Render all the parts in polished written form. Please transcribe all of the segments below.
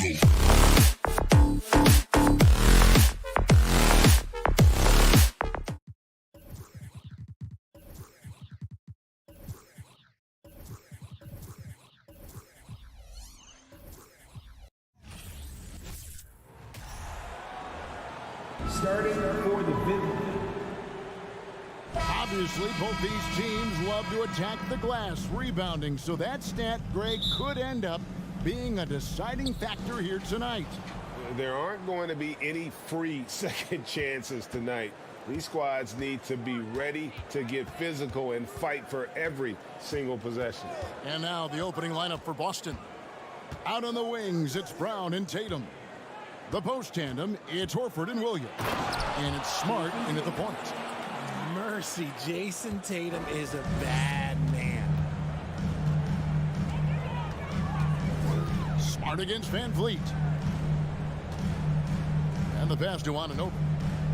Starting for the video. Obviously, both these teams love to attack the glass, rebounding, so that stat, Greg, could end up being a deciding factor here tonight. There aren't going to be any free second chances tonight. These squads need to be ready to get physical and fight for every single possession. And now the opening lineup for Boston. Out on the wings, it's Brown and Tatum. The post tandem, it's Horford and Williams. And it's Smart in at the point. Mercy, Jason Tatum is a bad man. Smart against Van Vliet. And the pass to Anunoby.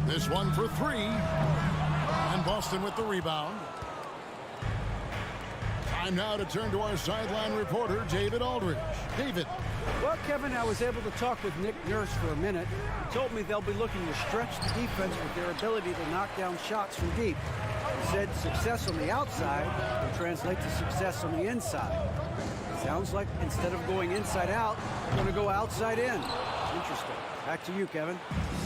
This one for three. And Boston with the rebound. Time now to turn to our sideline reporter, David Aldridge. David. Well, Kevin, I was able to talk with Nick Nurse for a minute. He told me they'll be looking to stretch the defense with their ability to knock down shots from deep. He said success on the outside will translate to success on the inside. Sounds like instead of going inside out, they're going to go outside in. Interesting. Back to you, Kevin.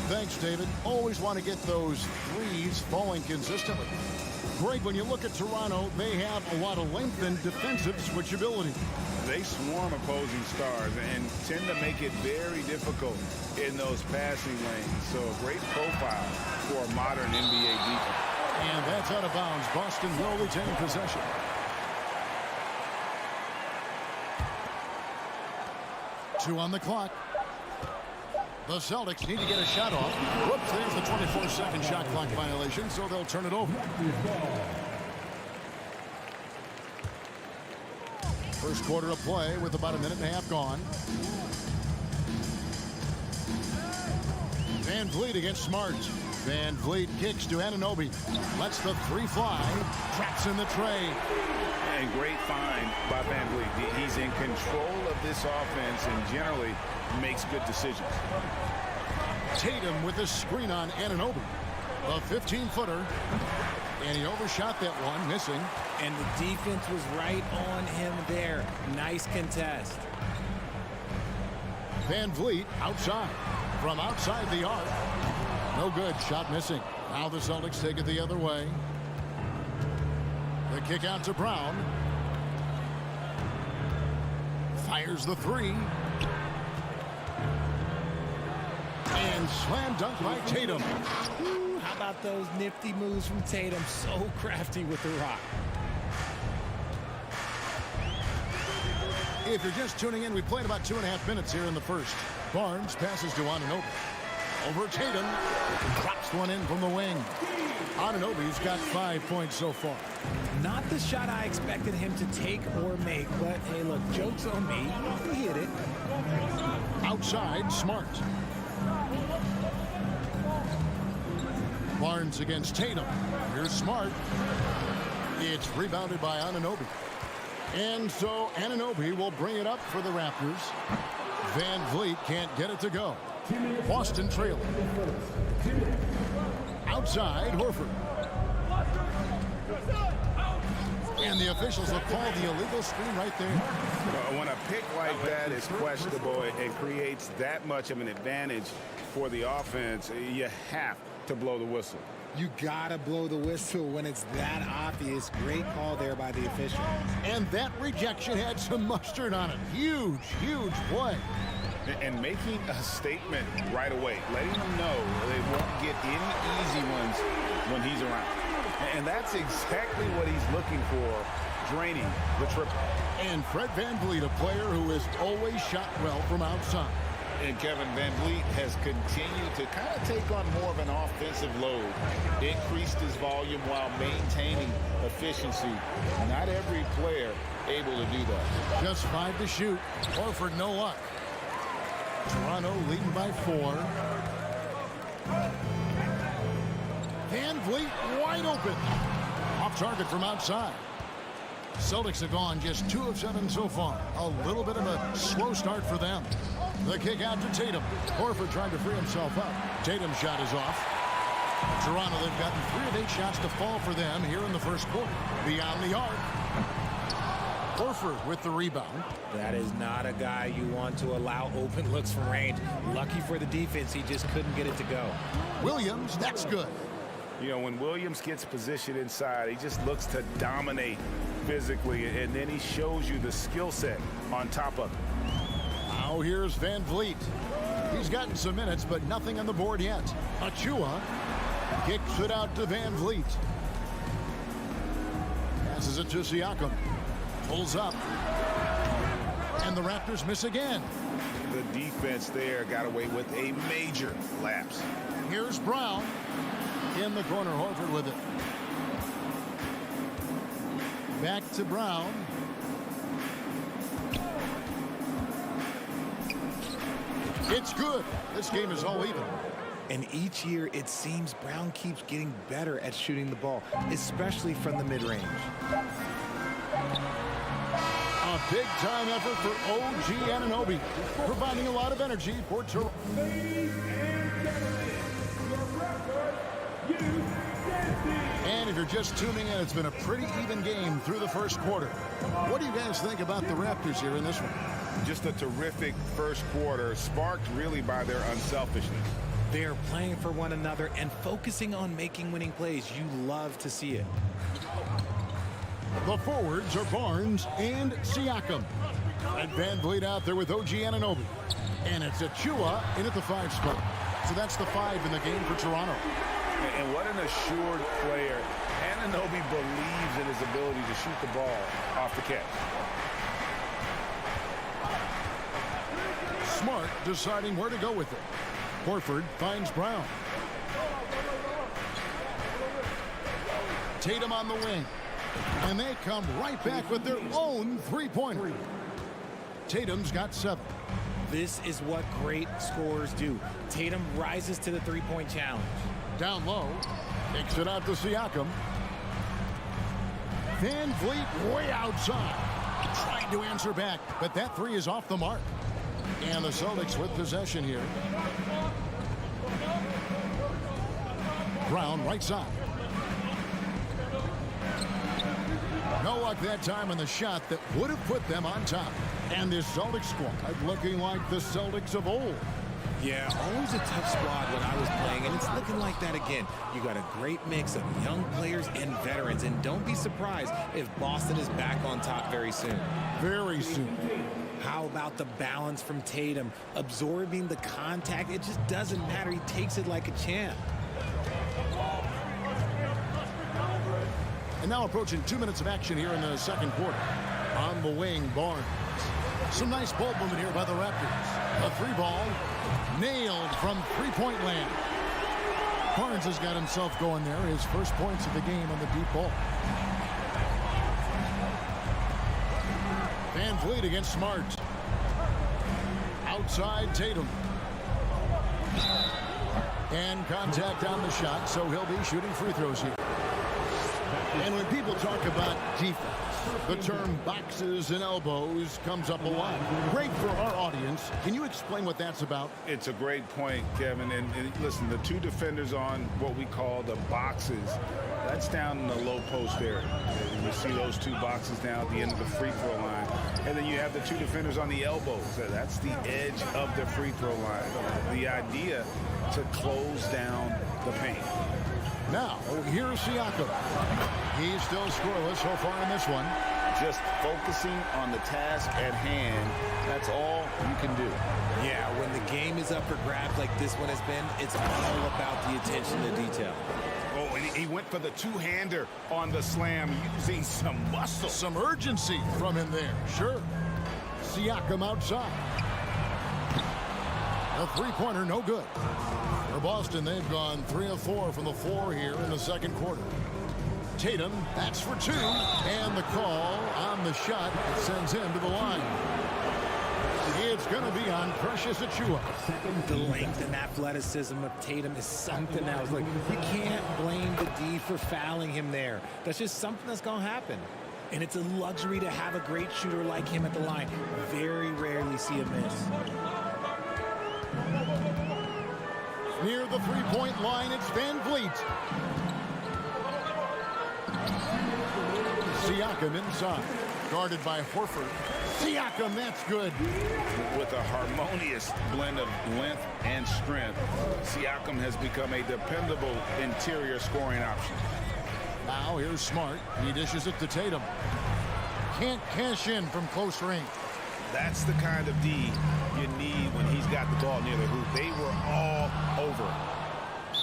Thanks, David. Always want to get those threes falling consistently. Greg, when you look at Toronto, they have a lot of length and defensive switchability. They swarm opposing stars and tend to make it very difficult in those passing lanes. So a great profile for a modern NBA defense. And that's out of bounds. Boston will retain possession. Two on the clock. The Celtics need to get a shot off. Whoops, there's the 24-second shot clock violation, so they'll turn it over. First quarter of play with about a minute and a half gone. Van Vliet against Smart. Van Vliet kicks to Anunoby. Lets the three fly. Traps in the tray. And great find by Van Vliet. He's in control of this offense and generally makes good decisions. Tatum with a screen on Anunoby. The 15-footer. And he overshot that one, missing. And the defense was right on him there. Nice contest. Van Vliet outside. From outside the arc. No good. Shot missing. Now the Celtics take it the other way. The kick out to Brown. Fires the three. And slam dunk by Tatum. Ooh, how about those nifty moves from Tatum? So crafty with the rock. If you're just tuning in, we played about 2.5 minutes here in the first. Barnes passes to Anunoby. Over Tatum. Drops one in from the wing. Anunoby's got 5 points so far. Not the shot I expected him to take or make, but hey, look, joke's on me. He hit it. Outside, Smart. Barnes against Tatum. Here's Smart. It's rebounded by Anunoby. And so Anunoby will bring it up for the Raptors. Van Vliet can't get it to go. Boston trailing. Outside, Horford. And the officials have called the illegal screen right there. When a pick like that is questionable, it creates that much of an advantage for the offense. You have to blow the whistle. You gotta blow the whistle when it's that obvious. Great call there by the official. And that rejection had some mustard on it. Huge, huge play. And making a statement right away, letting them know they won't get any easy ones when he's around. And that's exactly what he's looking for, draining the triple. And Fred VanVleet, a player who has always shot well from outside. And Kevin Van Vliet has continued to kind of take on more of an offensive load. Increased his volume while maintaining efficiency. Not every player able to do that. Just 5 to shoot. Horford no luck. Toronto leading by 4. Van Vliet wide open. Off target from outside. Celtics have gone just 2 of 7 so far. A little bit of a slow start for them. The kick out to Tatum. Horford trying to free himself up. Tatum's shot is off. Toronto, they've gotten 3 of 8 shots to fall for them here in the first quarter. Beyond the arc. Horford with the rebound. That is not a guy you want to allow open looks from range. Lucky for the defense, he just couldn't get it to go. Williams, that's good. You know, when Williams gets positioned inside, he just looks to dominate physically, and then he shows you the skill set on top of it. Now here's Van Vliet. He's gotten some minutes, but nothing on the board yet. Achua kicks it out to Van Vliet. Passes it to Siakam. Pulls up. And the Raptors miss again. The defense there got away with a major lapse. Here's Brown. In the corner, Horford with it. Back to Brown. It's good. This game is all even. And each year, it seems Brown keeps getting better at shooting the ball, especially from the mid-range. A big-time effort for OG Anunoby, providing a lot of energy for Toronto. And if you're just tuning in, it's been a pretty even game through the first quarter. What do you guys think about the Raptors here in this one? Just a terrific first quarter, sparked really by their unselfishness. They are playing for one another and focusing on making winning plays. You love to see it. The forwards are Barnes and Siakam. And Van Vliet out there with OG Anunoby. And it's Achua in at the 5 spot. So that's the 5 in the game for Toronto. And what an assured player. Anunoby believes in his ability to shoot the ball off the catch. Smart deciding where to go with it. Horford finds Brown. Tatum on the wing. And they come right back with their own three-pointer. Tatum's got 7. This is what great scorers do. Tatum rises to the three-point challenge. Down low. Takes it out to Siakam. Van Vliet way outside. Trying to answer back, but that 3 is off the mark. And the Celtics with possession here. Brown right side. No luck that time on the shot that would have put them on top. And this Celtics squad looking like the Celtics of old. Yeah, always a tough squad when I was playing, and it's looking like that again. You got a great mix of young players and veterans, and don't be surprised if Boston is back on top very soon. Very soon. How about the balance from Tatum? Absorbing the contact, it just doesn't matter. He takes it like a champ. And now approaching 2 minutes of action here in the second quarter. On the wing, Barnes. Some nice ball movement here by the Raptors. A 3-ball nailed from three-point land. Barnes has got himself going there. His first points of the game on the deep ball. Van Vliet against Smart. Outside Tatum. And contact on the shot, so he'll be shooting free throws here. And when people talk about defense, the term boxes and elbows comes up a lot. Great for our audience. Can you explain what that's about? It's a great point, Kevin. And listen, the 2 defenders on what we call the boxes, that's down in the low post area. You see those 2 boxes down at the end of the free throw line. And then you have the 2 defenders on the elbows. That's the edge of the free throw line. The idea to close down the paint. Now, here's Siakam. He's still scoreless so far in this one. Just focusing on the task at hand, that's all you can do. Yeah, when the game is up for grabs like this one has been, it's all about the attention to detail. Oh, and he went for the 2-hander on the slam, using some muscle. Some urgency from him there, sure. Siakam outside. A 3-pointer, no good. For Boston, they've gone 3 of 4 from the floor here in the second quarter. Tatum, that's for 2. And the call on the shot sends him to the line. It's going to be on Precious Achua. The length and athleticism of Tatum is something else. Like, you can't blame the D for fouling him there. That's just something that's going to happen. And it's a luxury to have a great shooter like him at the line. Very rarely see a miss. the three-point line. It's Van Vliet. Siakam inside. Guarded by Horford. Siakam, that's good. With a harmonious blend of length and strength, Siakam has become a dependable interior scoring option. Now here's Smart. He dishes it to Tatum. Can't cash in from close range. That's the kind of D you need when he's got the ball near the hoop. They were all over.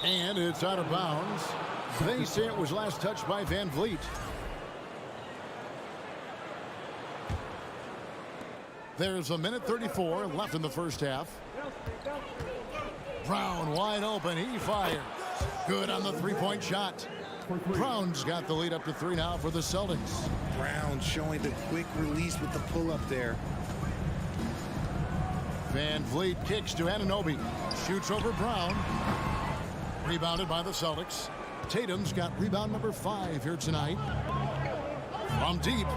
And it's out of bounds. They say it was last touched by Van Vliet. There's a minute 34 left in the first half. Brown wide open. He fires. Good on the three-point shot. Brown's got the lead up to 3 now for the Celtics. Brown showing the quick release with the pull-up there. Van Vliet kicks to Anunoby. Shoots over Brown. Rebounded by the Celtics. Tatum's got rebound number 5 here tonight. From deep.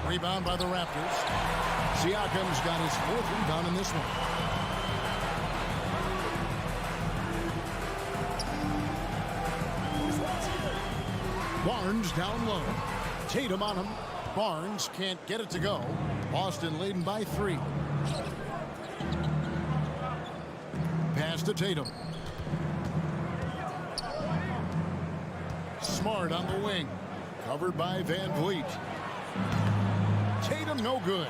Rebound by the Raptors. Siakam's got his 4th rebound in this one. Barnes down low. Tatum on him. Barnes can't get it to go. Boston leading by 3. Pass to Tatum. Smart on the wing. Covered by Van Vliet. Tatum no good.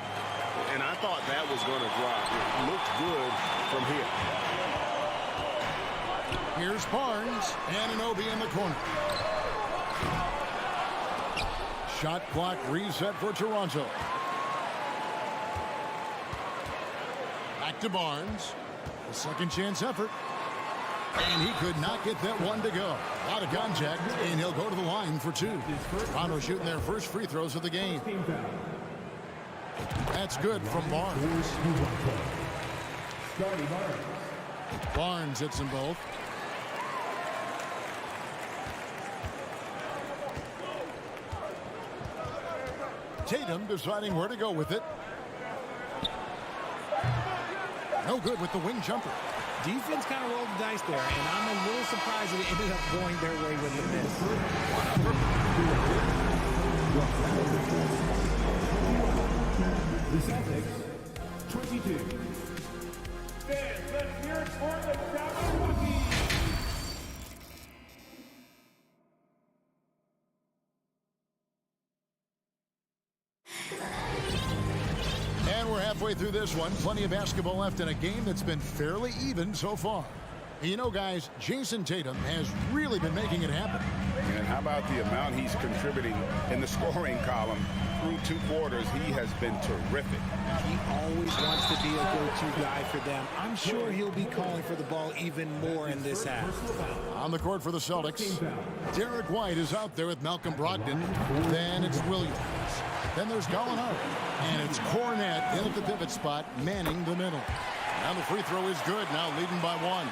And I thought that was going to drop. It looked good from here. Here's Barnes. Anunoby in the corner. Shot clock reset for Toronto. Back to Barnes. A second chance effort. And he could not get that one to go. A lot of contact, and he'll go to the line for 2. Toronto shooting their first free throws of the game. That's good from Barnes. Barnes hits them both. Tatum deciding where to go with it. No good with the wing jumper. Defense kind of rolled the dice there, and I'm a little surprised that it ended up going their way with the miss. The Celtics, 22. Fans, let's hear it for the Cavaliers. And we're halfway through this one. Plenty of basketball left in a game that's been fairly even so far. You know, guys, Jason Tatum has really been making it happen. And how about the amount he's contributing in the scoring column? Through 2 quarters, he has been terrific. He always wants to be a go-to guy for them. I'm sure he'll be calling for the ball even more in this half. On the court for the Celtics, Derek White is out there with Malcolm Brogdon. Then it's Williams. Then there's Gallinari. And it's Cornette in at the pivot spot, manning the middle. Now the free throw is good, now leading by 1.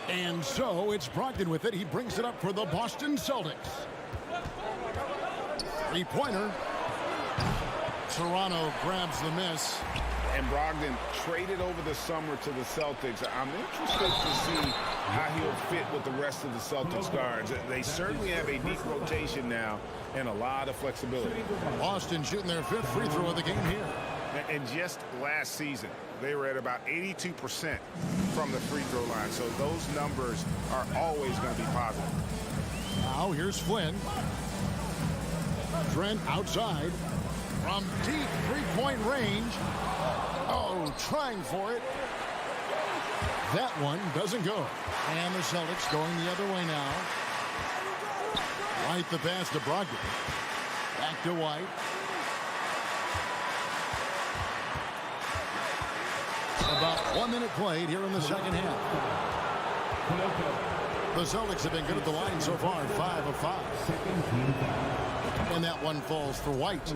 And so it's Brogdon with it. He brings it up for the Boston Celtics. Three-pointer. Toronto grabs the miss. And Brogdon traded over the summer to the Celtics. I'm interested to see how he'll fit with the rest of the Celtics guards. They certainly have a deep rotation now and a lot of flexibility. Boston shooting their 5th free throw of the game here. And just last season, they were at about 82% from the free throw line. So those numbers are always going to be positive. Now here's Flynn. Trent outside. From deep 3-point range. Oh, trying for it. That one doesn't go. And the Celtics going the other way now. White the pass to Brogdon. Back to White. About 1 minute played here in the second half. The Celtics have been good at the line so far, 5 of 5. And that one falls for White.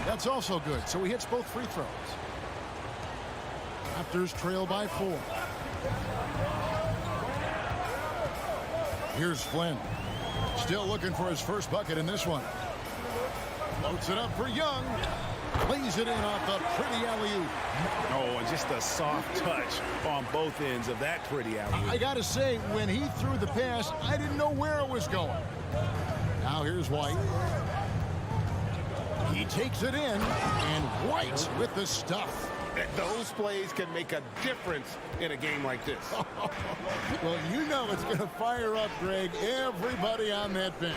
That's also good, so he hits both free throws. Raptors trail by 4. Here's Flynn. Still looking for his first bucket in this one. Floats it up for Young. Plays it in off the pretty alley-oop. Oh, and just a soft touch on both ends of that pretty alley-oop. I got to say, when he threw the pass, I didn't know where it was going. Now here's White. He takes it in, and White with the stuff. Those plays can make a difference in a game like this. Well, you know it's going to fire up, Greg, everybody on that bench.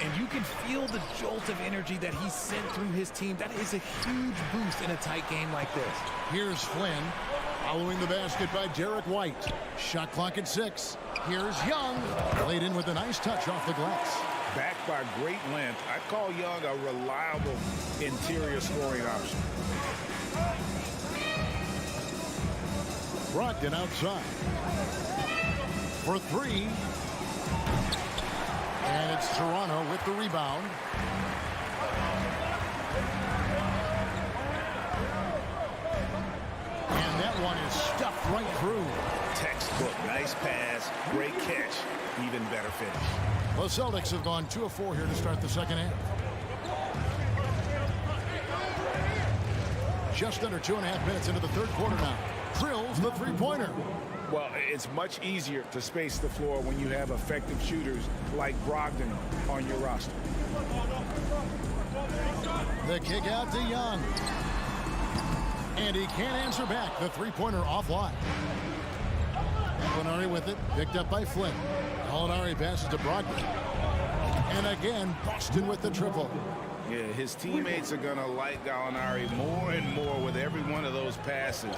And you can feel the jolt of energy that he sent through his team. That is a huge boost in a tight game like this. Here's Flynn, following the basket by Derek White. Shot clock at 6. Here's Young, laid in with a nice touch off the glass. Backed by great length, I call Young a reliable interior scoring option. Brogdon outside for 3. And it's Toronto with the rebound. And that one is stuffed right through. Textbook, nice pass, great catch, even better finish. The Celtics have gone 2 of 4 here to start the second half. Just under 2.5 minutes into the third quarter now. Drills the three-pointer. Well, it's much easier to space the floor when you have effective shooters like Brogdon on your roster. The kick out to Young. And he can't answer back. The three-pointer offline. Gallinari with it, picked up by Flynn. Gallinari passes to Brogdon. And again, Boston with the triple. Yeah, his teammates are going to like Gallinari more and more with every one of those passes.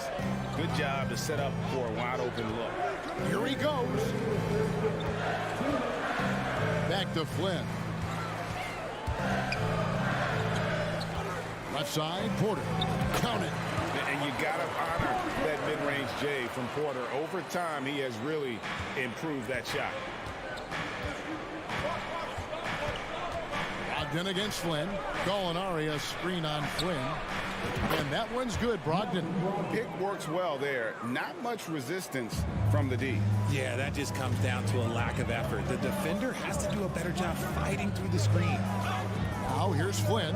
Good job to set up for a wide-open look. Here he goes. Back to Flynn. Left side, Porter. Count it. And you got to honor that mid-range J from Porter. Over time, he has really improved that shot. Brogdon against Flynn. Gallinari a screen on Flynn. And that one's good, Brogdon. Pick works well there. Not much resistance from the D. Yeah, that just comes down to a lack of effort. The defender has to do a better job fighting through the screen. Now here's Flynn.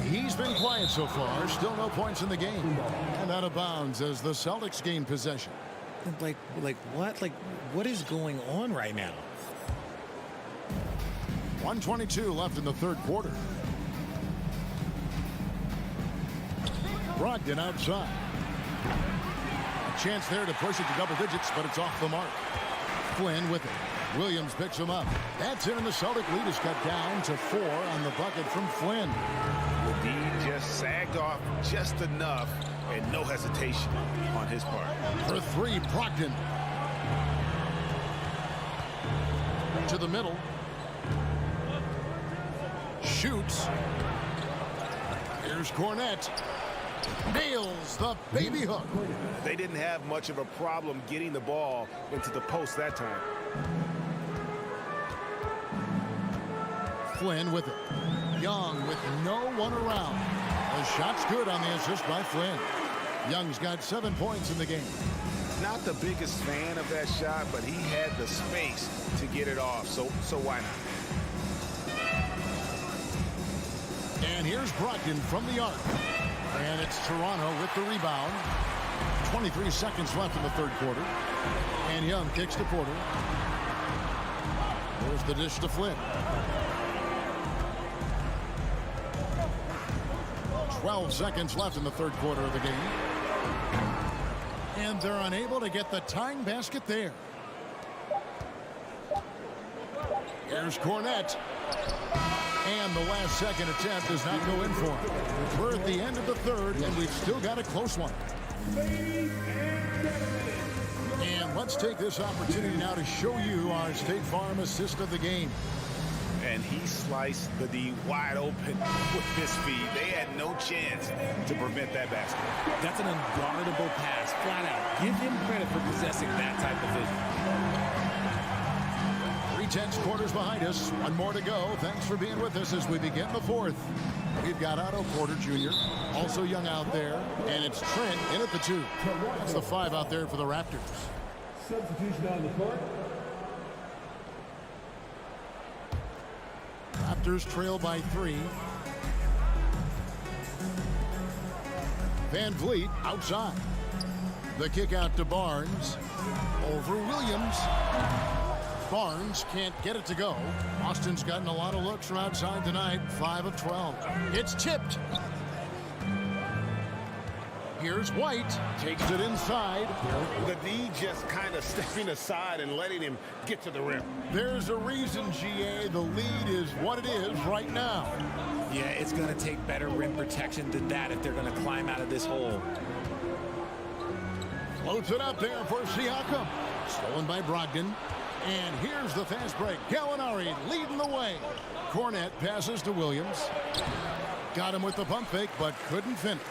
He's been quiet so far. Still no points in the game. And out of bounds as the Celtics gain possession. Like what? Like, what is going on right now? 1:22 left in the third quarter. Brogdon outside. A chance there to push it to double digits, but it's off the mark. Flynn with it. Williams picks him up. That's in, and the Celtic lead is cut down to 4 on the bucket from Flynn. The D just sagged off just enough, and no hesitation on his part. For 3, Brogdon. To the middle. Shoots. Here's Cornette. Nails the baby hook. They didn't have much of a problem getting the ball into the post that time. Flynn with it. Young with no one around. The shot's good on the assist by Flynn. Young's got 7 points in the game. Not the biggest fan of that shot, but he had the space to get it off, so why not? And here's Brogdon from the arc. And it's Toronto with the rebound. 23 seconds left in the third quarter. And Young kicks to Porter. There's the dish to Flynn. 12 seconds left in the third quarter of the game. And they're unable to get the tying basket there. Here's Cornette. And the last second attempt does not go in for him. We're at the end of the third, and we've still got a close one. And let's take this opportunity now to show you our State Farm assist of the game. And he sliced the D wide open with his speed. They had no chance to prevent that basket. That's an unguardable pass, flat out. Give him credit for possessing that type of vision. 3/10 quarters behind us. One more to go. Thanks for being with us as we begin the fourth. We've got Otto Porter Jr., also Young out there, and it's Trent in at the 2. That's the 5 out there for the Raptors. Substitution on the court. Raptors trail by 3. Van Vliet outside. The kick out to Barnes. Over Williams. Barnes can't get it to go. Boston's gotten a lot of looks from outside tonight. 5 of 12. It's tipped. Here's White. Takes it inside. The D just kind of stepping aside and letting him get to the rim. There's a reason, GA. The lead is what it is right now. Yeah, it's going to take better rim protection than that if they're going to climb out of this hole. Floats it up there for Siakam. Stolen by Brogdon. And here's the fast break. Gallinari leading the way. Cornette passes to Williams. Got him with the pump fake, but couldn't finish.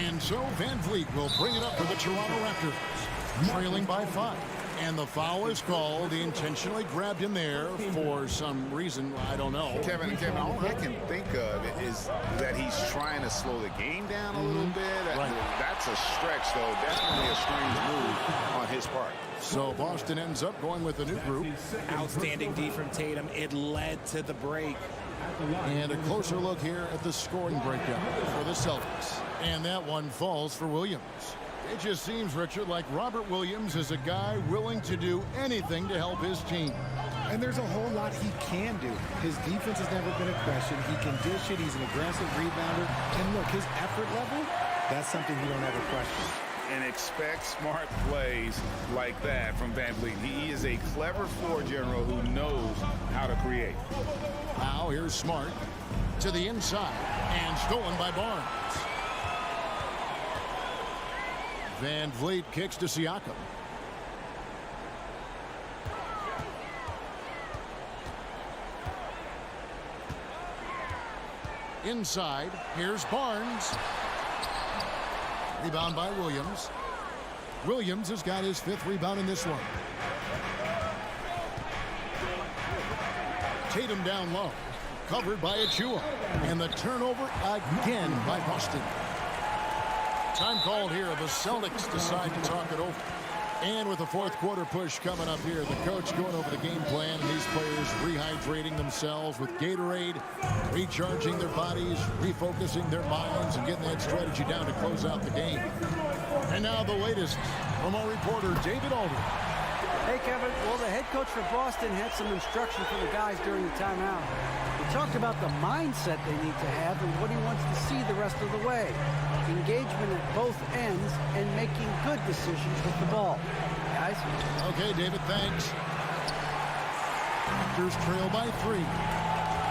And so Van Vliet will bring it up for the Toronto Raptors, trailing by 5. And the foul is called. He intentionally grabbed him there for some reason. I don't know. Kevin, all I can think of is that he's trying to slow the game down a little bit. Right. That's a stretch, though. Definitely a strange move on his part. So Boston ends up going with a new group. Outstanding D from Tatum. It led to the break. And a closer look here at the scoring breakdown for the Celtics. And that one falls for Williams. It just seems, Richard, like Robert Williams is a guy willing to do anything to help his team. And there's a whole lot he can do. His defense has never been a question. He can dish it. He's an aggressive rebounder. And look, his effort level, that's something you don't ever question. And expect smart plays like that from Van Vliet. He is a clever floor general who knows how to create. Now here's Smart to the inside and stolen by Barnes. Van Vliet kicks to Siakam. Inside, here's Barnes. Rebound by Williams. Williams has got his 5th rebound in this one. Tatum down low. Covered by Achua. And the turnover again by Boston. Time called here. The Celtics decide to talk it over. And with the 4th quarter push coming up here, the coach going over the game plan, and these players rehydrating themselves with Gatorade, recharging their bodies, refocusing their minds, and getting that strategy down to close out the game. And now the latest from our reporter, David Alden. Hey, Kevin. Well, the head coach for Boston had some instruction for the guys during the timeout. He talked about the mindset they need to have and what he wants to see the rest of the way. Engagement at both ends and making good decisions with the ball. Guys? Okay, David, thanks. Raptors trail by 3.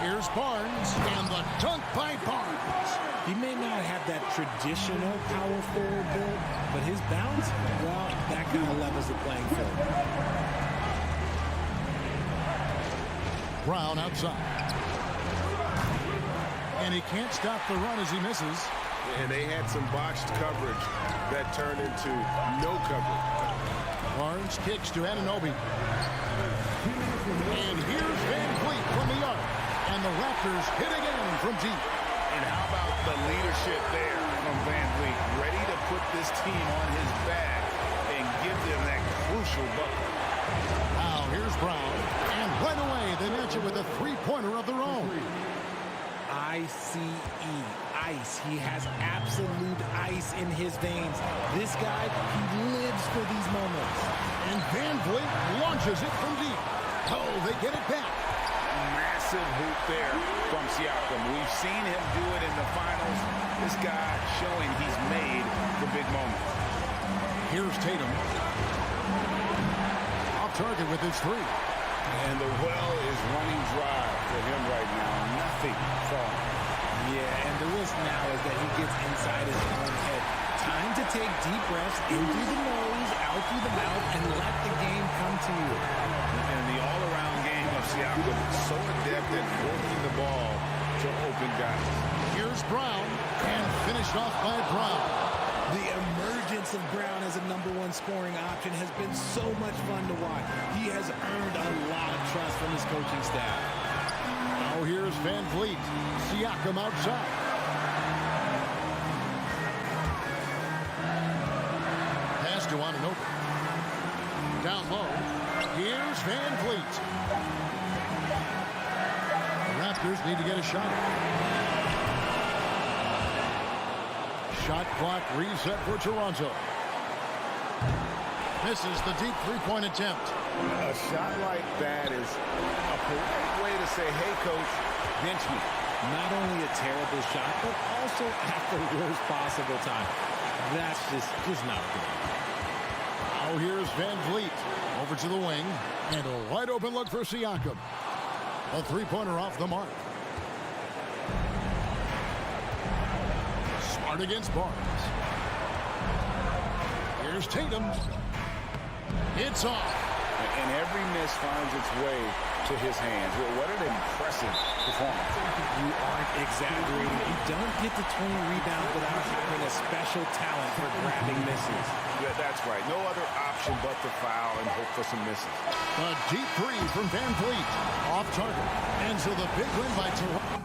Here's Barnes, and the dunk by Barnes. He may not have that traditional power forward build, but his bounce, well, that kind of levels the playing field. Brown outside. And he can't stop the run as he misses. And they had some botched coverage that turned into no coverage. Barnes kicks to Anunoby. And here's Van Vliet from the arc. And the Raptors hit again from deep. And how about the leadership there from Van Vliet? Ready to put this team on his back and give them that crucial bucket. Now here's Brown. And right away they match it with a 3-pointer of their own. ICE, ice. He has absolute ice in his veins. This guy, he lives for these moments. And Van Vliet launches it from deep. Oh, they get it back. Massive hoop there from Siakam. We've seen him do it in the finals. This guy showing he's made the big moments. Here's Tatum. Off target with his 3. And the well is running dry for him right now. Nothing falling. Yeah, and the risk now is that he gets inside his own head. Time to take deep breaths in through the nose, out through the mouth, and let the game come to you. And the all-around game of Siakam, so adept at working the ball to open guys. Here's Brown, and finished off by Brown. The emergence of Brown as a #1 scoring option has been so much fun to watch. He has earned a lot of trust from his coaching staff. Now here's Van Vliet. Siakam outside. Pass to Anunoby. Down low. Here's Van Vliet. The Raptors need to get a shot. Shot clock reset for Toronto. Misses the deep three-point attempt. A shot like that is a polite way to say, hey, coach, bench me. Not only a terrible shot, but also at the worst possible time. That's just not good. Now here's Van Vliet over to the wing. And a wide open look for Siakam. A three-pointer off the mark. Smart against Barnes. Here's Tatum. It's off. And every miss finds its way to his hands. Well, what an impressive performance. You aren't exaggerating. You don't get to 20 rebounds without having a special talent for grabbing misses. Yeah, that's right. No other option but to foul and hope for some misses. A deep three from Van Vliet. Off target. And so the big win by Toronto.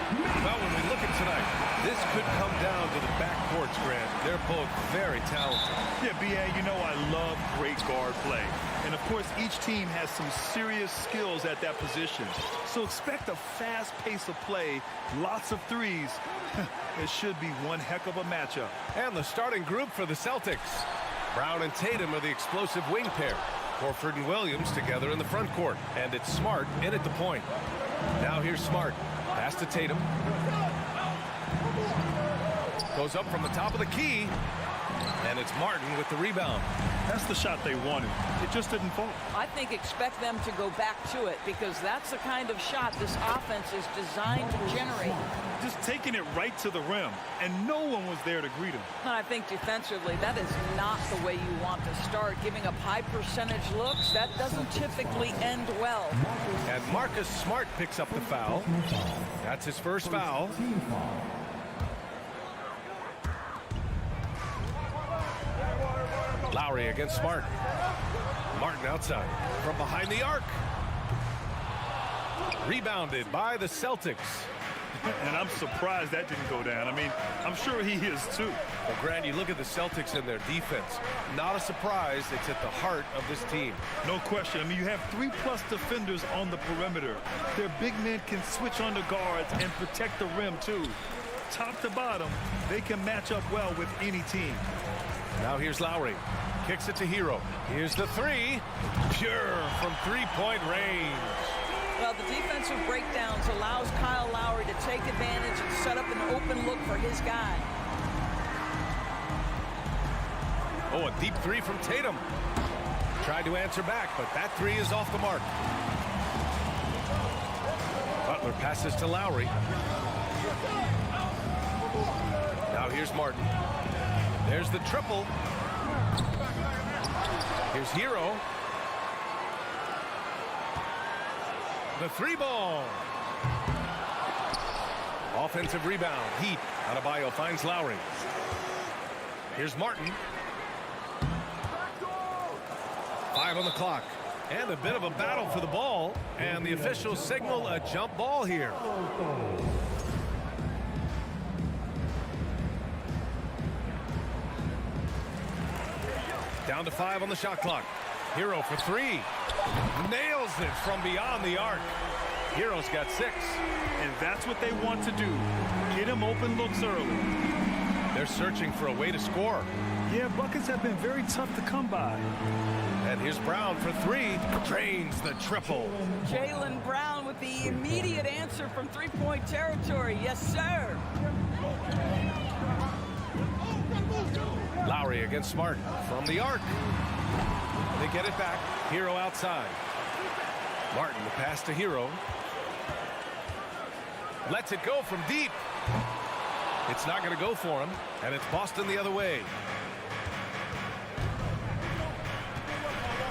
Well, when we look at tonight, this could come down to the backcourts, Grant. They're both very talented. Yeah, B.A., you know I love great guard play. And, of course, each team has some serious skills at that position. So expect a fast pace of play, lots of threes. It should be one heck of a matchup. And the starting group for the Celtics. Brown and Tatum are the explosive wing pair. Horford and Williams together in the front court. And it's Smart in at the point. Now here's Smart. Pass to Tatum. Goes up from the top of the key. And it's Martin with the rebound. That's the shot they wanted. It just didn't fall. I think expect them to go back to it because that's the kind of shot this offense is designed to generate. Just taking it right to the rim, and no one was there to greet him. And I think defensively, that is not the way you want to start. Giving up high percentage looks, that doesn't typically end well. And Marcus Smart picks up the foul. That's his first foul. Lowry against Smart. Martin outside from behind the arc. Rebounded by the Celtics. And I'm surprised that didn't go down. I mean, I'm sure he is too. Well, Grant, you look at the Celtics and their defense. Not a surprise. It's at the heart of this team. No question. I mean, you have 3+ defenders on the perimeter. Their big men can switch on the guards and protect the rim too. Top to bottom, they can match up well with any team. Now here's Lowry. Kicks it to Hero. Here's the three. Pure from three-point range. Well, the defensive breakdowns allows Kyle Lowry to take advantage and set up an open look for his guy. Oh, a deep three from Tatum. Tried to answer back, but that three is off the mark. Butler passes to Lowry. Now here's Martin. There's the triple. Here's Hero. The three ball. Offensive rebound. Heat. Adebayo finds Lowry. Here's Martin. 5 on the clock. And a bit of a battle for the ball. And the officials signal a jump ball here. Down to 5 on the shot clock. Hero for 3. Nails it from beyond the arc. Hero's got 6. And that's what they want to do. Get him open looks early. They're searching for a way to score. Yeah, buckets have been very tough to come by. And here's Brown for 3. Drains the triple. Jaylen Brown with the immediate answer from three-point territory. Yes, sir. Lowry against Smart from the arc. They get it back. Hero outside. Martin the pass to Hero. Lets it go from deep. It's not going to go for him, and it's Boston the other way.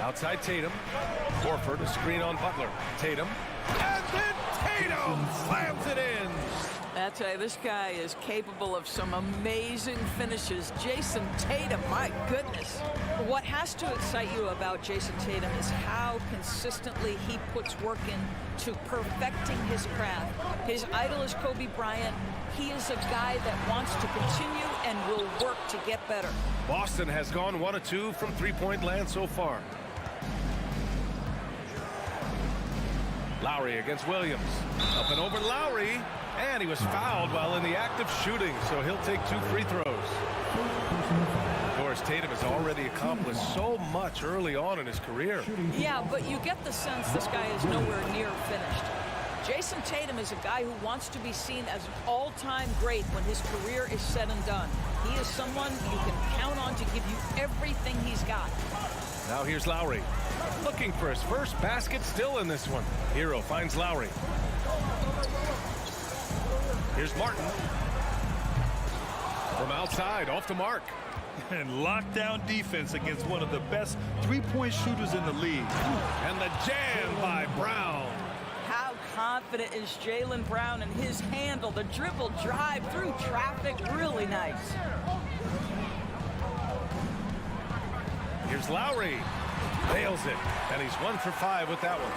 Outside Tatum. Horford, a screen on Butler. Tatum. And then Tatum slams it in. I tell you, this guy is capable of some amazing finishes. Jason Tatum, my goodness. What has to excite you about Jason Tatum is how consistently he puts work into perfecting his craft. His idol is Kobe Bryant. He is a guy that wants to continue and will work to get better. Boston has gone 1 of 2 from three-point land so far. Lowry against Williams. Up and over Lowry. And he was fouled while in the act of shooting, so he'll take 2 free throws. Of course, Tatum has already accomplished so much early on in his career. Yeah, but you get the sense this guy is nowhere near finished. Jason Tatum is a guy who wants to be seen as an all-time great when his career is said and done. He is someone you can count on to give you everything he's got. Now here's Lowry. Looking for his first basket still in this one. Hero finds Lowry. Here's Martin. From outside, off the mark. And lockdown defense against one of the best three-point shooters in the league. And the jam by Brown. How confident is Jaylen Brown in his handle? The dribble drive through traffic, really nice. Here's Lowry. Nails it. And he's 1 for 5 with that one.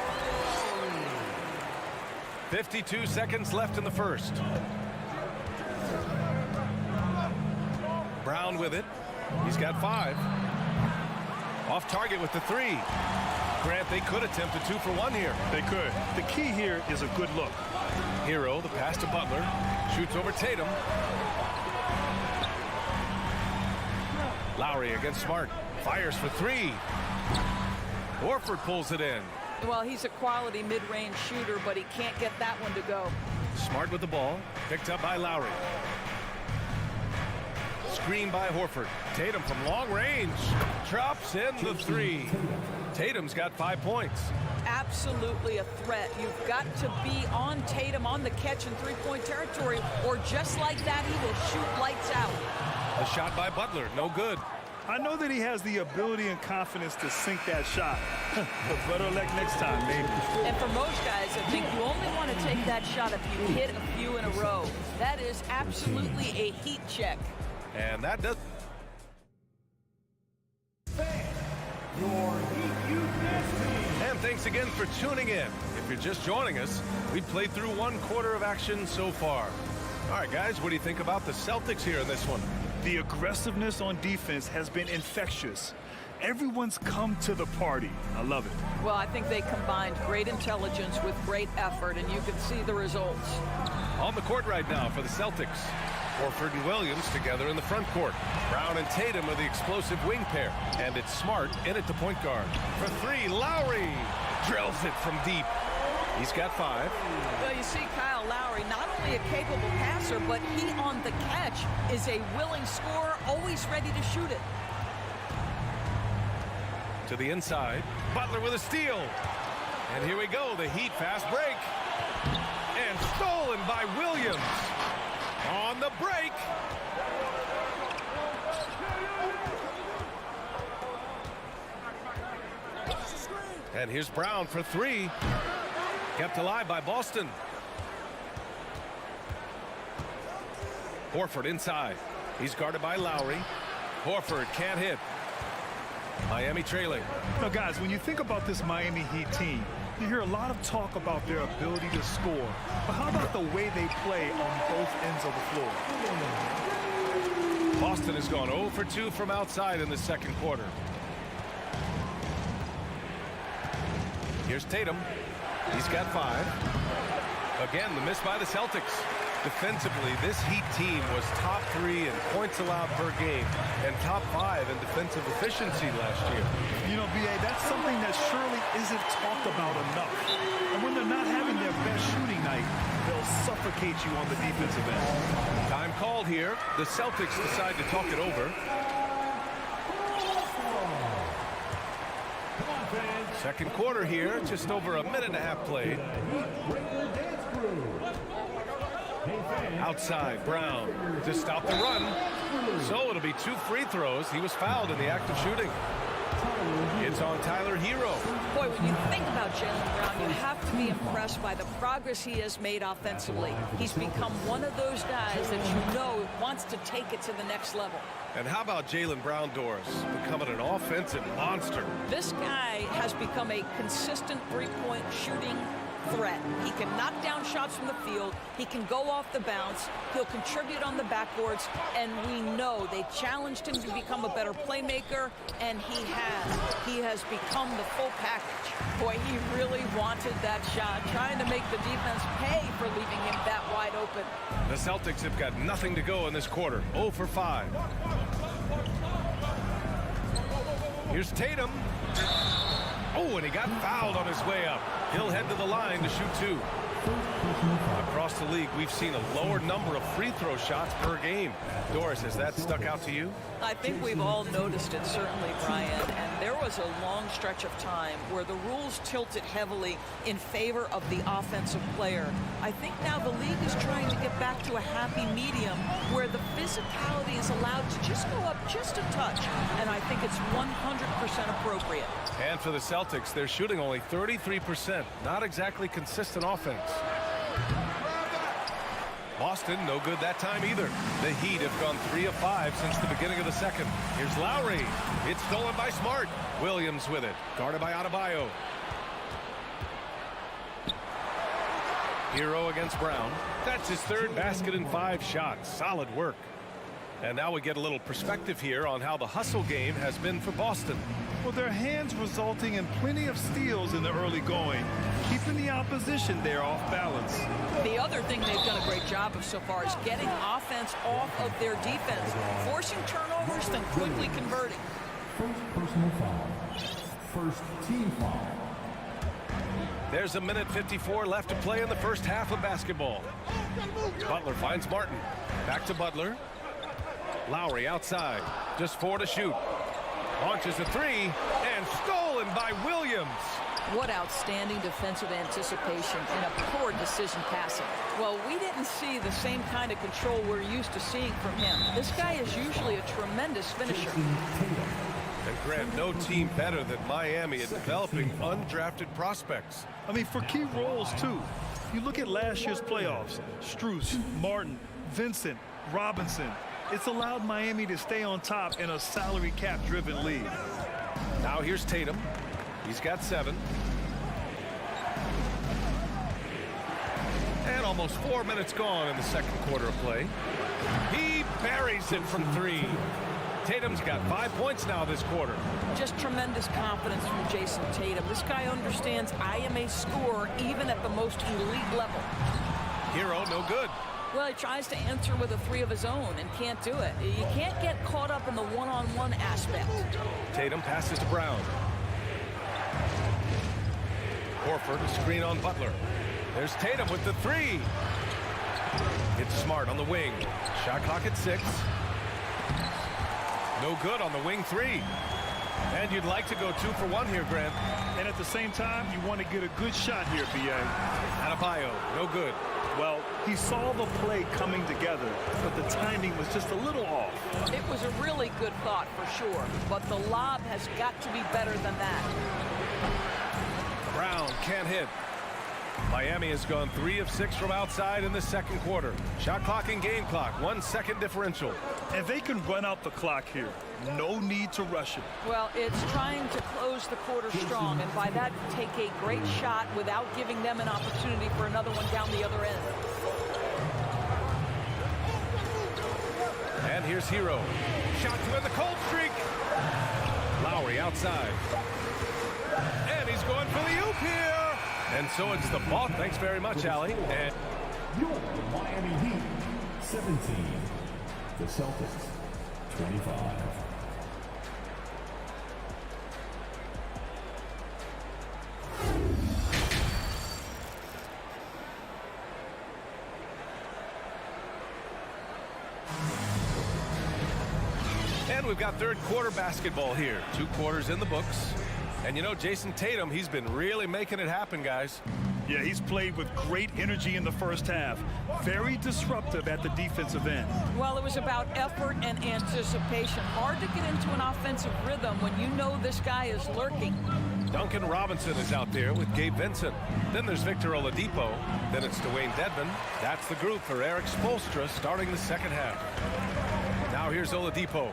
52 seconds left in the first. Brown with it. He's got 5. Off target with the 3. Grant, they could attempt a 2 for 1 here. They could. The key here is a good look. Hero, the pass to Butler. Shoots over Tatum. Lowry against Smart. Fires for 3. Horford pulls it in. Well, he's a quality mid-range shooter, but he can't get that one to go. Smart with the ball. Picked up by Lowry. Screen by Horford. Tatum from long range. Drops in the 3. Tatum's got 5 points. Absolutely a threat. You've got to be on Tatum on the catch in three-point territory, or just like that, he will shoot lights out. A shot by Butler. No good. I know that he has the ability and confidence to sink that shot. But better luck next time, maybe. And for most guys, I think you only want to take that shot if you hit a few in a row. That is absolutely a heat check. And that does. And thanks again for tuning in. If you're just joining us, we've played through 1 quarter of action so far. All right, guys, what do you think about the Celtics here in this one? The aggressiveness on defense has been infectious. Everyone's come to the party. I love it. Well, I think they combined great intelligence with great effort, and you can see the results. On the court right now for the Celtics. Horford and Williams together in the front court. Brown and Tatum are the explosive wing pair. And it's Smart in at the point guard. For 3, Lowry drills it from deep. He's got 5. Well, you see Kyle Lowry, not only a capable passer, but he on the catch is a willing scorer, always ready to shoot it. To the inside. Butler with a steal. And here we go, the Heat fast break. And stolen by Williams. On the break. And here's Brown for 3. Kept alive by Boston. Horford inside. He's guarded by Lowry. Horford can't hit. Miami trailing. Now, guys, when you think about this Miami Heat team, you hear a lot of talk about their ability to score. But how about the way they play on both ends of the floor? Boston has gone 0 for 2 from outside in the second quarter. Here's Tatum. He's got 5. Again, the miss by the Celtics. Defensively, this Heat team was top 3 in points allowed per game and top 5 in defensive efficiency last year. You know, B.A., that's something that surely isn't talked about enough. And when they're not having their best shooting night, they'll suffocate you on the defensive end. Time called here. The Celtics decide to talk it over. Second quarter here, just over a minute and a half played. Outside, Brown to stop the run. So it'll be 2 free throws. He was fouled in the act of shooting. It's on Tyler Hero. Boy, when you think about Jaylen Brown, you have to be impressed by the progress he has made offensively. He's become one of those guys that you know wants to take it to the next level. And how about Jaylen Brown, Doris, becoming an offensive monster? This guy has become a consistent three-point shooting threat. He can knock down shots from the field. He can go off the bounce. He'll contribute on the backboards. And we know they challenged him to become a better playmaker, and he has. He has become the full package. Boy, he really wanted that shot, trying to make the defense pay for leaving him that wide open. The Celtics have got nothing to go in this quarter. 0 for 5. Here's Tatum. Oh, and he got fouled on his way up. He'll head to the line to shoot 2. Across the league, we've seen a lower number of free throw shots per game. Doris, has that stuck out to you? I think we've all noticed it, certainly, Brian. And there was a long stretch of time where the rules tilted heavily in favor of the offensive player. I think now the league is trying to get back to a happy medium where the physicality is allowed to just go up just a touch. And I think it's 100% appropriate. And for the Celtics, they're shooting only 33%. Not exactly consistent offense. Boston, no good that time either. The Heat have gone 3 of 5 since the beginning of the second. Here's Lowry. It's stolen by Smart. Williams with it. Guarded by Adebayo. Hero against Brown. That's his third basket in 5 shots. Solid work. And now we get a little perspective here on how the hustle game has been for Boston. Well, their hands resulting in plenty of steals in the early going, keeping the opposition there off balance. The other thing they've done a great job of so far is getting offense off of their defense, forcing turnovers, then quickly converting. First personal foul. First team foul. There's a minute 54 left to play in the first half of basketball. Butler finds Martin. Back to Butler. Lowry outside. Just 4 to shoot. Launches a 3 and stolen by Williams. What outstanding defensive anticipation and a poor decision passing. Well, we didn't see the same kind of control we're used to seeing from him. This guy is usually a tremendous finisher. And Grant, no team better than Miami at developing undrafted prospects. I mean, for key roles, too. You look at last year's playoffs, Strus, Martin, Vincent, Robinson. It's allowed Miami to stay on top in a salary cap-driven league. Now here's Tatum. He's got 7. And almost 4 minutes gone in the second quarter of play. He buries it from 3. Tatum's got 5 points now this quarter. Just tremendous confidence from Jason Tatum. This guy understands I am a scorer even at the most elite level. Hero, no good. Well, he tries to answer with a 3 of his own and can't do it. You can't get caught up in the one-on-one aspect. Tatum passes to Brown. Horford, screen on Butler. There's Tatum with the 3. It's Smart on the wing. Shot clock at 6. No good on the wing 3. And you'd like to go 2 for 1 here, Grant. And at the same time, you want to get a good shot here, B.A. Adebayo, no good. Well, he saw the play coming together, but the timing was just a little off. It was a really good thought for sure, but the lob has got to be better than that. Brown can't hit. Miami has gone 3 of 6 from outside in the second quarter. Shot clock and game clock, 1 second differential. And they can run out the clock here. No need to rush it. Well, it's trying to close the quarter strong, and by that, take a great shot without giving them an opportunity for another one down the other end. And here's Hero. Shot to end the cold streak. Lowry outside. And he's going for the oop here. And so it's the ball. Thanks very much, Allie. And Your Miami Heat, 17. The Celtics, 25. And we've got third quarter basketball here. 2 quarters in the books. And you know, Jason Tatum, he's been really making it happen, guys. Yeah, he's played with great energy in the first half. Very disruptive at the defensive end. Well, it was about effort and anticipation. Hard to get into an offensive rhythm when you know this guy is lurking. Duncan Robinson is out there with Gabe Vincent. Then there's Victor Oladipo. Then it's Dwayne Dedmon. That's the group for Eric Spoelstra starting the second half. Now here's Oladipo.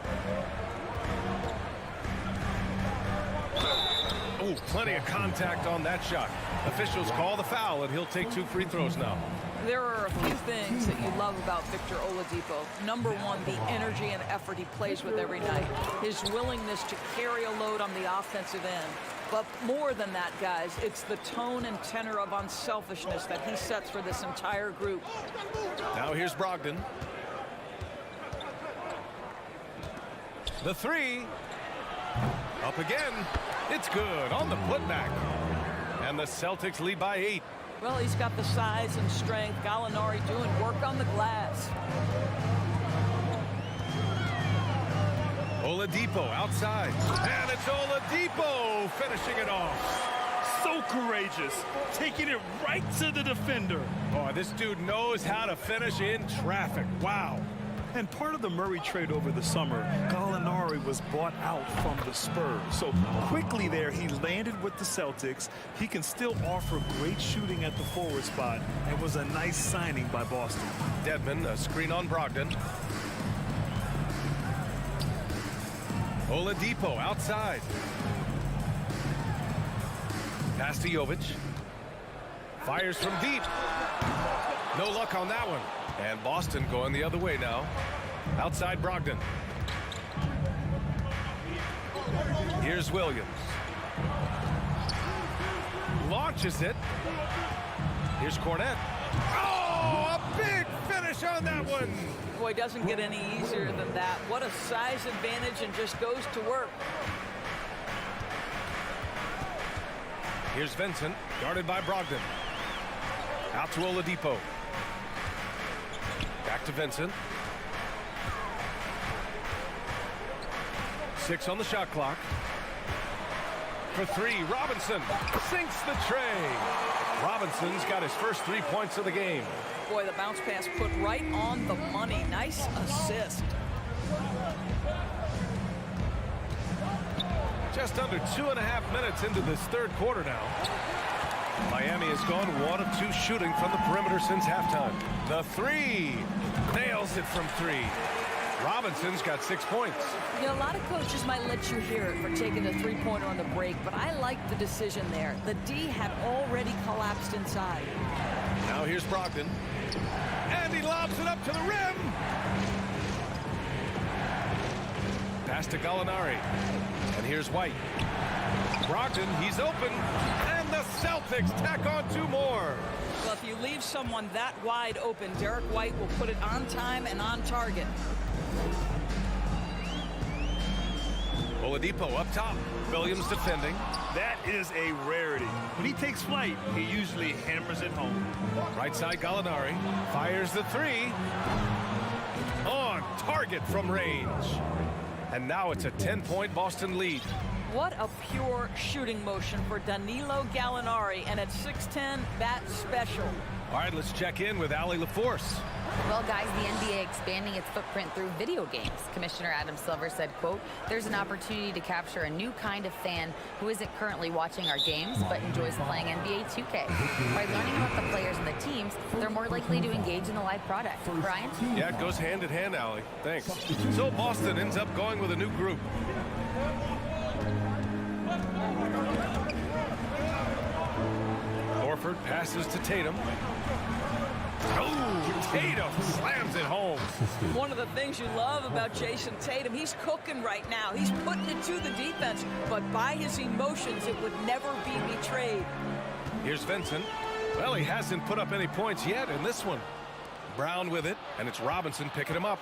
Ooh, plenty of contact on that shot. Officials call the foul, and he'll take 2 free throws now. There are a few things that you love about Victor Oladipo. Number 1, the energy and effort he plays with every night. His willingness to carry a load on the offensive end. But more than that, guys, it's the tone and tenor of unselfishness that he sets for this entire group. Now here's Brogdon. The 3. Up again. It's good on the putback. And the Celtics lead by 8. Well, he's got the size and strength. Gallinari doing work on the glass. Oladipo outside. And it's Oladipo finishing it off. So courageous, taking it right to the defender. Boy, this dude knows how to finish in traffic. Wow. And part of the Murray trade over the summer, Gallinari was bought out from the Spurs. So quickly there, he landed with the Celtics. He can still offer great shooting at the forward spot, and was a nice signing by Boston. Dedmon, a screen on Brogdon. Oladipo outside. Pass to Jovic. Fires from deep. No luck on that one. And Boston going the other way now. Outside Brogdon. Here's Williams. Launches it. Here's Cornette. Oh, a big finish on that one. Boy, doesn't get any easier than that. What a size advantage, and just goes to work. Here's Vincent, guarded by Brogdon. Out to Oladipo. Back to Vincent. 6 on the shot clock. For 3, Robinson sinks the tray. Robinson's got his first 3 points of the game. Boy, the bounce pass put right on the money. Nice assist. Just under 2.5 minutes into this third quarter now. Miami has gone 1 of 2 shooting from the perimeter since halftime. The 3 nails it from 3. Robinson's got 6 points. You know, a lot of coaches might let you hear it for taking the three-pointer on the break, but I like the decision there. The D had already collapsed inside. Now here's Brogdon. And he lobs it up to the rim. Pass to Gallinari. And here's White. Brogdon, he's open. And the Celtics tack on 2 more. Well, if you leave someone that wide open, Derek White will put it on time and on target. Oladipo up top. Williams defending. That is a rarity. When he takes flight, he usually hammers it home. Right side Gallinari. Fires the 3. On target from range. And now it's a 10-point Boston lead. What a pure shooting motion for Danilo Gallinari. And at 6'10", that's special. All right, let's check in with Allie LaForce. Well, guys, the NBA expanding its footprint through video games. Commissioner Adam Silver said, quote, "There's an opportunity to capture a new kind of fan who isn't currently watching our games but enjoys playing NBA 2K. By learning about the players and the teams, they're more likely to engage in the live product." Brian? Yeah, it goes hand in hand, Allie. Thanks. So Boston ends up going with a new group. Horford passes to Tatum. Oh, Tatum slams it home. One of the things you love about Jason Tatum, he's cooking right now. He's putting it to the defense, but by his emotions, it would never be betrayed. Here's Vincent. Well, he hasn't put up any points yet in this one. Brown with it, and it's Robinson picking him up.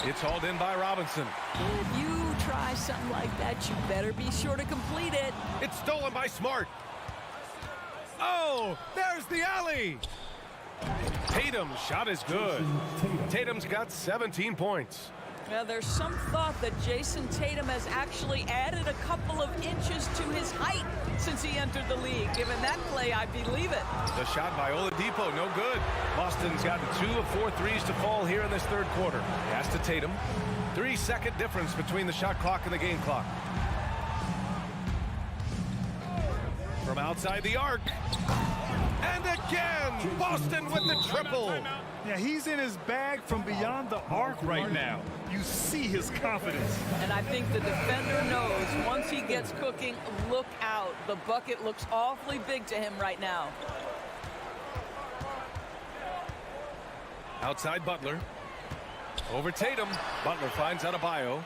It's hauled in by Robinson. If you try something like that, you better be sure to complete it. It's stolen by Smart. Oh, there's the alley. Tatum's shot is good. Tatum's got 17 points. Now, there's some thought that Jason Tatum has actually added a couple of inches to his height since he entered the league. Given that play, I believe it. The shot by Oladipo, no good. Boston's gotten 2 of 4 threes to fall here in this third quarter. Pass to Tatum. 3-second difference between the shot clock and the game clock. From outside the arc. And again, Boston with the triple. Yeah, he's in his bag from beyond the arc right now. You see his confidence. And I think the defender knows once he gets cooking, look out. The bucket looks awfully big to him right now. Outside Butler. Over Tatum. Butler finds Adebayo.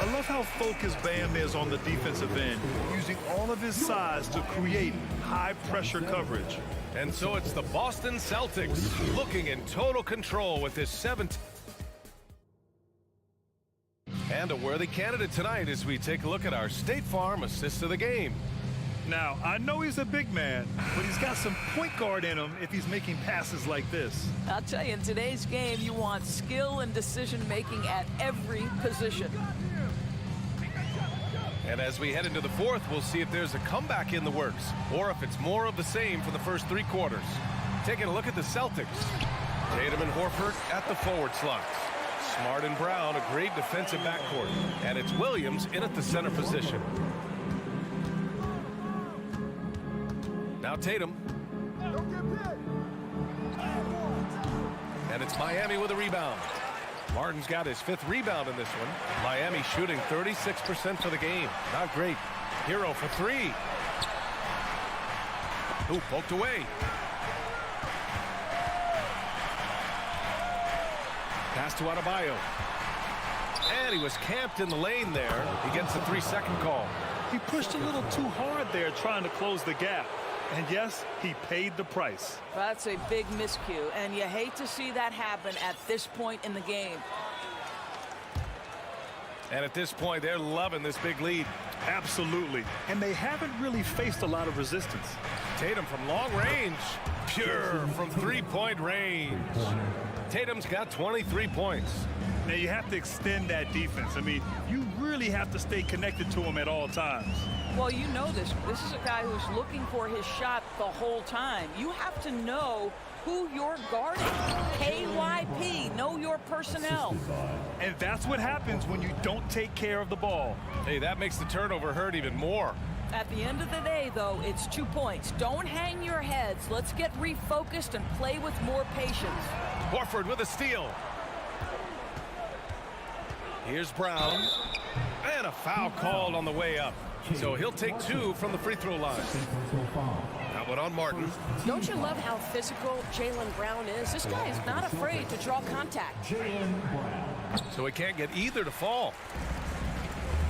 I love how focused Bam is on the defensive end, using all of his size to create high-pressure coverage. And so it's the Boston Celtics looking in total control with this 7th. And a worthy candidate tonight as we take a look at our State Farm assist of the game. Now, I know he's a big man, but he's got some point guard in him if he's making passes like this. I'll tell you, in today's game, you want skill and decision-making at every position. And as we head into the fourth, we'll see if there's a comeback in the works or if it's more of the same for the first 3 quarters. Taking a look at the Celtics. Tatum and Horford at the forward slots. Smart and Brown, a great defensive backcourt. And it's Williams in at the center position. Now Tatum. And it's Miami with a rebound. Martin's got his 5th rebound in this one. Miami shooting 36% for the game. Not great. Hero for 3. Ooh, poked away. Pass to Adebayo. And he was camped in the lane there. He gets a 3-second call. He pushed a little too hard there trying to close the gap. And yes, he paid the price. That's a big miscue, and you hate to see that happen at this point in the game. And at this point, they're loving this big lead. Absolutely. And they haven't really faced a lot of resistance. Tatum from long range. Pure from three-point range. Tatum's got 23 points. Now you have to extend that defense. I mean, you really have to stay connected to him at all times. Well, you know this. This is a guy who's looking for his shot the whole time. You have to know who you're guarding. KYP, know your personnel. And that's what happens when you don't take care of the ball. Hey, that makes the turnover hurt even more. At the end of the day, though, it's 2 points. Don't hang your heads. Let's get refocused and play with more patience. Horford with a steal. Here's Brown. And a foul called on the way up. So he'll take 2 from the free throw line. That one on Martin. Don't you love how physical Jaylen Brown is? This guy is not afraid to draw contact. So he can't get either to fall.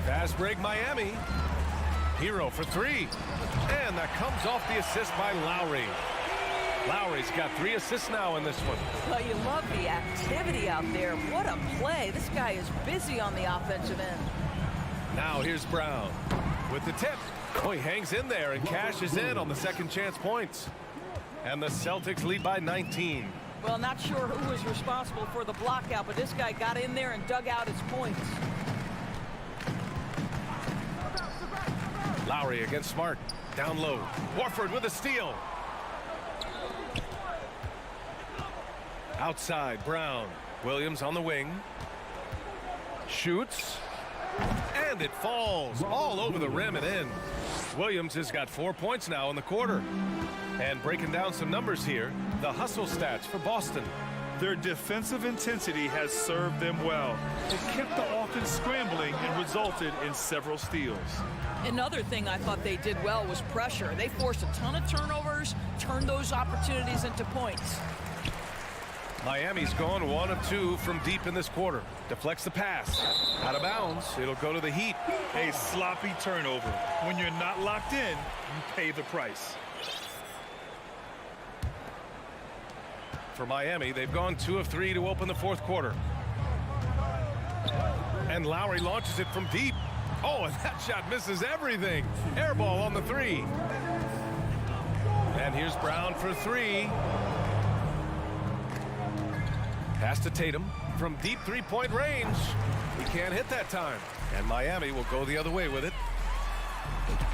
Fast break Miami. Hero for 3. And that comes off the assist by Lowry. Lowry's got 3 assists now in this one. Well, you love the activity out there. What a play. This guy is busy on the offensive end. Now here's Brown with the tip. Oh, he hangs in there and cashes in on the second chance points. And the Celtics lead by 19. Well, not sure who was responsible for the block out, but this guy got in there and dug out his points. Lowry against Smart. Down low. Horford with a steal. Outside, Brown. Williams on the wing. Shoots. And it falls all over the rim and in. Williams has got 4 points now in the quarter. And breaking down some numbers here, the hustle stats for Boston. Their defensive intensity has served them well. It kept the offense scrambling and resulted in several steals. Another thing I thought they did well was pressure. They forced a ton of turnovers, turned those opportunities into points. Miami's gone 1 of 2 from deep in this quarter. Deflects the pass. Out of bounds. It'll go to the Heat. A sloppy turnover. When you're not locked in, you pay the price. For Miami, they've gone 2 of 3 to open the fourth quarter. And Lowry launches it from deep. Oh, and that shot misses everything. Air ball on the 3. And here's Brown for 3. Pass to Tatum from deep three-point range. He can't hit that time. And Miami will go the other way with it.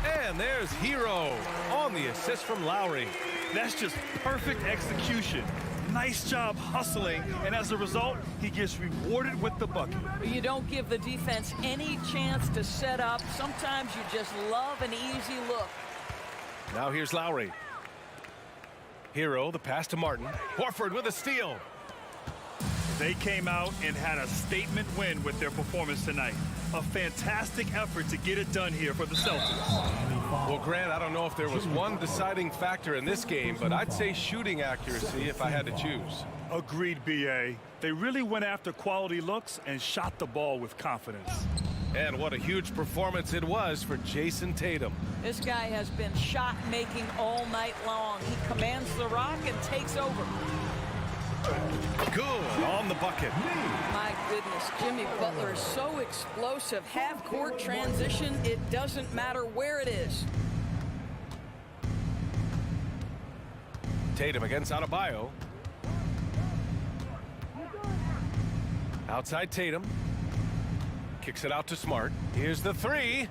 And there's Hero on the assist from Lowry. That's just perfect execution. Nice job hustling, and as a result, he gets rewarded with the bucket. You don't give the defense any chance to set up. Sometimes you just love an easy look. Now here's Lowry. Hero, the pass to Martin. Horford with a steal. They came out and had a statement win with their performance tonight. A fantastic effort to get it done here for the Celtics. Well, Grant, I don't know if there was one deciding factor in this game, but I'd say shooting accuracy if I had to choose. Agreed, B.A. They really went after quality looks and shot the ball with confidence. And what a huge performance it was for Jason Tatum. This guy has been shot-making all night long. He commands the rock and takes over. Good on the bucket. My goodness, Jimmy Butler is so explosive. Half-court transition, it doesn't matter where it is. Tatum against Adebayo. Outside Tatum. Kicks it out to Smart. Here's the 3.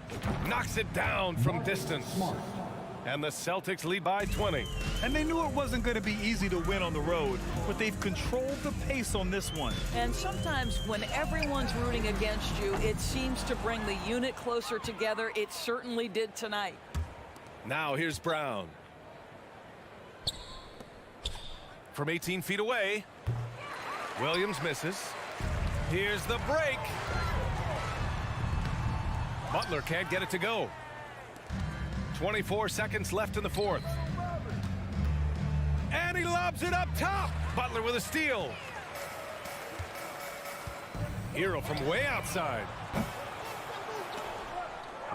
Knocks it down from distance. And the Celtics lead by 20. And they knew it wasn't going to be easy to win on the road, but they've controlled the pace on this one. And sometimes when everyone's rooting against you, it seems to bring the unit closer together. It certainly did tonight. Now here's Brown. From 18 feet away. Williams misses. Here's the break. Butler can't get it to go. 24 seconds left in the fourth. lobs it up top. Butler with a steal. Hero from way outside.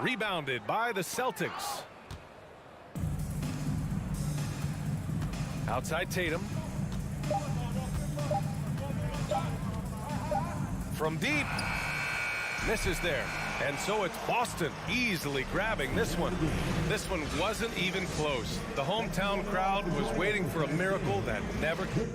Rebounded by the Celtics. Outside Tatum. From deep. Misses there. And so it's Boston easily grabbing this one. This one wasn't even close. The hometown crowd was waiting for a miracle that never came.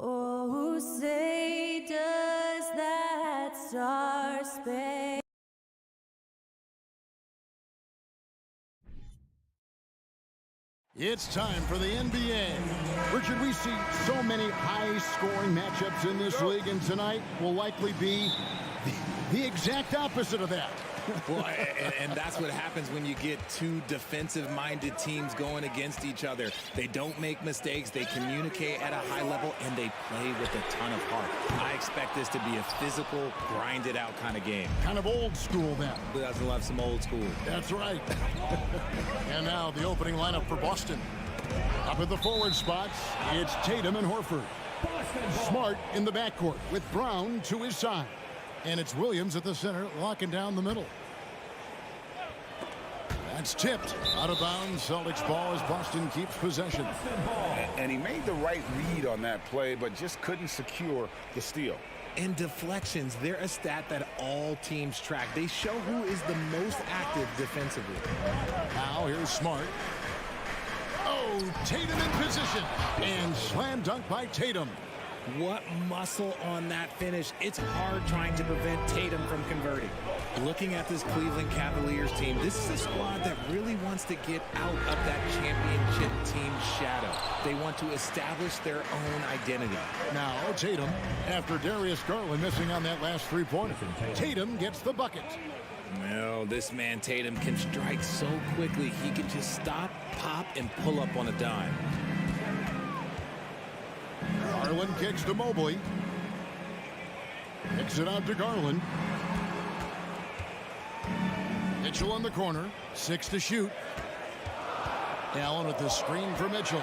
Oh, say does that star-spangled It's time for the NBA. Richard, we see so many high-scoring matchups in this league, and tonight will likely be the exact opposite of that. Well, and that's what happens when you get two defensive-minded teams going against each other. They don't make mistakes, they communicate at a high level, and they play with a ton of heart. I expect this to be a physical, grinded-out kind of game. Kind of old school, then. Who doesn't love some old school? That's right. And now the opening lineup for Boston. Up at the forward spots, it's Tatum and Horford. Smart in the backcourt with Brown to his side. And it's Williams at the center, locking down the middle. That's tipped out of bounds. Celtics ball as Boston keeps possession. And he made the right read on that play, but just couldn't secure the steal. And deflections, they're a stat that all teams track. They show who is the most active defensively. Now here's Smart. Oh, Tatum in position. And slam dunk by Tatum. What muscle on that finish. It's hard trying to prevent Tatum from converting. Looking at this Cleveland Cavaliers team, this is a squad that really wants to get out of that championship team shadow. They want to establish their own identity. Now Tatum, after Darius Garland missing on that last three-pointer. Tatum gets the bucket. Well, this man Tatum can strike so quickly, he can just stop, pop, and pull up on a dime. Garland kicks to Mobley. Kicks it out to Garland. Mitchell in the corner. 6 to shoot. Allen with the screen for Mitchell.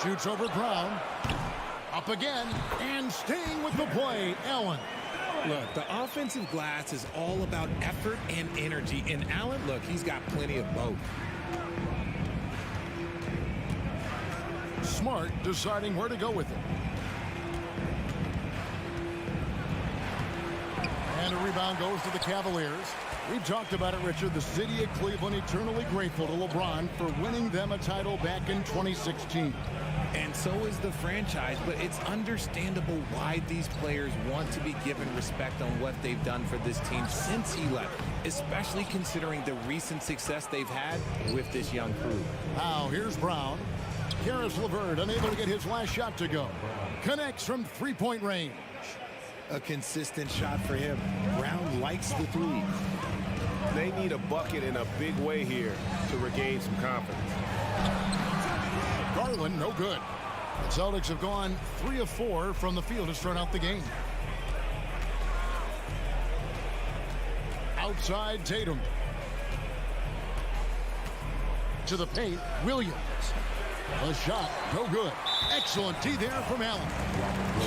Shoots over Brown. Up again. And staying with the play, Allen. Look, the offensive glass is all about effort and energy. And Allen, look, he's got plenty of both. Smart deciding where to go with it. And a rebound goes to the Cavaliers. We've talked about it, Richard. The city of Cleveland eternally grateful to LeBron for winning them a title back in 2016. And so is the franchise, but it's understandable why these players want to be given respect on what they've done for this team since he left, especially considering the recent success they've had with this young crew. Now here's Brown. Caris LeVert unable to get his last shot to go. Connects from three-point range. A consistent shot for him. Brown likes the three. They need a bucket in a big way here to regain some confidence. Garland, no good. The Celtics have gone 3 of 4 from the field to start out the game. Outside Tatum. To the paint, Williams. A shot, no good. Excellent D there from Allen.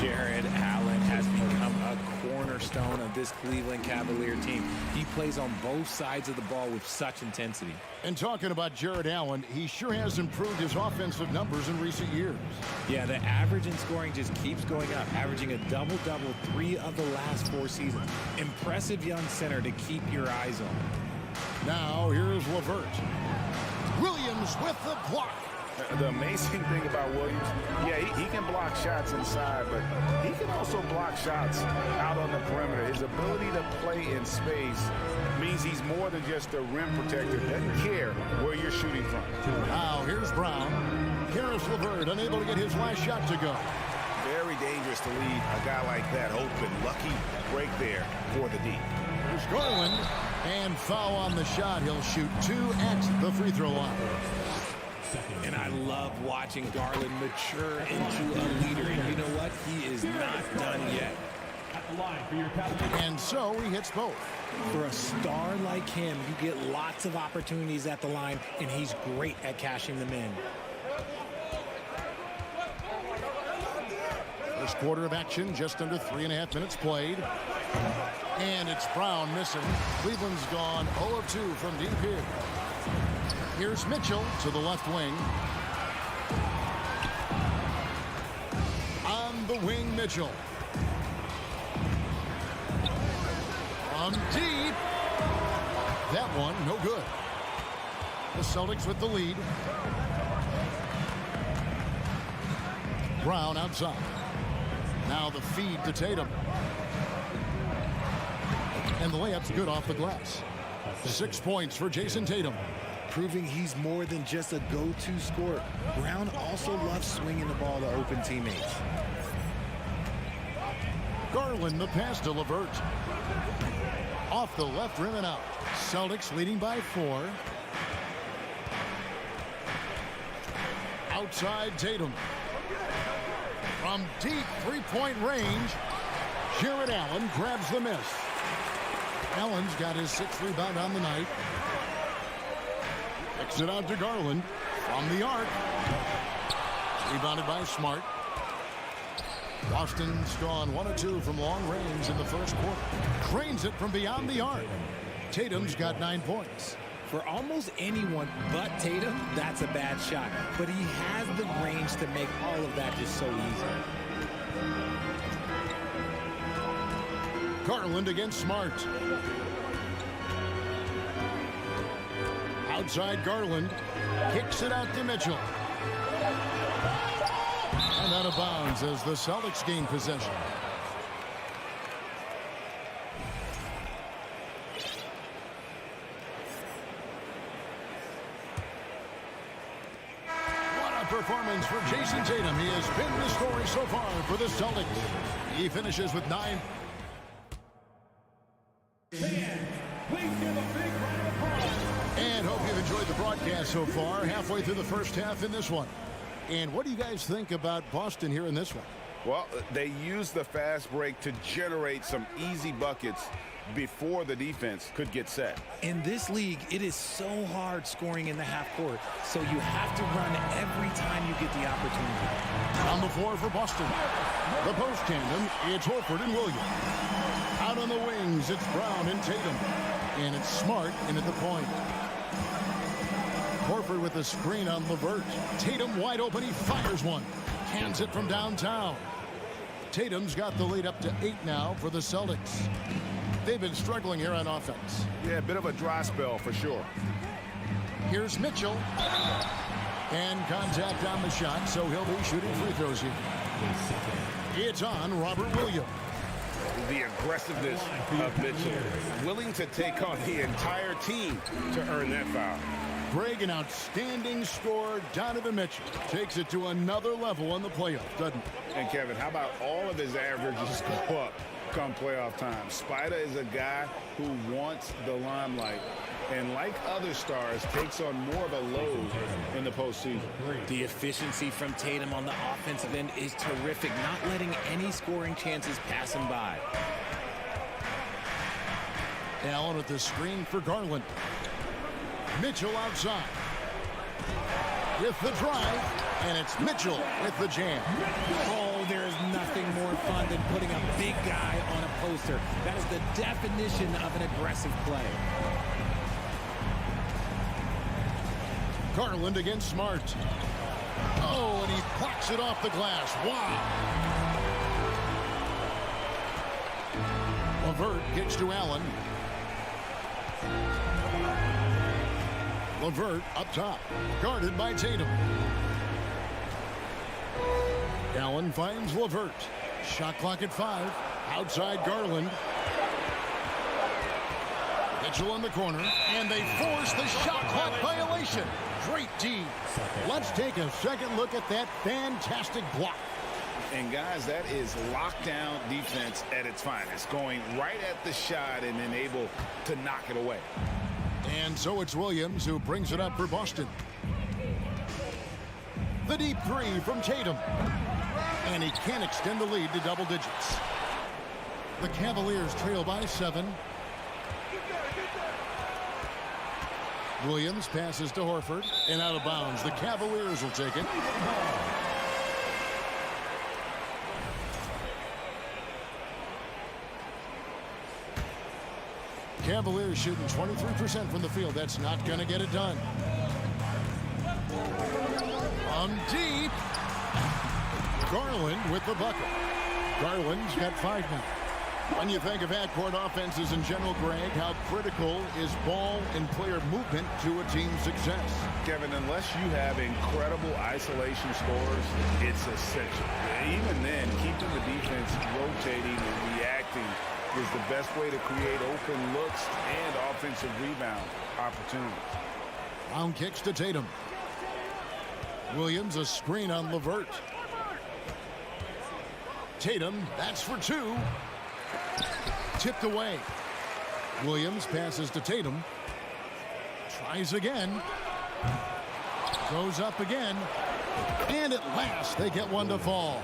Jared Allen has become a cornerstone of this Cleveland Cavalier team. He plays on both sides of the ball with such intensity. And talking about Jared Allen, he sure has improved his offensive numbers in recent years. Yeah, the average in scoring just keeps going up, averaging a double-double 3 of the last 4 seasons. Impressive young center to keep your eyes on. Now here's LeVert. Williams with the block. The amazing thing about Williams, yeah, he can block shots inside, but he can also block shots out on the perimeter. His ability to play in space means he's more than just a rim protector. Doesn't care where you're shooting from. Now here's Brown. Caris LeVert unable to get his last shot to go. Very dangerous to leave a guy like that open. Lucky break there for the D. Here's Garland. And foul on the shot. He'll shoot 2 at the free throw line. And I love watching Garland mature into a leader. And you know what? He is not done yet. And so he hits both. For a star like him, you get lots of opportunities at the line, and he's great at cashing them in. First quarter of action, just under 3.5 minutes played. And it's Brown missing. Cleveland's gone 0 of 2 from deep here. Here's Mitchell to the left wing. On the wing, Mitchell. From deep. That one, no good. The Celtics with the lead. Brown outside. Now the feed to Tatum. And the layup's good off the glass. 6 points for Jason Tatum. proving he's more than just a go-to scorer. Brown also loves swinging the ball to open teammates. Garland, the pass to LeVert. Off the left rim and out. Celtics leading by 4. Outside Tatum. From deep three-point range, Jared Allen grabs the miss. Allen's got his 6th rebound on the night. Kicks it out to Garland from the arc. Rebounded by Smart. Boston's gone 1 of 2 from long range in the first quarter. Drains it from beyond the arc. Tatum's got 9 points. For almost anyone but Tatum, that's a bad shot. But he has the range to make all of that just so easy. Garland against Smart. Outside Garland. Kicks it out to Mitchell. And out of bounds as the Celtics gain possession. Performance for Jason Tatum. He has been the story so far for the Celtics. He finishes with 9. And hope you've enjoyed the broadcast so far. Halfway through the first half in this one. And what do you guys think about Boston here in this one? Well, they used the fast break to generate some easy buckets before the defense could get set. In this league, it is so hard scoring in the half court, so you have to run every time you get the opportunity. On the floor for Boston. The post tandem, it's Horford and Williams. Out on the wings, it's Brown and Tatum. And it's Smart in at the point. Horford with the screen on LeVert. Tatum wide open, he fires one. Hands it from downtown. Tatum's got the lead up to 8 now for the Celtics. They've been struggling here on offense. Yeah, a bit of a dry spell for sure. Here's Mitchell. And contact on the shot, so he'll be shooting free throws here. It's on Robert Williams. The aggressiveness of Mitchell. Willing to take on the entire team to earn that foul. Greg, an outstanding scorer. Donovan Mitchell takes it to another level in the playoffs, doesn't he? And Kevin, how about all of his averages go up come playoff time? Spider is a guy who wants the limelight, and like other stars, takes on more of a load in the postseason. The efficiency from Tatum on the offensive end is terrific, not letting any scoring chances pass him by. Allen with the screen for Garland. Mitchell outside. With the drive, and it's Mitchell with the jam. Oh, there is nothing more fun than putting a big guy on a poster. That is the definition of an aggressive play. Garland against Smart. Oh, and he plucks it off the glass. Wow. LeVert gets to Allen. LeVert up top, guarded by Tatum. Allen finds LeVert. Shot clock at 5. Outside Garland. Mitchell in the corner, and they force the shot clock violation. Great D. Let's take a second look at that fantastic block. And guys, that is lockdown defense at its finest, going right at the shot and then able to knock it away. And so it's Williams who brings it up for Boston. The deep 3 from Tatum. And he can't extend the lead to double digits. The Cavaliers trail by 7. Williams passes to Horford and out of bounds. The Cavaliers will take it. Cavaliers shooting 23% from the field. That's not going to get it done. From deep. Garland with the bucket. Garland's got 5 now. When you think of half-court offenses in general, Greg, how critical is ball and player movement to a team's success? Kevin, unless you have incredible isolation scorers, it's essential. Even then, keeping the defense rotating and reacting is the best way to create open looks and offensive rebound opportunities. Brown kicks to Tatum. Williams a screen on LeVert. Tatum, that's for two. Tipped away. Williams passes to Tatum. Tries again. Goes up again. And at last, they get one to fall.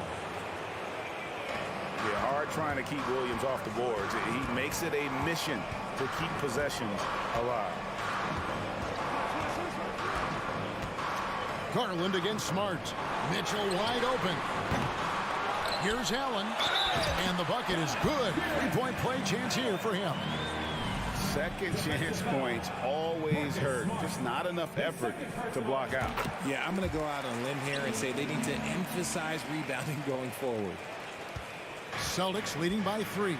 Yeah, hard trying to keep Williams off the boards. He makes it a mission to keep possessions alive. Garland against Smart. Mitchell wide open. Here's Allen. And the bucket is good. Three-point play chance here for him. Second chance points always hurt. Just not enough effort to block out. Yeah, I'm going to go out on a limb here and say they need to emphasize rebounding going forward. Celtics leading by 3.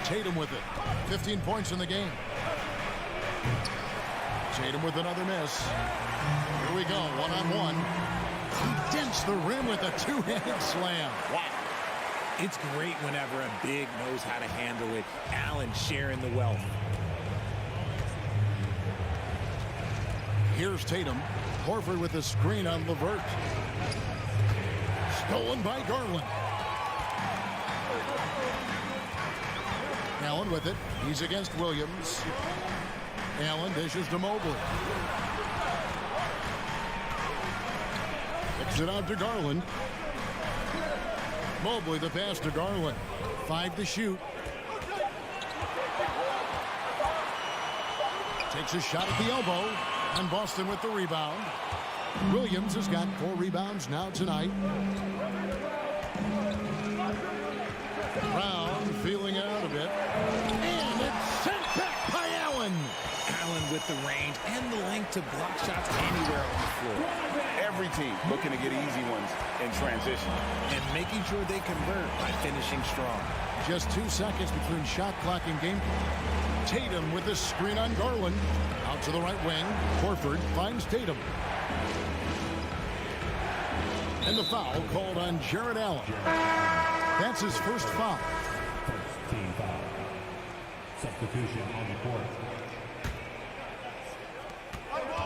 Tatum with it. 15 points in the game. Tatum with another miss. Here we go, one-on-one. He dents the rim with a two-handed slam. Wow. It's great whenever a big knows how to handle it. Allen sharing the wealth. Here's Tatum. Horford with the screen on LeVert. Stolen by Garland. Allen with it. He's against Williams. Allen dishes to Mobley. Kicks it out to Garland. Mobley the pass to Garland. 5 to shoot. Takes a shot at the elbow. And Boston with the rebound. Williams has got 4 rebounds now tonight. Brown feeling it out a bit. And it's sent back by Allen. Allen with the range and the length to block shots anywhere on the floor. Every team looking to get easy ones in transition. And making sure they convert by finishing strong. Just 2 seconds between shot clock and game. Tatum with the screen on Garland. Out to the right wing. Horford finds Tatum. And the foul called on Jared Allen. That's his first foul. Team foul. Substitution on the court.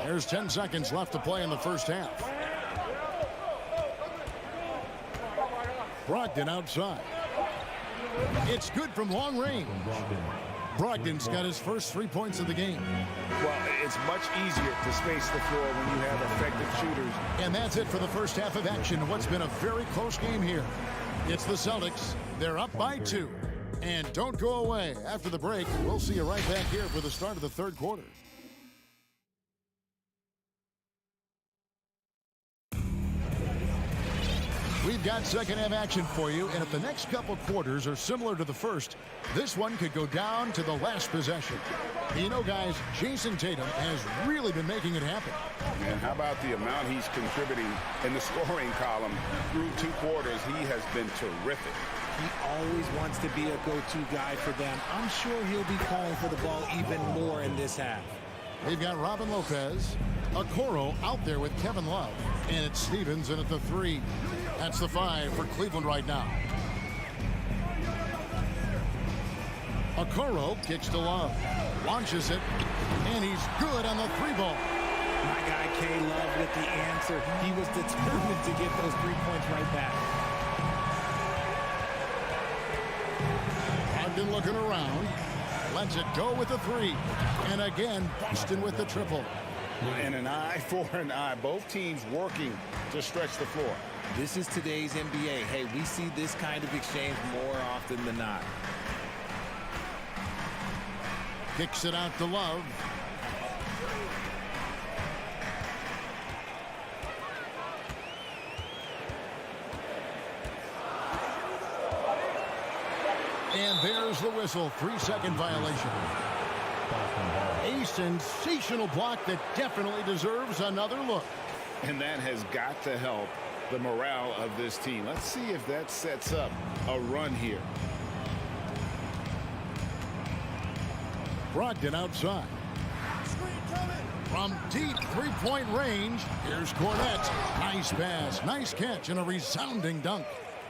There's 10 seconds left to play in the first half. Brogdon outside. It's good from long range. Brogdon's got his first 3 points of the game. Well, it's much easier to space the floor when you have effective shooters. And that's it for the first half of action. What's been a very close game here. It's the Celtics. They're up by 2. And don't go away. After the break, we'll see you right back here for the start of the third quarter. We've got second half action for you, and if the next couple quarters are similar to the first, this one could go down to the last possession. You know, guys, Jason Tatum has really been making it happen. And how about the amount he's contributing in the scoring column through 2 quarters? He has been terrific. He always wants to be a go-to guy for them. I'm sure he'll be calling for the ball even more in this half. They've got Robin Lopez, Okoro out there with Kevin Love, and it's Stevens in at the 3. That's the 5 for Cleveland right now. Okoro kicks to Love, launches it, and he's good on the 3-ball. My guy K. Love with the answer. He was determined to get those 3 points right back. Brogdon looking around, lets it go with the 3, and again Boston with the triple. And an eye for an eye. Both teams working to stretch the floor. This is today's NBA. Hey, we see this kind of exchange more often than not. Kicks it out to Love. And there's the whistle. 3-second violation. A sensational block that definitely deserves another look. And that has got to help the morale of this team. Let's see if that sets up a run here. Brogdon outside. From deep 3-point range, here's Cornette. Nice pass, nice catch, and a resounding dunk.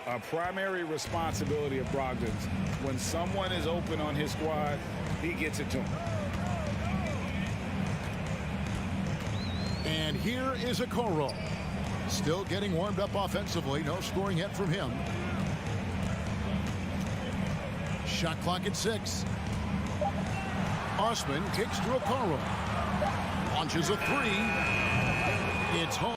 A primary responsibility of Brogdon's. When someone is open on his squad, he gets it to him. And here is Okoro. Still getting warmed up offensively. No scoring yet from him. Shot clock at 6. Osman kicks to Okoro. Launches a 3. It's home.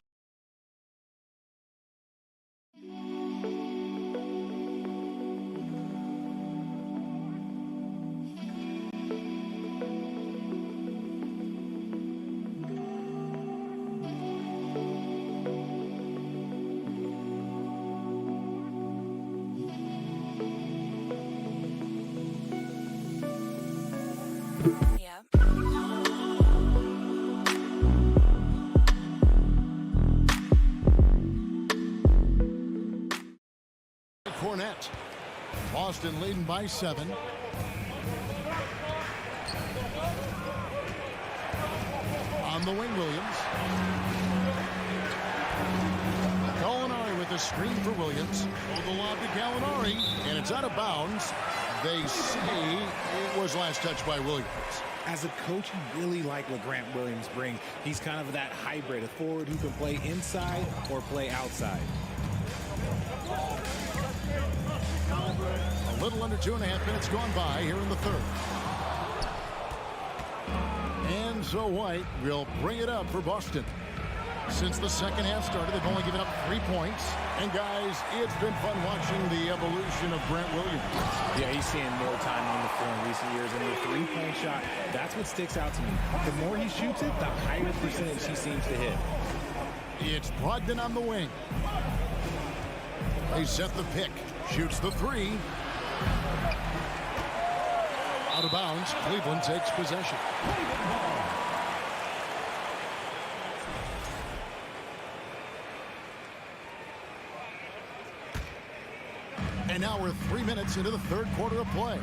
Cornet. Boston leading by 7. On the wing, Williams. Gallinari with a screen for Williams. Oh, the lob to Gallinari, and it's out of bounds. They say it was last touched by Williams. As a coach, you really like what Grant Williams brings. He's kind of that hybrid, a forward who can play inside or play outside. A little under 2.5 minutes gone by here in the third. And so White will bring it up for Boston. Since the second half started, they've only given up 3 points. And guys, it's been fun watching the evolution of Grant Williams. Yeah, he's seeing more time on the floor in recent years. And the three-point shot, that's what sticks out to me. The more he shoots it, the higher percentage he seems to hit. It's Brogdon on the wing. They set the pick. Shoots the 3. Out of bounds. Cleveland takes possession. And now we're 3 minutes into the third quarter of play.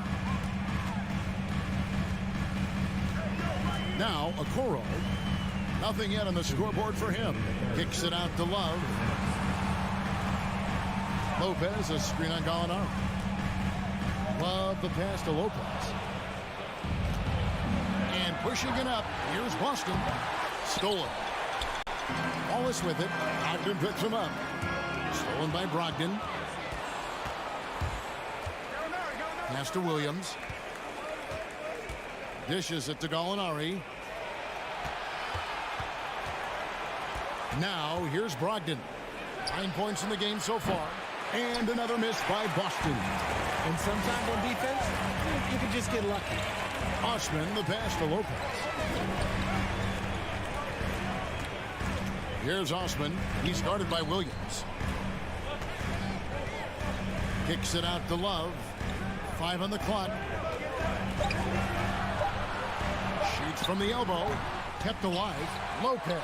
Now, Okoro. Nothing yet on the scoreboard for him. Kicks it out to Love. Lopez, a screen on Gallinari. Love the pass to Lopez. And pushing it up, here's Boston. Stolen. Wallace with it. Brogdon picks him up. Stolen by Brogdon. Pass to Williams. Dishes it to Gallinari. Now, here's Brogdon. 9 points in the game so far. And another miss by Boston. And sometimes on defense, you can just get lucky. Osman, the pass to Lopez. Here's Osman. He's guarded by Williams. Kicks it out to Love. 5 on the clock. Shoots from the elbow. Kept alive. Lopez.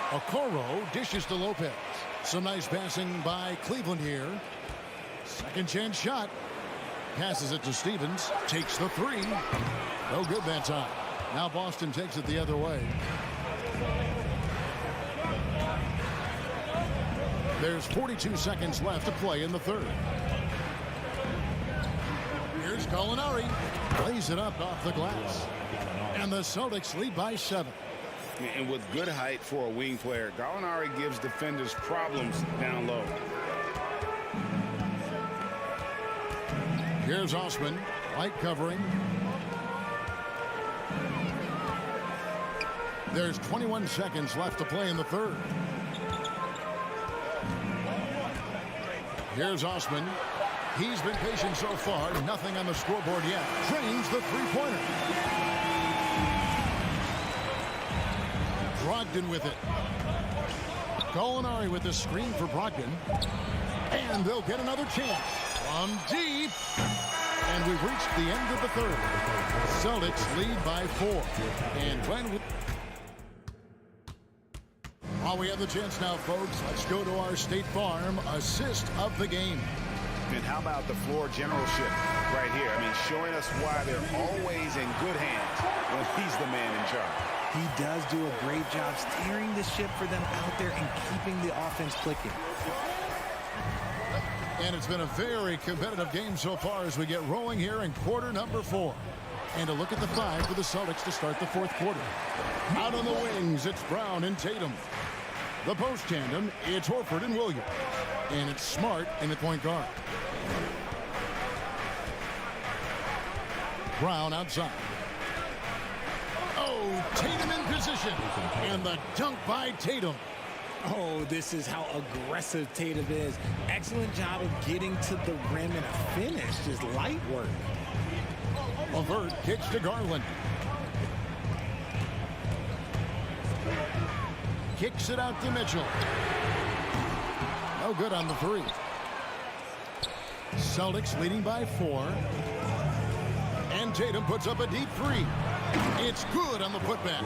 Okoro dishes to Lopez. Some nice passing by Cleveland here. Second chance shot. Passes it to Stevens. Takes the 3. No good that time. Now Boston takes it the other way. There's 42 seconds left to play in the third. Here's Gallinari. Plays it up off the glass. And the Celtics lead by 7. And with good height for a wing player, Gallinari gives defenders problems down low. Here's Osman. Light covering. There's 21 seconds left to play in the third. Here's Osman. He's been patient so far. Nothing on the scoreboard yet. Drains the three-pointer. Brogdon with it. Gallinari with the screen for Brogdon. And they'll get another chance. From deep. And we've reached the end of the third. Celtics lead by 4. And when while we have the chance now, folks, let's go to our State Farm assist of the game. And how about the floor generalship right here? I mean, showing us why they're always in good hands when he's the man in charge. He does do a great job steering the ship for them out there and keeping the offense clicking. And it's been a very competitive game so far as we get rolling here in quarter number 4. And a look at the 5 for the Celtics to start the 4th quarter. Out on the wings, it's Brown and Tatum. The post tandem, it's Horford and Williams. And it's Smart in the point guard. Brown outside. Oh, Tatum in position. And the dunk by Tatum. Oh, this is how aggressive Tatum is. Excellent job of getting to the rim and a finish. Just light work. LeVert kicks to Garland. Kicks it out to Mitchell. No good on the 3. Celtics leading by 4. And Tatum puts up a deep 3. It's good on the putback.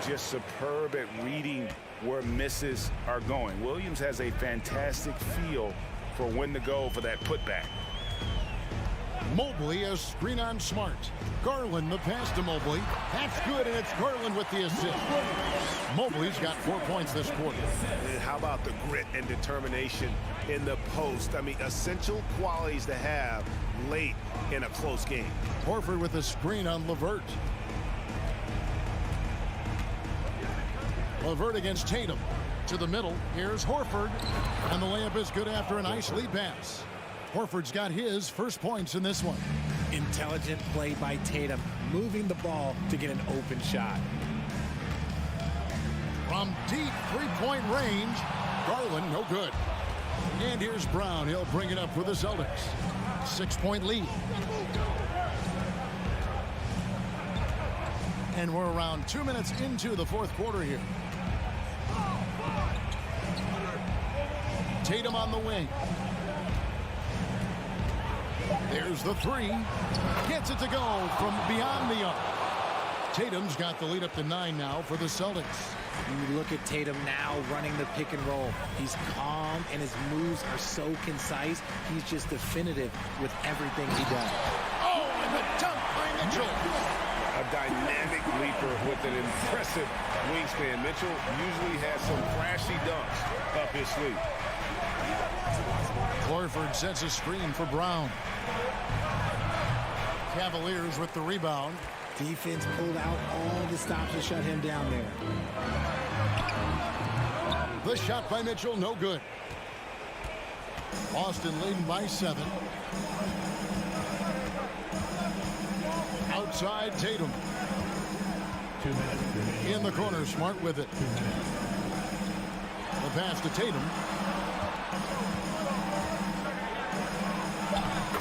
Just superb at reading where misses are going. Williams has a fantastic feel for when to go for that putback. Mobley a screen on Smart. Garland the pass to Mobley. That's good, and it's Garland with the assist. Mobley's got 4 points this quarter. And how about the grit and determination in the post? I mean, essential qualities to have late in a close game. Horford with a screen on LeVert. LeVert against Tatum. To the middle, here's Horford. And the layup is good after a nice lead pass. Horford's got his first points in this one. Intelligent play by Tatum, moving the ball to get an open shot. From deep three-point range, Garland, no good. And here's Brown. He'll bring it up for the Celtics. 6-point lead. And we're around 2 minutes into the 4th quarter here. Tatum on the wing. There's the 3. Gets it to go from beyond the arc. Tatum's got the lead up to 9 now for the Celtics. You look at Tatum now running the pick and roll. He's calm and his moves are so concise. He's just definitive with everything he does. Oh, and the dunk by Mitchell. A dynamic leaper with an impressive wingspan. Mitchell usually has some flashy dunks up his sleeve. Horford sets a screen for Brown. Cavaliers with the rebound. Defense pulled out all the stops to shut him down there. The shot by Mitchell, no good. Boston leading by 7. Outside Tatum. 2 minutes. In the corner, Smart with it. The pass to Tatum.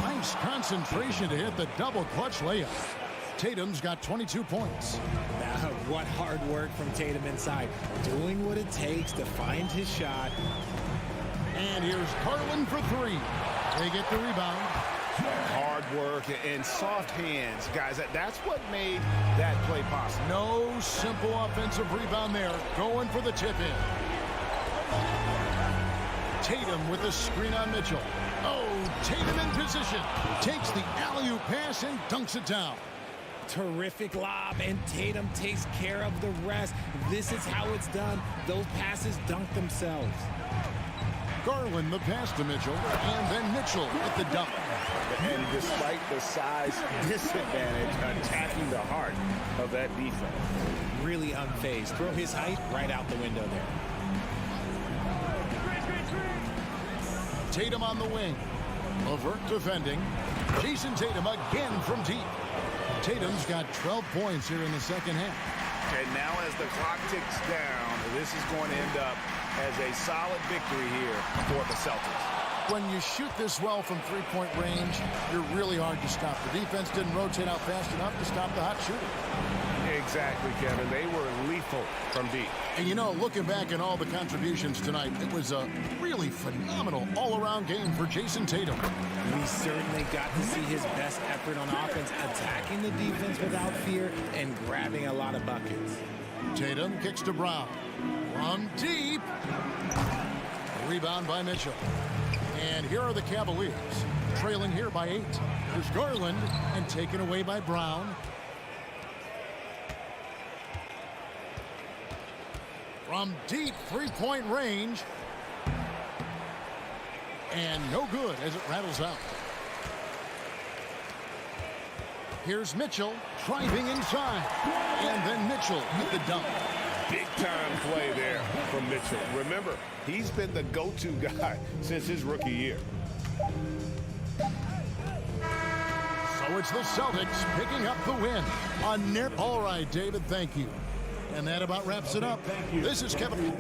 Nice concentration to hit the double clutch layup. Tatum's got 22 points. What hard work from Tatum inside. Doing what it takes to find his shot. And here's Garland for 3. They get the rebound. Hard work and soft hands, guys. That's what made that play possible. No simple offensive rebound there. Going for the tip-in. Tatum with the screen on Mitchell. Oh, Tatum in position. Takes the alley-oop pass and dunks it down. Terrific lob, and Tatum takes care of the rest. This is how it's done. Those passes dunk themselves. Garland the pass to Mitchell, and then Mitchell with the dunk. And despite the size disadvantage, attacking the heart of that defense. Really unfazed. Throw his height right out the window there. Tatum on the wing. LeVert defending. Jason Tatum again from deep. Tatum's got 12 points here in the second half. And now as the clock ticks down, this is going to end up as a solid victory here for the Celtics. When you shoot this well from three-point range, you're really hard to stop. The defense didn't rotate out fast enough to stop the hot shooter. Exactly, Kevin. They were lethal from deep. And, you know, looking back at all the contributions tonight, it was a really phenomenal all-around game for Jason Tatum. We certainly got to see his best effort on offense, attacking the defense without fear and grabbing a lot of buckets. Tatum kicks to Brown. From deep. Rebound by Mitchell. And here are the Cavaliers, trailing here by 8. There's Garland, and taken away by Brown. From deep three-point range. And no good as it rattles out. Here's Mitchell driving inside. And then Mitchell with the dunk. Big-time play there from Mitchell. Remember, he's been the go-to guy since his rookie year. So it's the Celtics picking up the win. All right, David, thank you. And that about wraps it up. This is Kevin.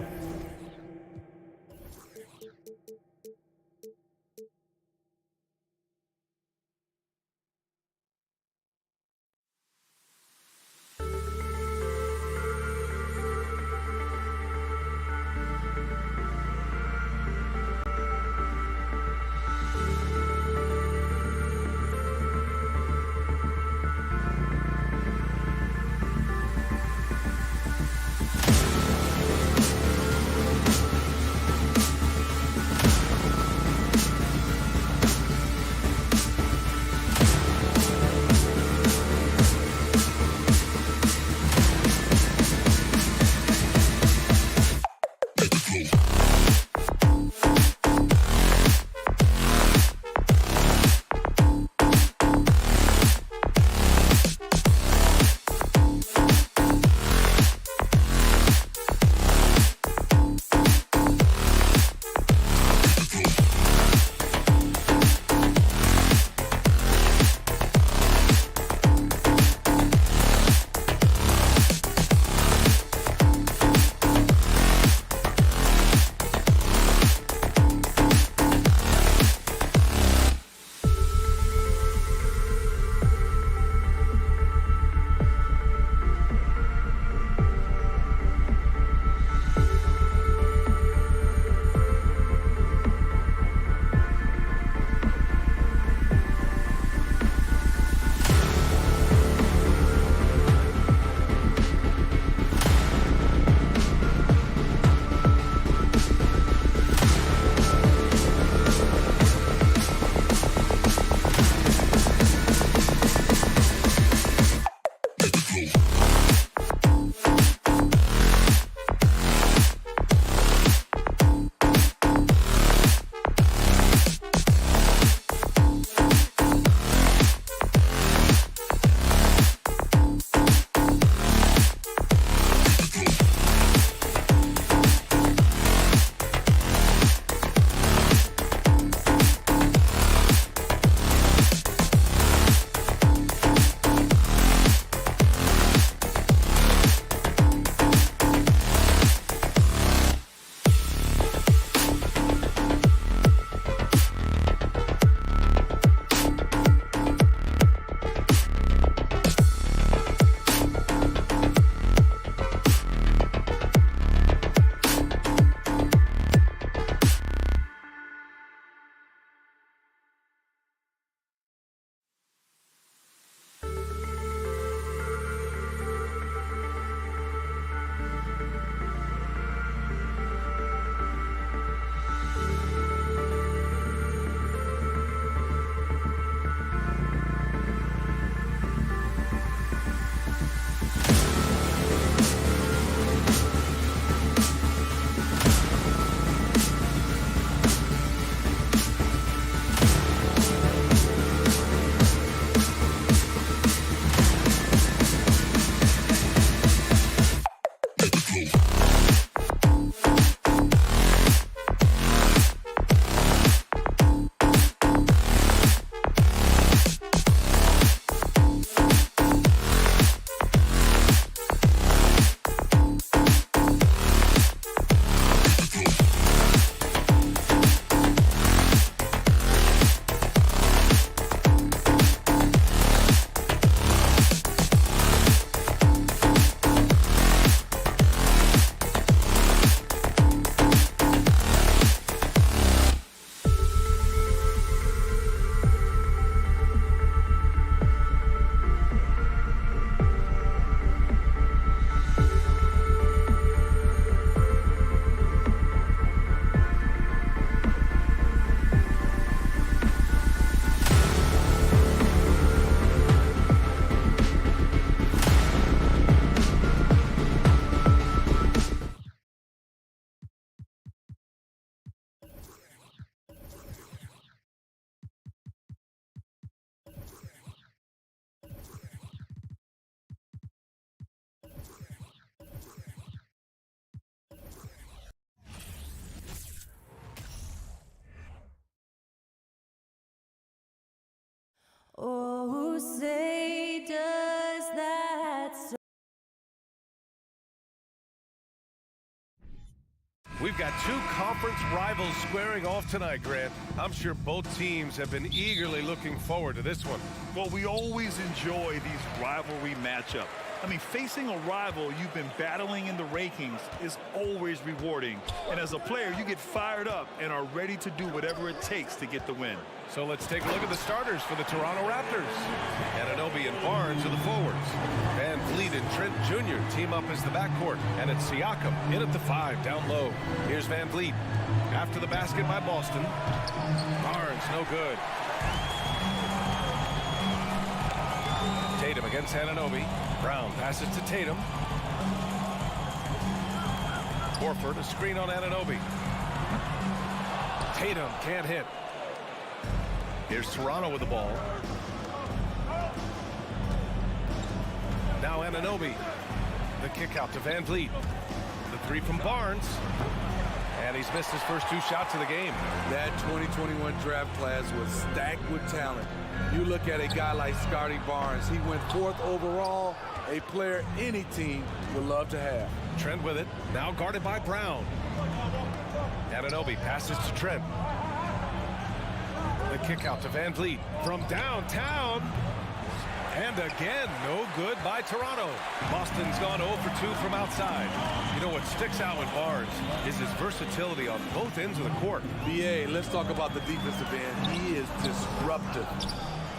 Oh, say does that so. We've got two conference rivals squaring off tonight, Grant. I'm sure both teams have been eagerly looking forward to this one. Well, we always enjoy these rivalry matchups. I mean, facing a rival you've been battling in the rankings is always rewarding. And as a player, you get fired up and are ready to do whatever it takes to get the win. So let's take a look at the starters for the Toronto Raptors. Anunoby and Barnes are the forwards. Van Vliet and Trent Jr. team up as the backcourt. And it's Siakam in at the 5 down low. Here's Van Vliet. After the basket by Boston. Barnes, no good. Tatum against Anunoby. Brown passes to Tatum. Horford, a screen on Anunoby. Tatum can't hit. Here's Toronto with the ball. Now Anunoby. The kick out to Van Vliet. The 3 from Barnes. And he's missed his first 2 shots of the game. That 2021 draft class was stacked with talent. You look at a guy like Scotty Barnes. He went 4th overall, a player any team would love to have. Trent with it. Now guarded by Brown. Anunoby passes to Trent. The kick out to Van Vliet from downtown. And again, no good by Toronto. Boston's gone 0 for 2 from outside. You know what sticks out with Barnes is his versatility on both ends of the court. BA, let's talk about the defensive end. He is disruptive.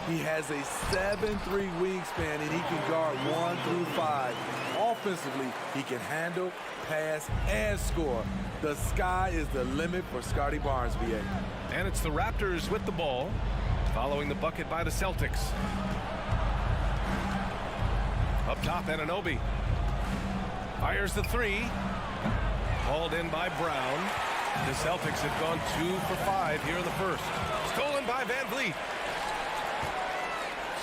He has a 7'3" wingspan, and he can guard 1 through 5. Offensively, he can handle, pass, and score. The sky is the limit for Scotty Barnes, BA. And it's the Raptors with the ball, following the bucket by the Celtics. Up top, Anunoby. Fires the 3. Hauled in by Brown. The Celtics have gone 2 for 5 here in the first. Stolen by Van Vliet.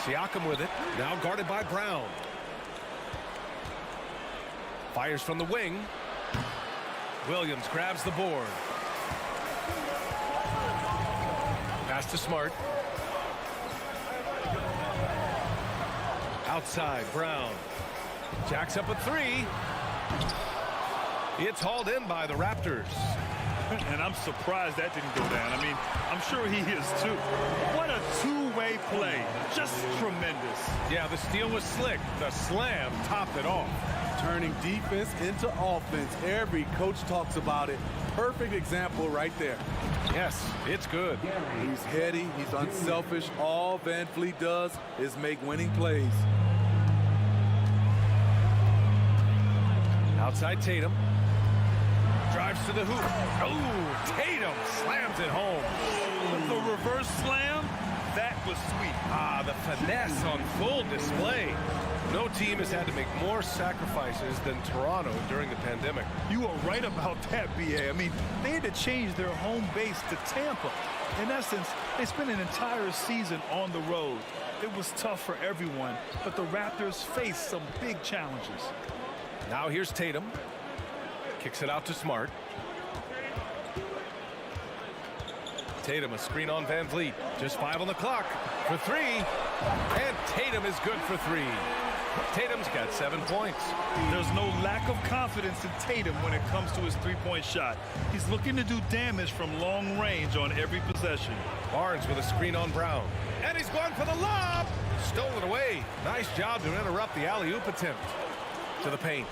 Siakam with it. Now guarded by Brown. Fires from the wing. Williams grabs the board. Pass to Smart. Outside, Brown. Jacks up a 3. It's hauled in by the Raptors. And I'm surprised that didn't go down. I mean, I'm sure he is too. What a two-way play. Just tremendous. Yeah, the steal was slick. The slam topped it off. Turning defense into offense. Every coach talks about it. Perfect example right there. Yes, it's good. He's heady. He's unselfish. All Van Vliet does is make winning plays. Outside Tatum. Drives to the hoop. Oh, Tatum slams it home. The reverse slam, that was sweet. Ah, the finesse on full display. No team has had to make more sacrifices than Toronto during the pandemic. You are right about that, BA. I mean, they had to change their home base to Tampa. In essence, they spent an entire season on the road. It was tough for everyone, but the Raptors faced some big challenges. Now here's Tatum. Kicks it out to Smart. Tatum, a screen on Van Vliet. Just 5 on the clock for 3. And Tatum is good for 3. Tatum's got 7 points. There's no lack of confidence in Tatum when it comes to his three-point shot. He's looking to do damage from long range on every possession. Barnes with a screen on Brown. And he's going for the lob. Stolen away. Nice job to interrupt the alley-oop attempt. To the paint.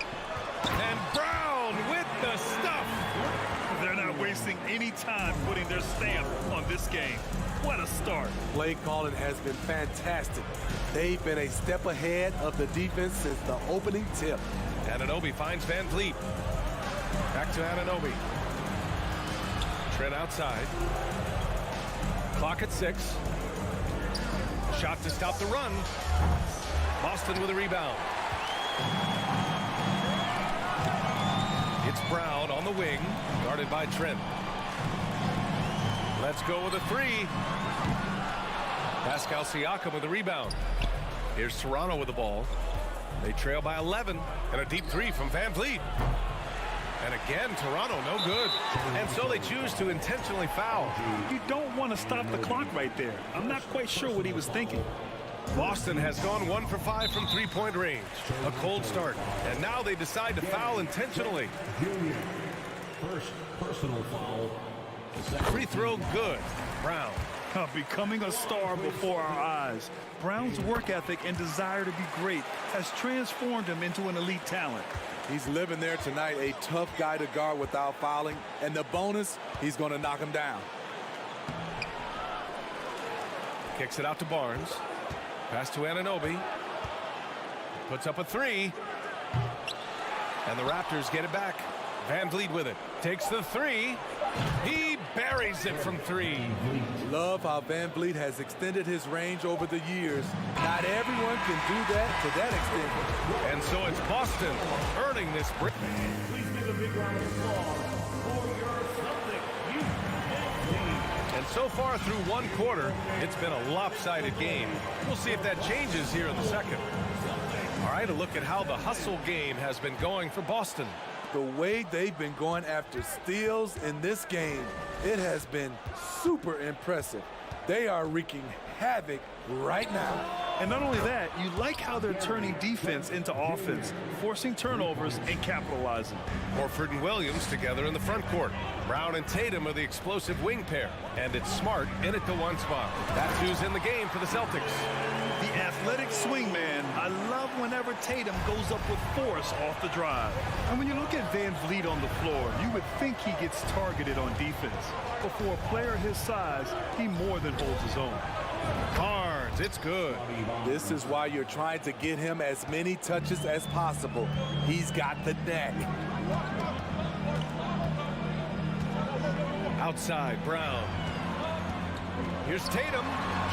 And Brown with the stuff. They're not wasting any time putting their stamp on this game. What a start. Play calling has been fantastic. They've been a step ahead of the defense since the opening tip. Anunoby finds Van Vliet. Back to Anunoby. Trent outside. Clock at 6. Shot to stop the run. Boston with a rebound. It's Brown on the wing, guarded by Trent. Let's go with a 3. Pascal Siakam with the rebound. Here's Toronto with the ball. They trail by 11, and a deep 3 from Van Vliet. And again, Toronto no good. And so they choose to intentionally foul. You don't want to stop the clock right there. I'm not quite sure what he was thinking. Boston has gone 1 for 5 from three-point range. A cold start. And now they decide to foul intentionally. First personal foul. Free throw good. Brown. Becoming a star before our eyes. Brown's work ethic and desire to be great has transformed him into an elite talent. He's living there tonight, a tough guy to guard without fouling. And the bonus, he's going to knock him down. Kicks it out to Barnes. Pass to Anunoby. Puts up a three. And the Raptors get it back. Van Vliet with it. Takes the three. He buries it from three. Love how Van Vliet has extended his range over the years. Not everyone can do that to that extent. And so it's Boston earning this break. Please give a big round of applause for your Celtics youth team. And so far through one quarter, it's been a lopsided game. We'll see if that changes here in the second. All right, a look at how the hustle game has been going for Boston. The way they've been going after steals in this game, it has been super impressive. They are wreaking havoc right now. And not only that, you like how they're turning defense into offense, forcing turnovers and capitalizing. Horford and Williams together in the front court. Brown and Tatum are the explosive wing pair. And it's Smart in at the one spot. That's who's in the game for the Celtics. The athletic swingman. I love whenever Tatum goes up with force off the drive. And when you look at Van Vliet on the floor, you would think he gets targeted on defense. But for a player his size, he more than holds his own. Barnes, it's good. This is why you're trying to get him as many touches as possible. He's got the neck. Outside, Brown. Here's Tatum.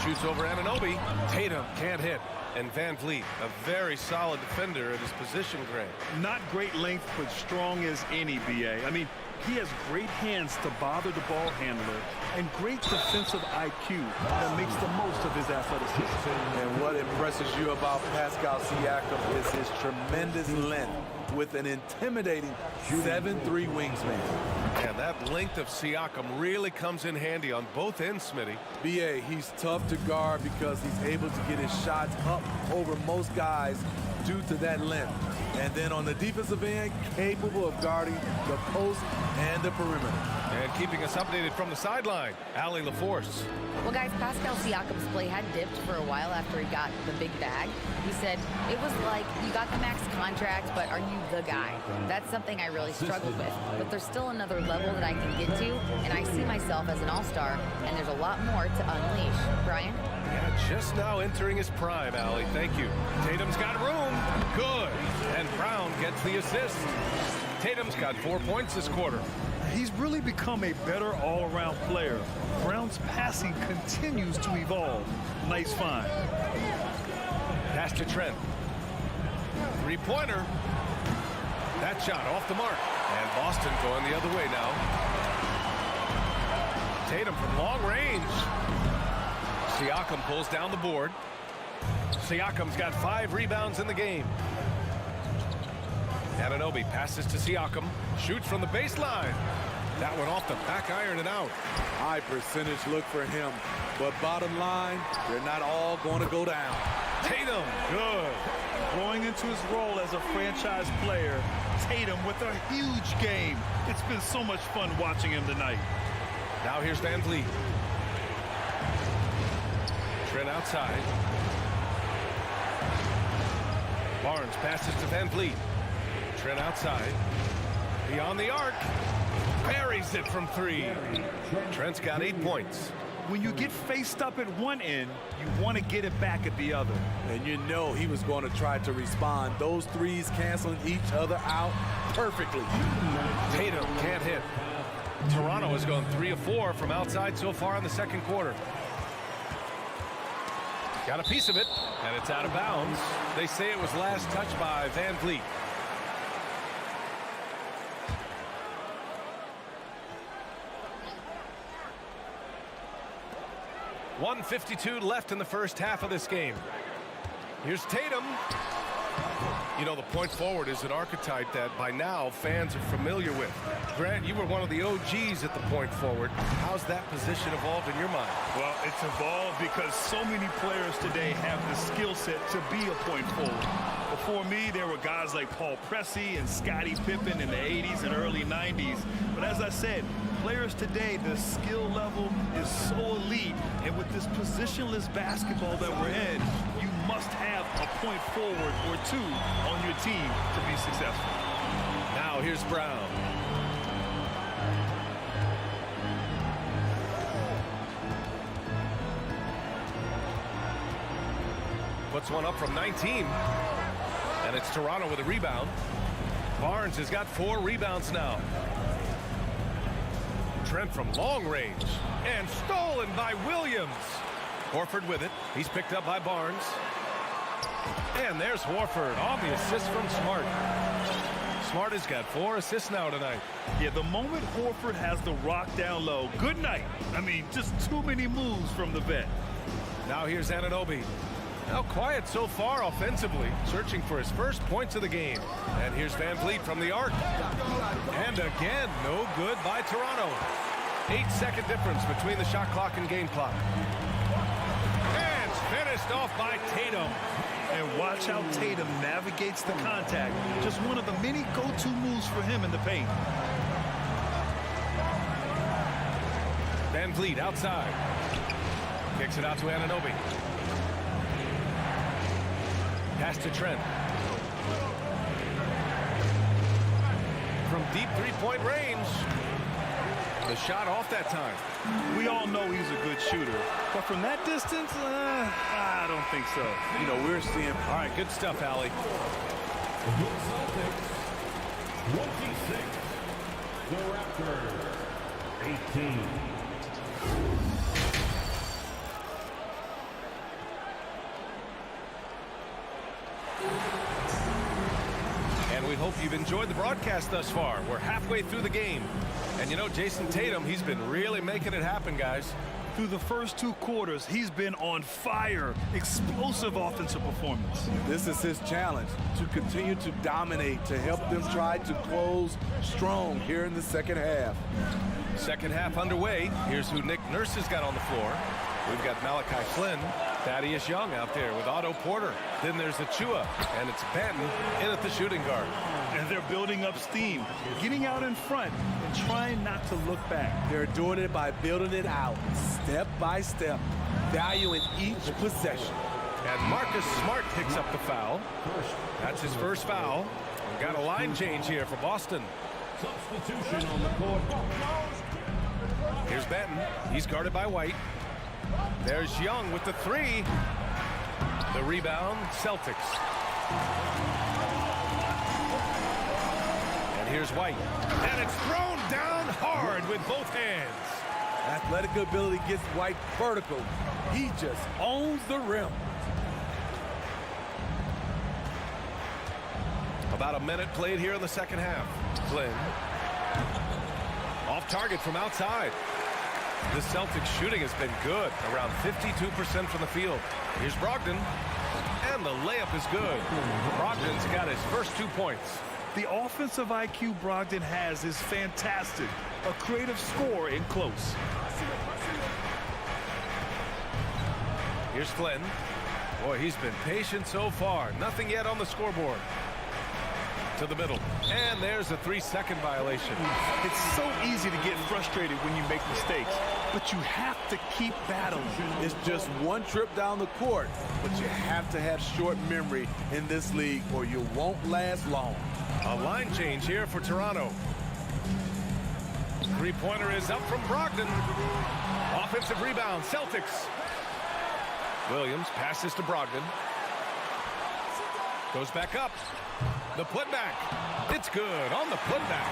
Shoots over Anunoby. Tatum can't hit. And Van Vliet, a very solid defender at his position grade. Not great length, but strong as any, BA. I mean, he has great hands to bother the ball handler and great defensive IQ that makes the most of his athleticism. And what impresses you about Pascal Siakam is his tremendous length with an intimidating 7'3" wingspan. And that length of Siakam really comes in handy on both ends, Smitty. BA, he's tough to guard because he's able to get his shots up over most guys due to that length. And then on the defensive end, capable of guarding the post and the perimeter. And keeping us updated from the sideline, Allie LaForce. Well, guys, Pascal Siakam's play had dipped for a while after he got the big bag. He said, it was like, you got the max contract, but are you the guy? That's something I really struggled with. But there's still another level that I can get to, and I see myself as an all-star, and there's a lot more to unleash. Brian? Yeah, just now entering his prime, Allie. Thank you. Tatum's got room. Good. And Brown gets the assist. Tatum's got 4 points this quarter. He's really become a better all-around player. Brown's passing continues to evolve. Nice find. Pass to Trent. Three-pointer. That shot off the mark. And Boston going the other way now. Tatum from long range. Siakam pulls down the board. Siakam's got 5 rebounds in the game. Anunoby passes to Siakam. Shoots from the baseline. That one off the back iron and out. High percentage look for him. But bottom line, they're not all going to go down. Tatum, good. Growing into his role as a franchise player, Tatum with a huge game. It's been so much fun watching him tonight. Now here's Van Vliet. Trent outside. Barnes passes to Van Vliet. Trent outside. Beyond the arc. Buries it from 3. Trent's got 8 points. When you get faced up at one end, you want to get it back at the other. And you know he was going to try to respond. Those threes canceling each other out perfectly. Tatum can't hit. Toronto has gone 3 of 4 from outside so far in the second quarter. Got a piece of it, and it's out of bounds. They say it was last touched by Van Vliet. .152 left in the first half of this game. Here's Tatum. You know, the point forward is an archetype that by now fans are familiar with. Grant, you were one of the OGs at the point forward. How's that position evolved in your mind? Well, it's evolved because so many players today have the skill set to be a point forward. Before me, there were guys like Paul Pressey and Scottie Pippen in the 80s and early 90s. But as I said, players today, the skill level is so elite. And with this positionless basketball that we're in, you must have a point forward or two on your team to be successful. Now here's Brown. Puts one up from 19. And it's Toronto with a rebound. Barnes has got 4 rebounds now. Trent from long range. And stolen by Williams. Horford with it. He's picked up by Barnes. And there's Horford on the assist from Smart. Smart has got 4 assists now tonight. Yeah, the moment Horford has the rock down low, good night. I mean, just too many moves from the vet. Now here's Anunoby. Now quiet so far offensively, searching for his first points of the game. And here's Van Vliet from the arc. And again, no good by Toronto. 8-second difference between the shot clock and game clock. And it's finished off by Tatum. And watch how Tatum navigates the contact. Just one of the many go-to moves for him in the paint. Van Vliet outside. Kicks it out to Anunoby. Pass to Trent. From deep three-point range. The shot off that time. We all know he's a good shooter. But from that distance, I don't think so. You know, we're seeing... All right, good stuff, Allie. The Celtics, 26. The Raptors, 18. And we hope you've enjoyed the broadcast thus far. We're halfway through the game. And you know, Jason Tatum, he's been really making it happen, guys. Through the first 2 quarters, he's been on fire. Explosive offensive performance. This is his challenge, to continue to dominate, to help them try to close strong here in the second half. Second half underway. Here's who Nick Nurse has got on the floor. We've got Malachi Flynn, Thaddeus Young out there with Otto Porter. Then there's Achua, and it's Benton in at the shooting guard. And they're building up steam, getting out in front and trying not to look back. They're doing it by building it out, step by step, valuing each possession. And Marcus Smart picks up the foul. That's his first foul. We've got a line change here for Boston. Substitution on the court. Here's Benton. He's guarded by White. There's Young with the 3. The rebound, Celtics. And here's White. And it's thrown down hard with both hands. Athletic ability gets White vertical. He just owns the rim. About a minute played here in the second half. Flynn. Off target from outside. The Celtics shooting has been good, around 52% from the field. Here's Brogdon, and the layup is good. Brogdon's got his first 2 points. The offensive IQ Brogdon has is fantastic. A creative scorer in close. Here's Flynn. Boy, he's been patient so far. Nothing yet on the scoreboard. To the middle. And there's a 3-second violation. It's so easy to get frustrated when you make mistakes, but you have to keep battling. It's just one trip down the court, but you have to have short memory in this league or you won't last long. A line change here for Toronto. 3-pointer is up from Brogdon. Offensive rebound, Celtics. Williams passes to Brogdon. Goes back up. The putback. It's good on the putback.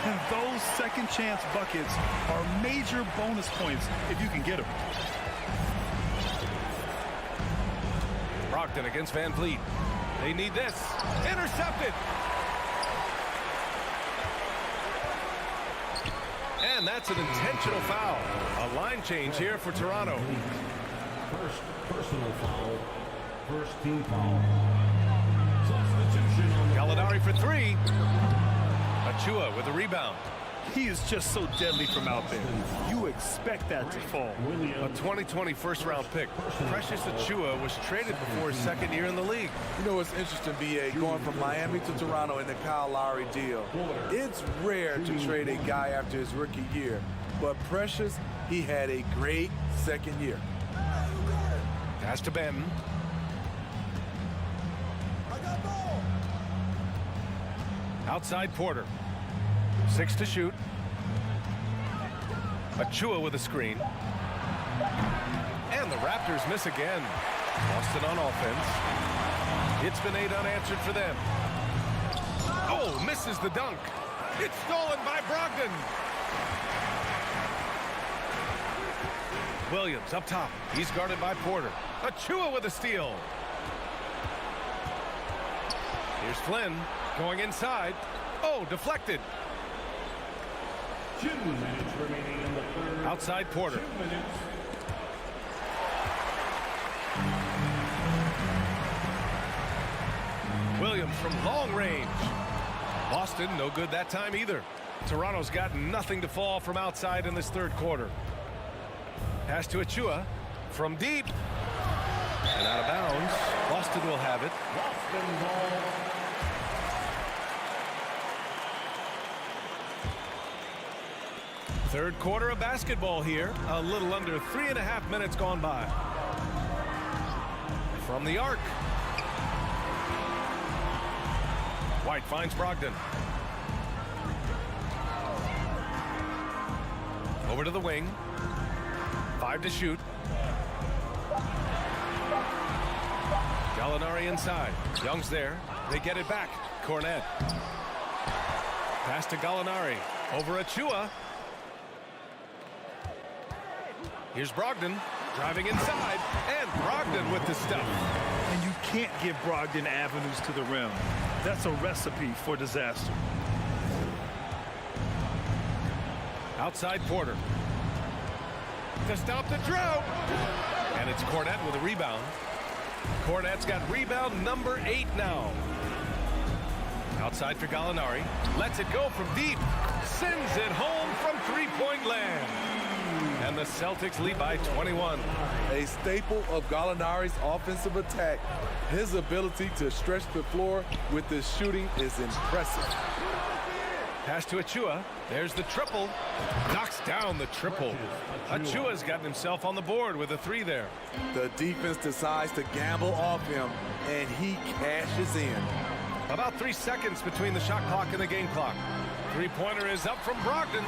And those second chance buckets are major bonus points if you can get them. Brogdon against Van Vliet. They need this. Intercepted. And that's an intentional foul. A line change here for Toronto. First personal foul. First team foul. Gallinari for three. Achua with a rebound. He is just so deadly from out there. You expect that to fall. A 2020 first-round pick. Precious Achua was traded before his second year in the league. You know what's interesting, B.A., going from Miami to Toronto in the Kyle Lowry deal. It's rare to trade a guy after his rookie year. But Precious, he had a great second year. Pass to Benton. Outside Porter. 6 to shoot. Achua with a screen. And the Raptors miss again. Boston on offense. It's been 8 unanswered for them. Oh, misses the dunk. It's stolen by Brogdon. Williams up top. He's guarded by Porter. Achua with a steal. Here's Flynn going inside. Oh, deflected. 2 minutes remaining in the third. Outside Porter. 2 minutes. Williams from long range. Boston no good that time either. Toronto's got nothing to fall from outside in this third quarter. Pass to Achua from deep. And out of bounds. Boston will have it. Boston ball. Third quarter of basketball here. A little under 3.5 minutes gone by. From the arc. White finds Brogdon. Over to the wing. 5 to shoot. Gallinari inside. Young's there. They get it back. Cornet. Pass to Gallinari. Over Achua. Here's Brogdon driving inside, and Brogdon with the stuff. And you can't give Brogdon avenues to the rim. That's a recipe for disaster. Outside Porter. To stop the drought. And it's Cornet with a rebound. Cornet's got rebound number 8 now. Outside for Gallinari. Lets it go from deep. Sends it home from three-point land. And the Celtics lead by 21. A staple of Gallinari's offensive attack. His ability to stretch the floor with his shooting is impressive. Pass to Achua. There's the triple. Knocks down the triple. Achua's gotten himself on the board with a 3 there. The defense decides to gamble off him, and he cashes in. About 3 seconds between the shot clock and the game clock. Three-pointer is up from Brogdon.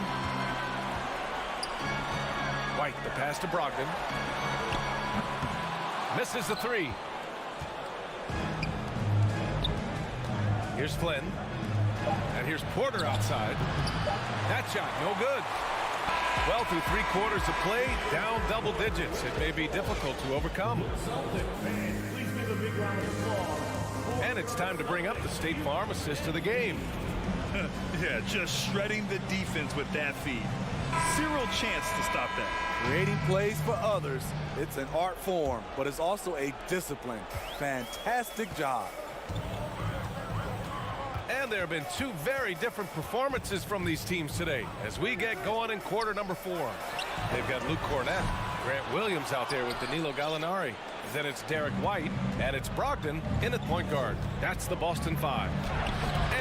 White, the pass to Brogdon. Misses the 3. Here's Flynn. And here's Porter outside. That shot, no good. Well, through 3 quarters of play, down double digits. It may be difficult to overcome. And it's time to bring up the State Farm assist of the game. Yeah, just shredding the defense with that feed. Zero chance to stop that. Creating plays for others, it's an art form, but it's also a discipline. Fantastic job. And there have been 2 very different performances from these teams today as we get going in quarter number 4. They've got Luke Cornet, Grant Williams out there with Danilo Gallinari. Then it's Derek White, and it's Brogdon in at point guard. That's the Boston 5.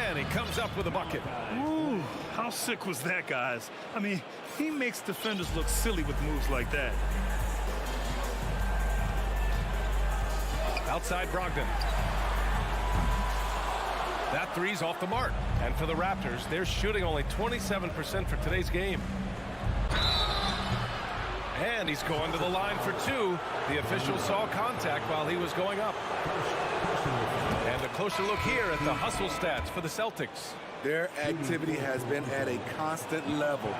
And he comes up with a bucket. Ooh, how sick was that, guys? I mean, he makes defenders look silly with moves like that. Outside Brogdon. That 3's off the mark. And for the Raptors, they're shooting only 27% for today's game. And he's going to the line for 2. The official saw contact while he was going up. And a closer look here at the hustle stats for the Celtics. Their activity has been at a constant level.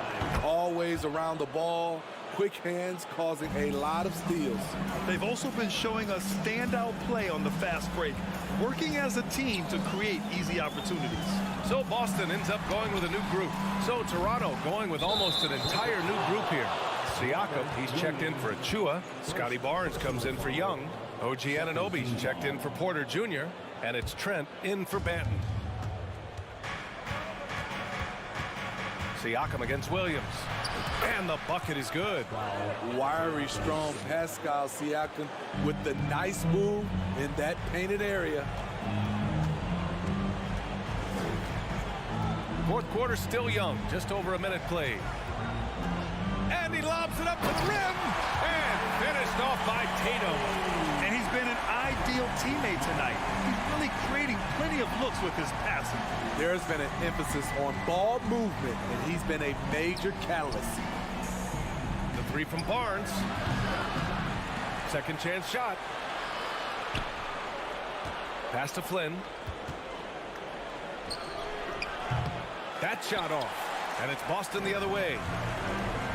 Always around the ball, quick hands causing a lot of steals. They've also been showing us standout play on the fast break, working as a team to create easy opportunities. So Boston ends up going with a new group. So Toronto going with almost an entire new group here. Siakam, he's checked in for Achua. Scotty Barnes comes in for Young. OG Anunoby's checked in for Porter Jr. And it's Trent in for Banton. Siakam against Williams. And the bucket is good. Wiry, strong Pascal Siakam with the nice move in that painted area. Fourth quarter still young. Just over a minute played. And he lobs it up to the rim. And finished off by Tatum. And he's been an ideal teammate tonight. He's really creating plenty of looks with his passing. There's been an emphasis on ball movement, and he's been a major catalyst. The three from Barnes. Second chance shot. Pass to Flynn. That shot off. And it's Boston the other way.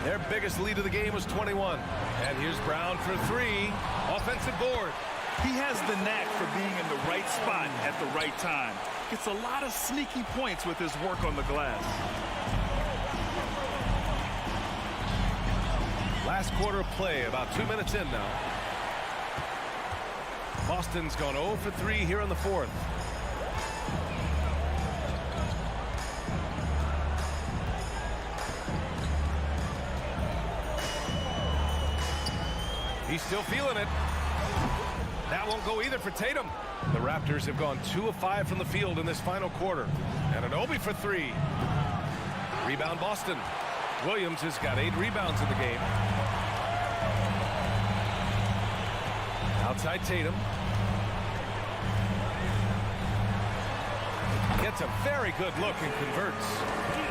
Their biggest lead of the game was 21. And here's Brown for three. Offensive board. He has the knack for being in the right spot at the right time. Gets a lot of sneaky points with his work on the glass. Last quarter of play, about 2 minutes in now. Boston's gone 0 for 3 here in the fourth. He's still feeling it. That won't go either for Tatum. The Raptors have gone 2 of 5 from the field in this final quarter. And Anunoby for 3. Rebound Boston. Williams has got 8 rebounds in the game. Outside Tatum. Gets a very good look and converts.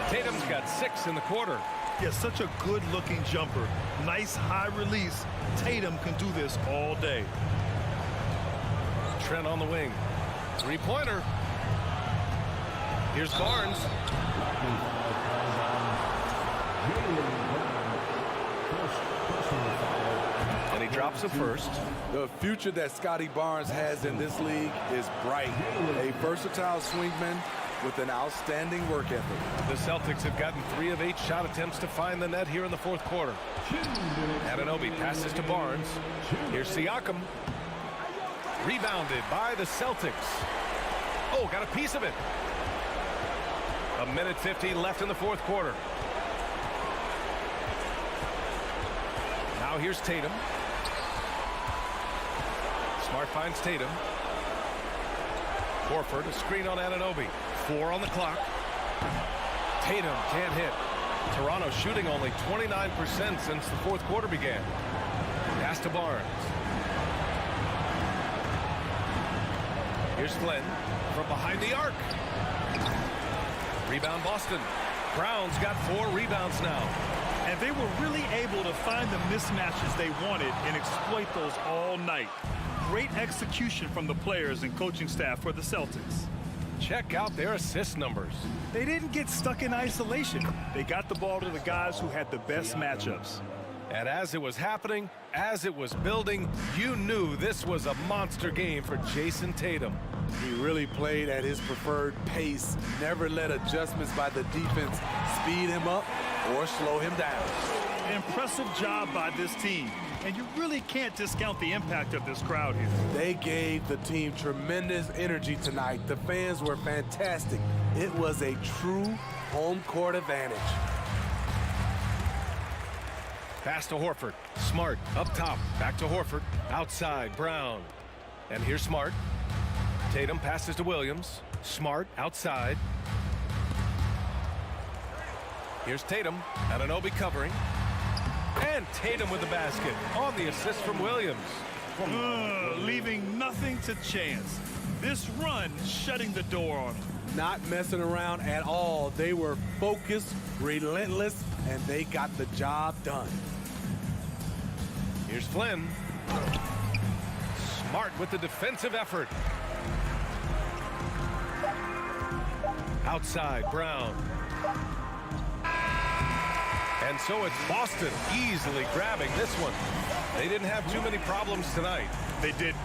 Tatum's got 6 in the quarter. Yeah, such a good-looking jumper. Nice high release. Tatum can do this all day. Trent on the wing. Three-pointer. Here's Barnes. And he drops the first. The future that Scotty Barnes has in this league is bright. A versatile swingman with an outstanding work ethic. The Celtics have gotten 3 of 8 shot attempts to find the net here in the fourth quarter. Anunoby passes to Barnes. Here's Siakam. Rebounded by the Celtics. Oh, got a piece of it. 1:50 left in the fourth quarter. Now here's Tatum. Smart finds Tatum. Horford, a screen on Anunoby. 4 on the clock. Tatum can't hit. Toronto shooting only 29% since the fourth quarter began. Pass to Barnes. Here's Flynn from behind the arc. Rebound Boston. Brown's got 4 rebounds now. And they were really able to find the mismatches they wanted and exploit those all night. Great execution from the players and coaching staff for the Celtics. Check out their assist numbers. They didn't get stuck in isolation. They got the ball to the guys who had the best matchups. And as it was happening, as it was building, you knew this was a monster game for Jason Tatum. He really played at his preferred pace, never let adjustments by the defense speed him up or slow him down. Impressive job by this team. And you really can't discount the impact of this crowd here. They gave the team tremendous energy tonight. The fans were fantastic. It was a true home court advantage. Pass to Horford. Smart up top. Back to Horford. Outside Brown. And here's Smart. Tatum passes to Williams. Smart outside. Here's Tatum. Anunoby covering. And Tatum with the basket on the assist from Williams. Leaving nothing to chance. This run shutting the door on him. Not messing around at all. They were focused, relentless, and they got the job done. Here's Flynn. Smart with the defensive effort. Outside Brown. And so it's Boston easily grabbing this one. They didn't have too many problems tonight. They did.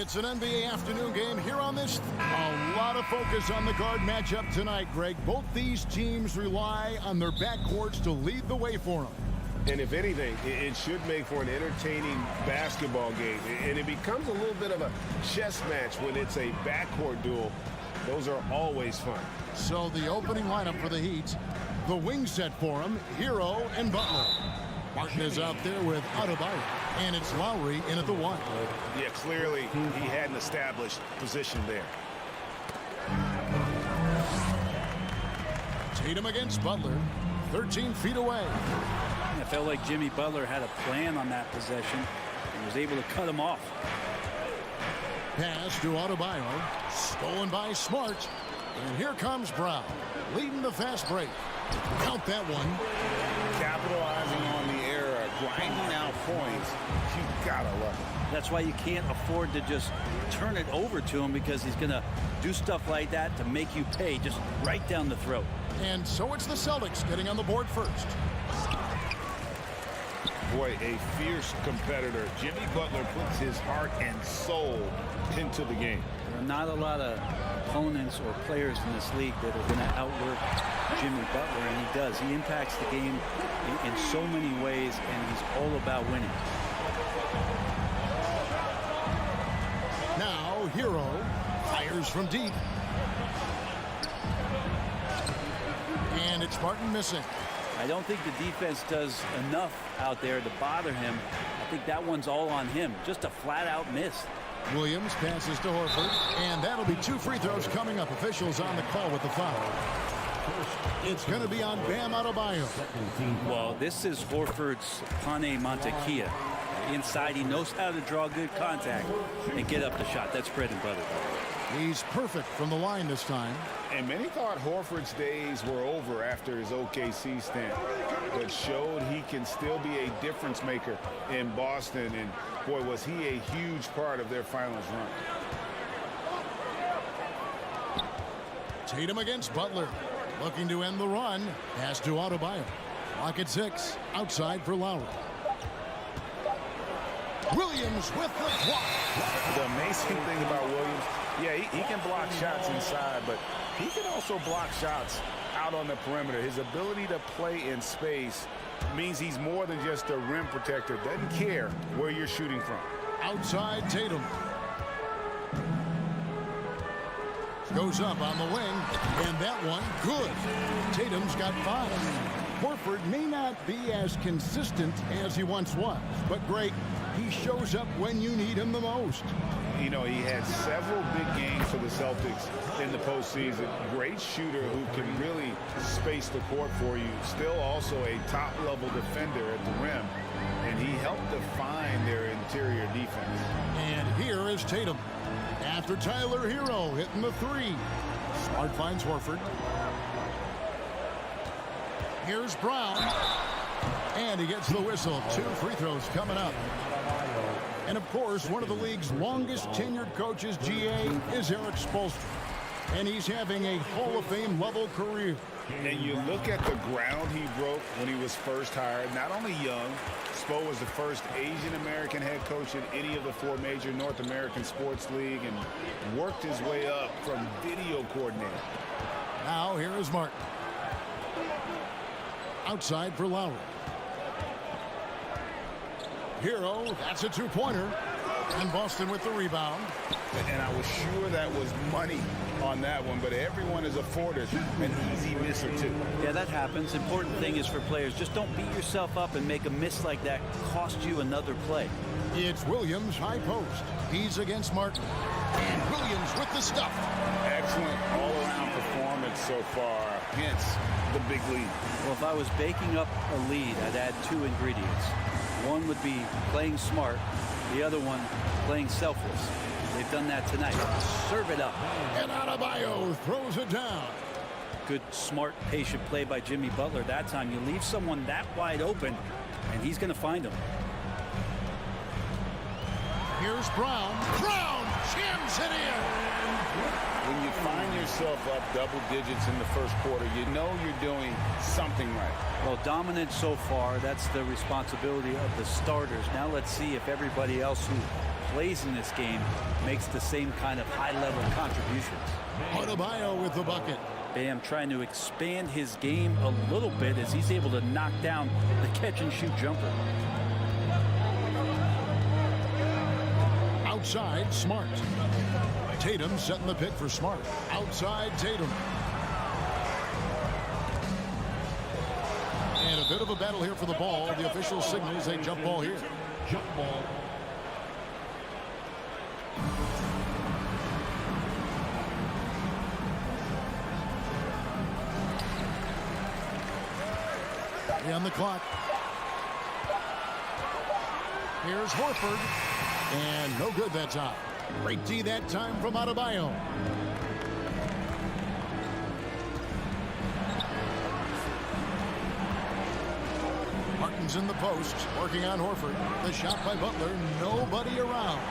It's an NBA afternoon game here on this. A lot of focus on the guard matchup tonight, Greg. Both these teams rely on their backcourts to lead the way for them. And if anything, it should make for an entertaining basketball game. And it becomes a little bit of a chess match when it's a backcourt duel. Those are always fun. So the opening lineup for the Heat, the wing set for them, Hero and Butler. Martin is out there with Adebayo, and it's Lowry in at the 1. Yeah, clearly he had an established position there. Tatum against Butler, 13 feet away. I felt like Jimmy Butler had a plan on that possession and was able to cut him off. Pass to Adebayo, stolen by Smart, and here comes Brown, leading the fast break. Count that one. Capitalizing on the error, grinding out points. You gotta love it. That's why you can't afford to just turn it over to him, because he's going to do stuff like that to make you pay just right down the throat. And so it's the Celtics getting on the board first. Boy, a fierce competitor. Jimmy Butler puts his heart and soul into the game. There are not a lot of opponents or players in this league that are going to outwork Jimmy Butler, and he does. He impacts the game in so many ways, and he's all about winning. Now Hero fires from deep. And it's Martin missing. I don't think the defense does enough out there to bother him. I think that one's all on him. Just a flat-out miss. Williams passes to Horford, and that'll be 2 free throws coming up. Officials on the call with the foul. It's going to be on Bam Adebayo. Well, this is Horford's Pane Montekia. Inside, he knows how to draw good contact and get up the shot. That's bread and butter. He's perfect from the line this time. And many thought Horford's days were over after his OKC stint, but showed he can still be a difference maker in Boston. And boy, was he a huge part of their finals run. Tatum against Butler, looking to end the run. Pass to Adebayo. Clock at 6. Outside for Lowry. Williams with the block. The amazing thing about Williams, yeah, he can block shots inside, but he can also block shots out on the perimeter. His ability to play in space means he's more than just a rim protector. Doesn't care where you're shooting from. Outside Tatum. Goes up on the wing, and that one good. Tatum's got 5. Horford may not be as consistent as he once was, but great. He shows up when you need him the most. You know, he had several big games for the Celtics in the postseason. Great shooter who can really space the court for you. Still also a top-level defender at the rim. And he helped define their interior defense. And here is Tatum. After Tyler Hero hitting the 3. Smart finds Horford. Here's Brown. And he gets the whistle. 2 free throws coming up. And, of course, one of the league's longest tenured coaches, GA, is Eric Spoelstra. And he's having a Hall of Fame level career. And you look at the ground he broke when he was first hired. Not only young, Spo was the first Asian-American head coach in any of the 4 major North American sports league and worked his way up from video coordinator. Now here is Martin. Outside for Lowry. Hero, that's a 2-pointer. And Boston with the rebound. And I was sure that was money on that one, but everyone is afforded an easy misser too. Yeah, that happens. Important thing is for players, just don't beat yourself up and make a miss like that cost you another play. It's Williams high post. He's against Martin. And Williams with the stuff. Excellent all-around performance so far, hence the big lead. Well, if I was baking up a lead, I'd add 2 ingredients. One would be playing smart, the other one playing selfless. They've done that tonight. Serve it up. And Adebayo throws it down. Good, smart, patient play by Jimmy Butler. That time you leave someone that wide open, and he's going to find him. Here's Brown. Brown jams it in. When you find yourself up double digits in the first quarter, you know you're doing something right. Well, dominant so far. That's the responsibility of the starters. Now let's see if everybody else who plays in this game makes the same kind of high-level contributions. Adebayo with the bucket. Bam trying to expand his game a little bit as he's able to knock down the catch-and-shoot jumper. Outside, Smart. Tatum setting the pick for Smart. Outside, Tatum. And a bit of a battle here for the ball. The official signals a jump ball here. Jump ball. On the clock. Here's Horford. And no good that time. Great D that time from Adebayo. Martin's in the post, working on Horford. The shot by Butler, nobody around.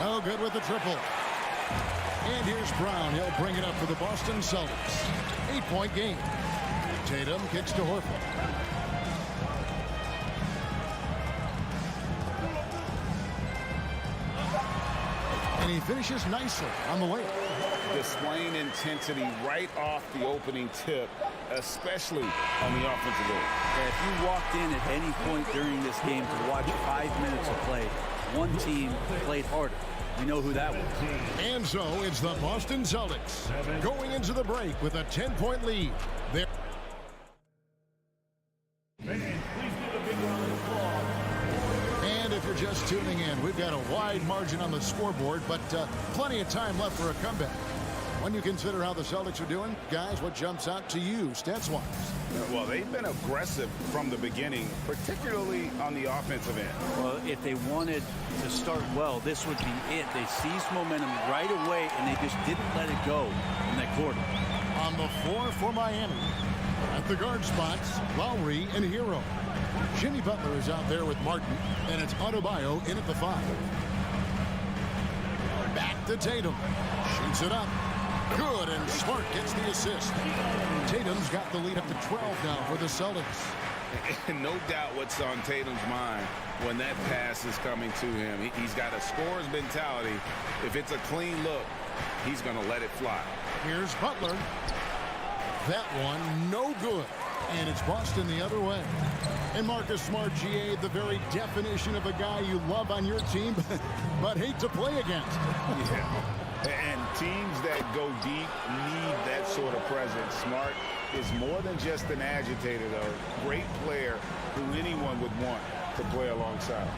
No good with the triple. And here's Brown. He'll bring it up for the Boston Celtics. 8-point game. Tatum kicks to Horford. And he finishes nicely on the way. Displaying intensity right off the opening tip, especially on the offensive end. Yeah, if you walked in at any point during this game to watch 5 minutes of play, one team played harder. We know who that was. And so it's the Boston Celtics going into the break with a 10-point lead. They're And if you're just tuning in, we've got a wide margin on the scoreboard, but plenty of time left for a comeback. When you consider how the Celtics are doing, guys, what jumps out to you stats-wise? Well, they've been aggressive from the beginning, particularly on the offensive end. Well, if they wanted to start well, this would be it. They seized momentum right away, and they just didn't let it go in that quarter. On the floor for Miami, at the guard spots, Lowry and Hero. Jimmy Butler is out there with Martin, and it's Adebayo in at the 5. Back to Tatum. Shoots it up. Good, and Smart gets the assist. Tatum's got the lead up to 12 now for the Celtics. And no doubt what's on Tatum's mind when that pass is coming to him. He's got a scorer's mentality. If it's a clean look, he's going to let it fly. Here's Butler. That one, no good. And it's Boston the other way. And Marcus Smart, GA, the very definition of a guy you love on your team, but hate to play against. Yeah. And teams that go deep need that sort of presence. Smart is more than just an agitator, though. Great player who anyone would want to play alongside.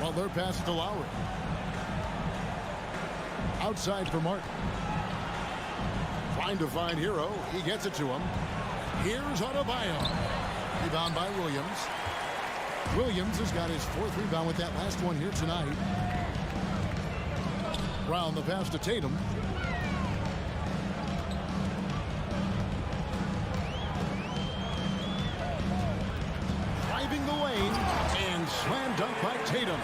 Butler passes to Lowry. Outside for Martin. Trying to find Hero. He gets it to him. Here's Adebayo. Rebound by Williams. Williams has got his 4th rebound with that last one here tonight. Brown the pass to Tatum. Driving the lane and slam dunk by Tatum.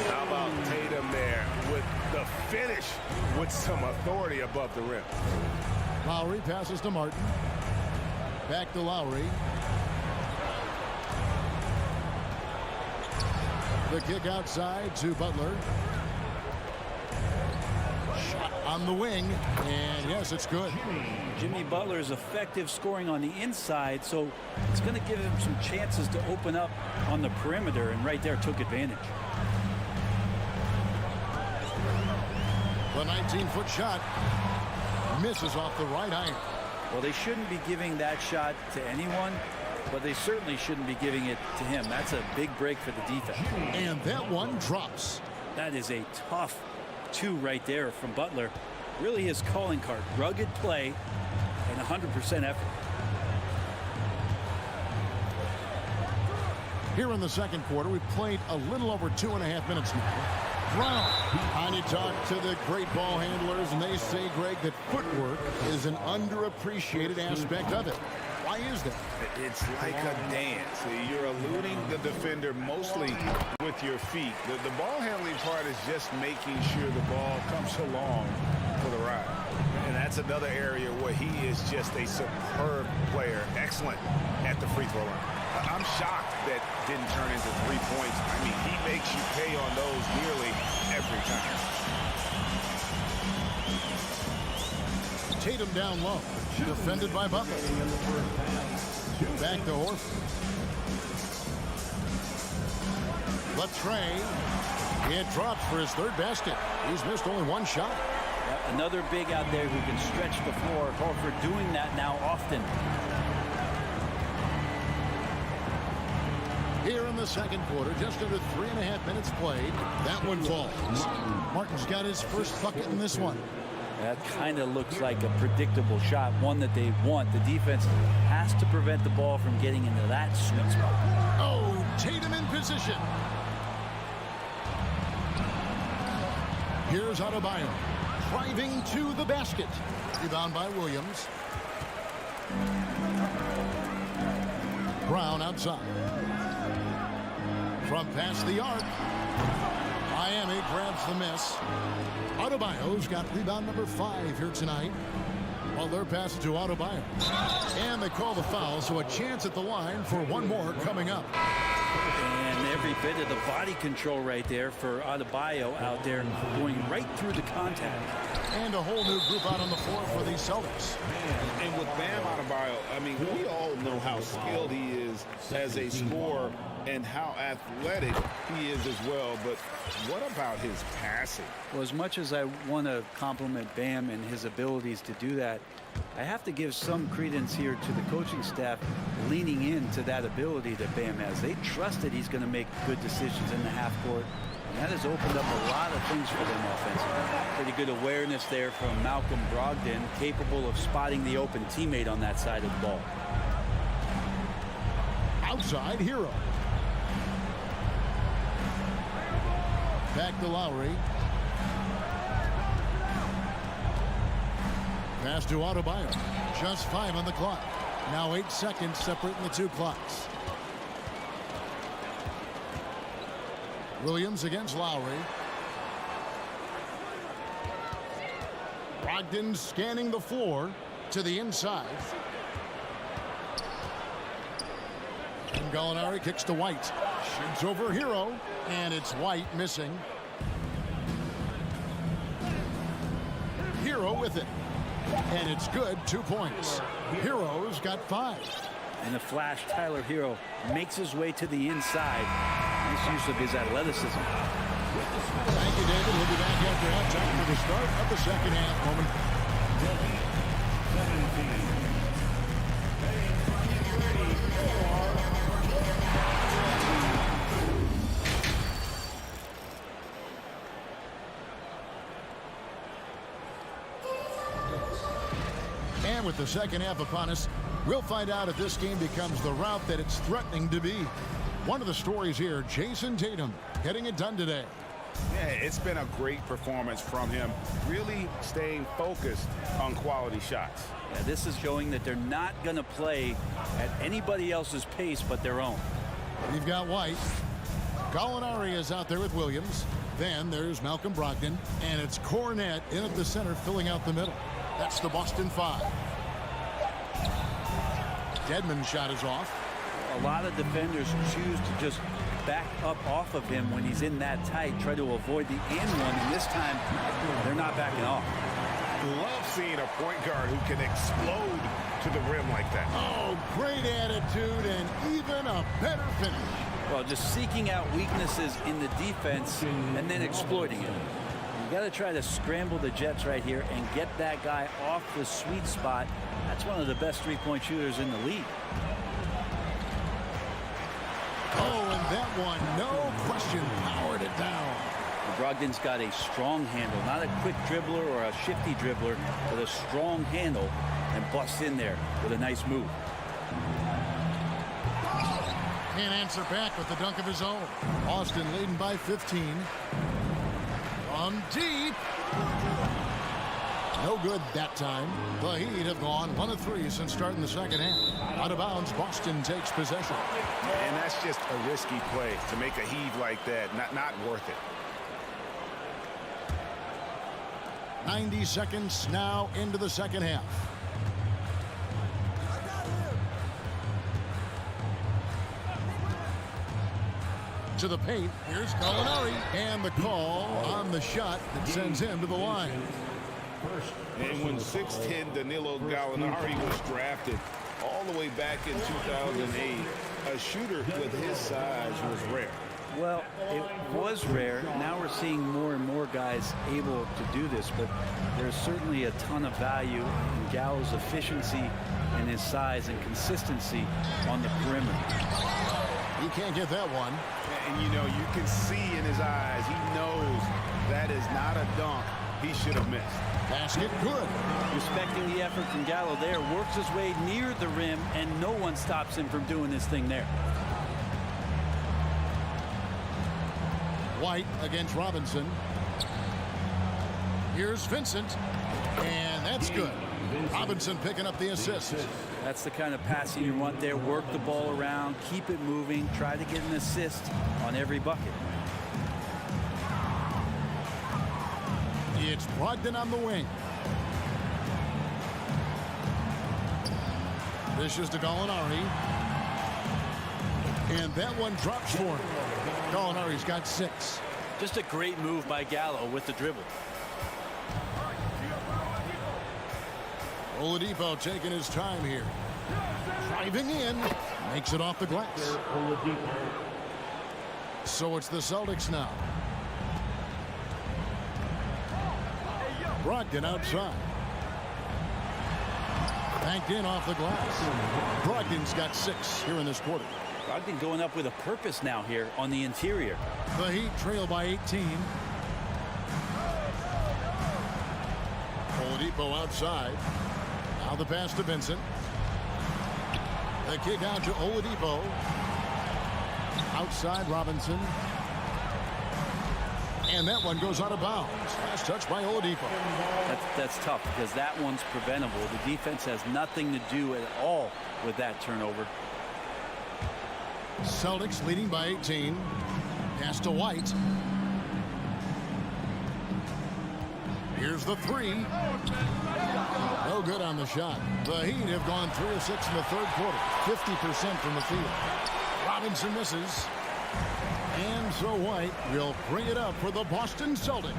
How about Tatum there with the finish with some authority above the rim. Lowry passes to Martin. Back to Lowry. The kick outside to Butler. Shot on the wing, and yes, it's good. Jimmy Butler is effective scoring on the inside, so it's going to give him some chances to open up on the perimeter, and right there took advantage. The 19-foot shot misses off the right iron. Well, they shouldn't be giving that shot to anyone, but they certainly shouldn't be giving it to him. That's a big break for the defense. And that one drops. That is a tough 2 right there from Butler. Really his calling card. Rugged play and 100% effort. Here in the second quarter, we've played a little over 2.5 minutes now. Brown. And you talk to the great ball handlers, and they say, Greg, that footwork is an underappreciated aspect of it. Why is that? It's like a dance. You're eluding the defender mostly with your feet. The ball handling part is just making sure the ball comes along for the ride. And that's another area where he is just a superb player. Excellent at the free throw line. I'm shocked that didn't turn into 3 points. I mean, he makes you pay on those nearly every time. Tatum down low. Defended by Butler. Back to Horford. Latre. It drops for his third basket. He's missed only one shot. Another big out there who can stretch the floor. Horford doing that now often. Here in the second quarter, just under 3.5 minutes played. That one falls. Martin's got his first bucket in this one. That kind of looks like a predictable shot, one that they want. The defense has to prevent the ball from getting into that sweet spot. Oh, Tatum in position. Here's Adebayo. Driving to the basket. Rebound by Williams. Brown outside. From past the arc. Miami grabs the miss. Adebayo's got rebound number 5 here tonight. Well, they're passing to Adebayo. And they call the foul, so a chance at the line for one more coming up. And every bit of the body control right there for Adebayo out there, going right through the contact. And a whole new group out on the floor for the Celtics. And with Bam Adebayo, I mean, we all know how skilled he is as a scorer and how athletic he is as well. But what about his passing? Well, as much as I want to compliment Bam and his abilities to do that, I have to give some credence here to the coaching staff leaning into that ability that Bam has. They trust that he's going to make good decisions in the half court. And that has opened up a lot of things for them offensively. Pretty good awareness there from Malcolm Brogdon, capable of spotting the open teammate on that side of the ball. Outside Hero. Back to Lowry. Pass to Adebayo. Just 5 on the clock. Now 8 seconds separating the two clocks. Williams against Lowry. Brogdon scanning the floor to the inside. And Gallinari kicks to White. Shoots over Hero. And it's White missing. Hero with it. And it's good. 2 points. Hero's got 5. And the flash, Tyler Hero makes his way to the inside. Nice use of his athleticism. Thank you, David. We'll be back after halftime for the start of the second half. Moment. And with the second half upon us, we'll find out if this game becomes the route that it's threatening to be. One of the stories here, Jason Tatum getting it done today. Yeah, it's been a great performance from him, really staying focused on quality shots. Yeah, this is showing that they're not going to play at anybody else's pace but their own. We've got White. Gallinari is out there with Williams. Then there's Malcolm Brogdon. And it's Cornette in at the center, filling out the middle. That's the Boston 5. Dedmon's shot is off. A lot of defenders choose to just back up off of him when he's in that tight, try to avoid the and one, and this time they're not backing off. Love seeing a point guard who can explode to the rim like that. Oh, great attitude and even a better finish. Well, just seeking out weaknesses in the defense and then exploiting it. You got to try to scramble the Jets right here and get that guy off the sweet spot. That's one of the best three-point shooters in the league. Oh, and that one, no question, powered it down. Brogdon's got a strong handle, not a quick dribbler or a shifty dribbler, but a strong handle, and busts in there with a nice move. Can't answer back with the dunk of his own. Austin leading by 15. From deep. No good that time. The Heat have gone 1 of 3 since starting the second half. Out of bounds, Boston takes possession. And that's just a risky play to make a heave like that. Not worth it. 90 seconds now into the second half. To the paint. Here's Gallinari. And the call on the shot that sends him to the line. And when 6'10" Danilo Gallinari was drafted all the way back in 2008, a shooter with his size was rare. Well, it was rare. Now we're seeing more and more guys able to do this, but there's certainly a ton of value in Gallo's efficiency and his size and consistency on the perimeter. He can't get that one. And, you know, you can see in his eyes, he knows that is not a dunk he should have missed. Basket good. Respecting the effort from Gallo there, works his way near the rim, and no one stops him from doing this thing there. White against Robinson. Here's Vincent. And that's good. Robinson picking up the assist. That's the kind of passing you want there. Work the ball around, keep it moving, try to get an assist on every bucket. It's Brogdon on the wing. This is to Gallinari. And that one drops for him. Gallinari's got 6. Just a great move by Gallo with the dribble. Oladipo taking his time here. Driving in. Makes it off the glass. So it's the Celtics now. Brogdon outside. Banked in off the glass. Brogdon's got 6 here in this quarter. Brogdon going up with a purpose now here on the interior. The Heat trail by 18. Oladipo outside. Now the pass to Vincent. The kick out to Oladipo. Outside Robinson. And that one goes out of bounds. Last touch by Oladipo. That's tough because that one's preventable. The defense has nothing to do at all with that turnover. Celtics leading by 18. Pass to White. Here's the 3. No good on the shot. The Heat have gone 3 of 6 in the third quarter. 50% from the field. Robinson misses. And so White will bring it up for the Boston Celtics.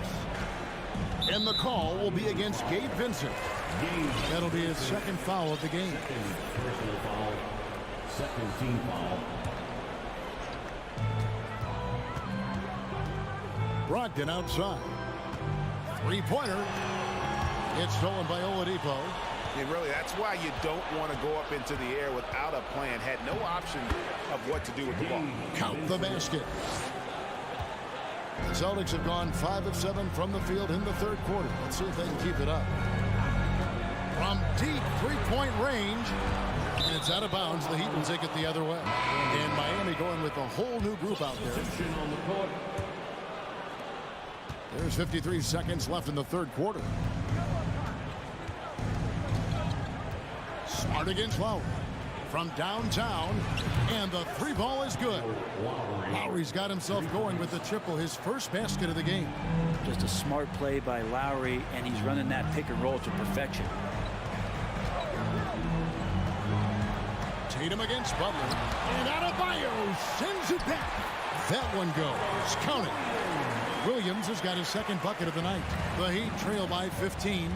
And the call will be against Gabe Vincent. That'll be his second foul of the game. Personal foul. Second team foul. Brogdon outside. Three-pointer. It's stolen by Oladipo. And really, that's why you don't want to go up into the air without a plan. Had no option of what to do with the ball. Count the basket. The Celtics have gone 5 of 7 from the field in the third quarter. Let's see if they can keep it up. From deep three-point range. And it's out of bounds. The Heat will take it the other way. And Miami going with a whole new group out there. There's 53 seconds left in the third quarter. Smart against Lowry. From downtown. And the 3 ball is good. Lowry's got himself going with the triple, his first basket of the game. Just a smart play by Lowry, and he's running that pick and roll to perfection. Tatum against Butler. And Adebayo sends it back. That one goes. Count it. Williams has got his second bucket of the night. The Heat trail by 15.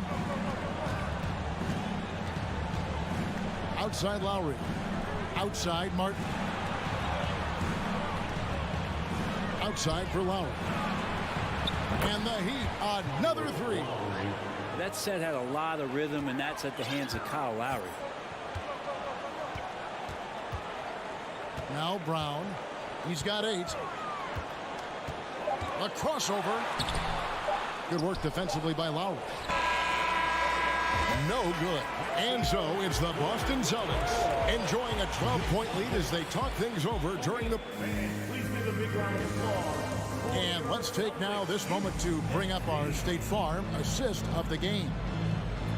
Outside Lowry. Outside Martin. Outside for Lowry. And the Heat, another 3. That set had a lot of rhythm, and that's at the hands of Kyle Lowry. Now Brown. He's got 8. A crossover. Good work defensively by Lowry. No good. And so it's the Boston Celtics enjoying a 12-point lead as they talk things over during the... And let's take now this moment to bring up our State Farm assist of the game.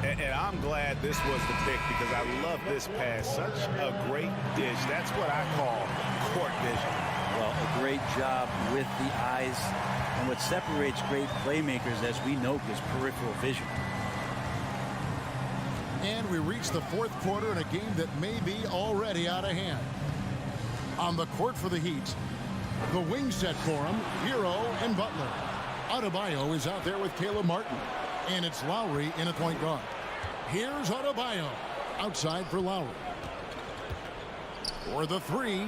And I'm glad this was the pick because I love this pass. Such a great dish. That's what I call court vision. Well, a great job with the eyes. And what separates great playmakers, as we know, is peripheral vision. And we reach the fourth quarter in a game that may be already out of hand. On the court for the Heat, The wing set for him, Hero and Butler. Adebayo is out there with Caleb Martin. And it's Lowry in at point guard. Here's Adebayo. Outside for Lowry. For the three.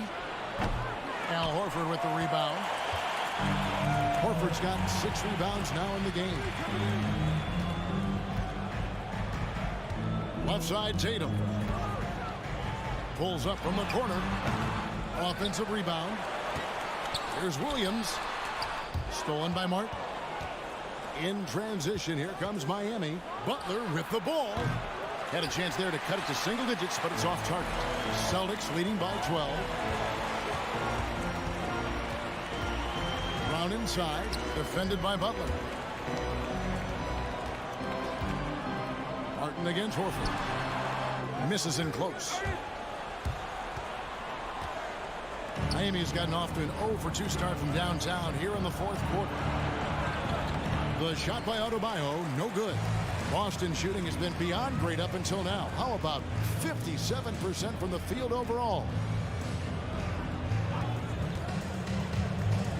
Al Horford with the rebound. Horford's got 6 rebounds now in the game. Left side, Tatum. Pulls up from the corner. Offensive rebound. Here's Williams. Stolen by Martin. In transition, here comes Miami. Butler with the ball. Had a chance there to cut it to single digits, but it's off target. Celtics leading by 12. Brown inside, defended by Butler. Martin against Horford. Misses in close. Miami's gotten off to an 0-for-2 start from downtown here in the fourth quarter. The shot by Adebayo, no good. Boston shooting has been beyond great up until now. How about 57% from the field overall?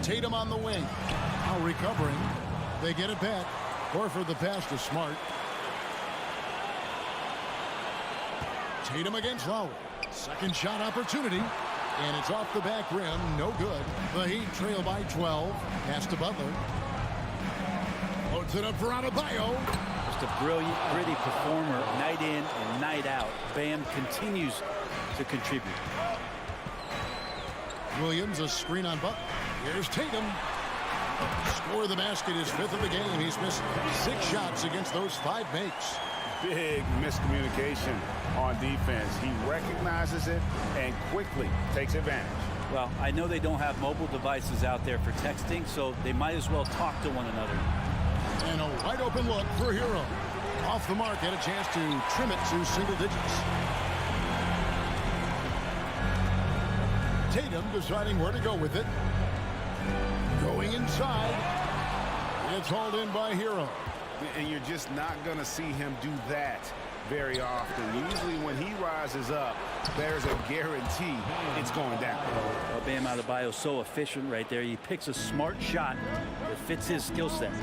Tatum on the wing. Now recovering. They get it back. Horford the pass to Smart. Tatum against Lowry. Second shot opportunity. And it's off the back rim. No good. The Heat trail by 12. Pass to Butler. Loads it up for Adebayo. Just a brilliant, gritty performer night in and night out. Bam continues to contribute. Williams, a screen on Butler. Here's Tatum. Score the basket, his 5th of the game. He's missed 6 shots against those 5 makes. Big miscommunication on defense. He recognizes it and quickly takes advantage. Well, I know they don't have mobile devices out there for texting, so they might as well talk to one another. And a wide open look for Hero. Off the mark, had a chance to trim it to single digits. Tatum deciding where to go with it. Going inside. It's hauled in by Hero. And you're just not going to see him do that very often. Usually when he rises up, there's a guarantee it's going down. Well, Bam Adebayo so efficient right there. He picks a smart shot that fits his skill set.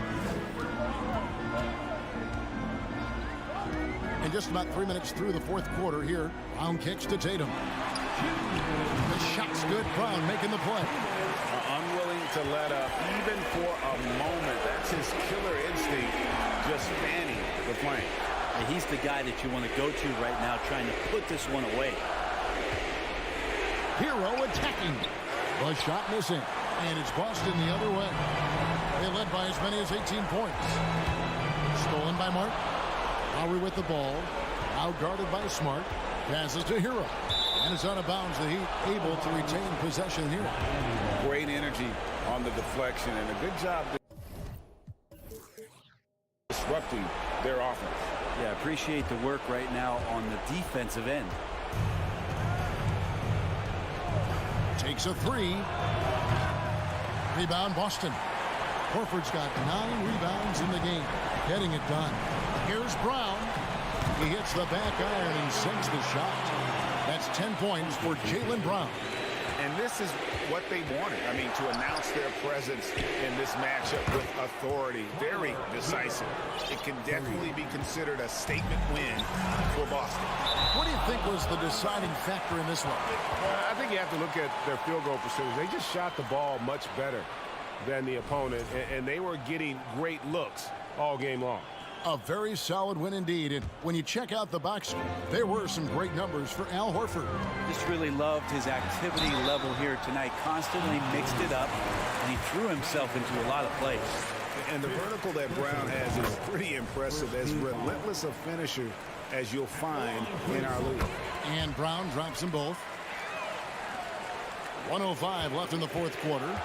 And just about 3 minutes through the fourth quarter here, Brown kicks to Tatum. The shot's good. Brown making the play. Unwilling to let up even for a moment. That's his killer instinct, just fanning the flame. And he's the guy that you want to go to right now, trying to put this one away. Hero attacking. The shot missing. And it's Boston the other way. They led by as many as 18 points. Stolen by Martin. Lowry with the ball. Out guarded by Smart. Passes to Hero. And it's out of bounds. The Heat able to retain possession here. Great energy on the deflection and a good job disrupting their offense. Yeah, appreciate the work right now on the defensive end. Takes a 3. Rebound Boston. Horford's got 9 rebounds in the game. Getting it done. Here's Brown. He hits the back iron and sinks the shot. That's 10 points for Jaylen Brown. And this is what they wanted. I mean, to announce their presence in this matchup with authority. Very decisive. It can definitely be considered a statement win for Boston. What do you think was the deciding factor in this one? I think you have to look at their field goal percentage. They just shot the ball much better than the opponent, and they were getting great looks all game long. A very solid win indeed. And when you check out the box score, there were some great numbers for Al Horford. Just really loved his activity level here tonight. Constantly mixed it up, and he threw himself into a lot of plays. And the vertical that Brown has is pretty impressive. As relentless a finisher as you'll find in our league. And Brown drops them both. 1:05 left in the fourth quarter.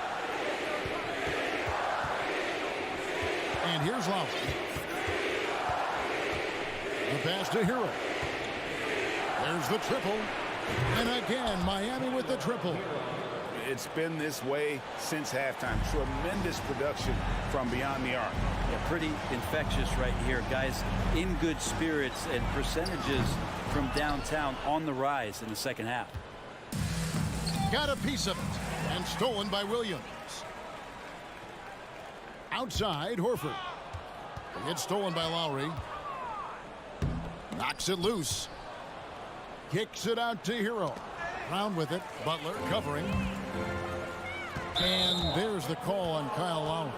And here's Lowry. The pass to Hero. There's the triple. And again, Miami with the triple. It's been this way since halftime. Tremendous production from beyond the arc. Yeah, pretty infectious right here. Guys in good spirits, and percentages from downtown on the rise in the second half. Got a piece of it. And stolen by Williams. Outside, Horford. It's stolen by Lowry. Knocks it loose. Kicks it out to Hero. Brown with it. Butler covering. And there's the call on Kyle Lowry.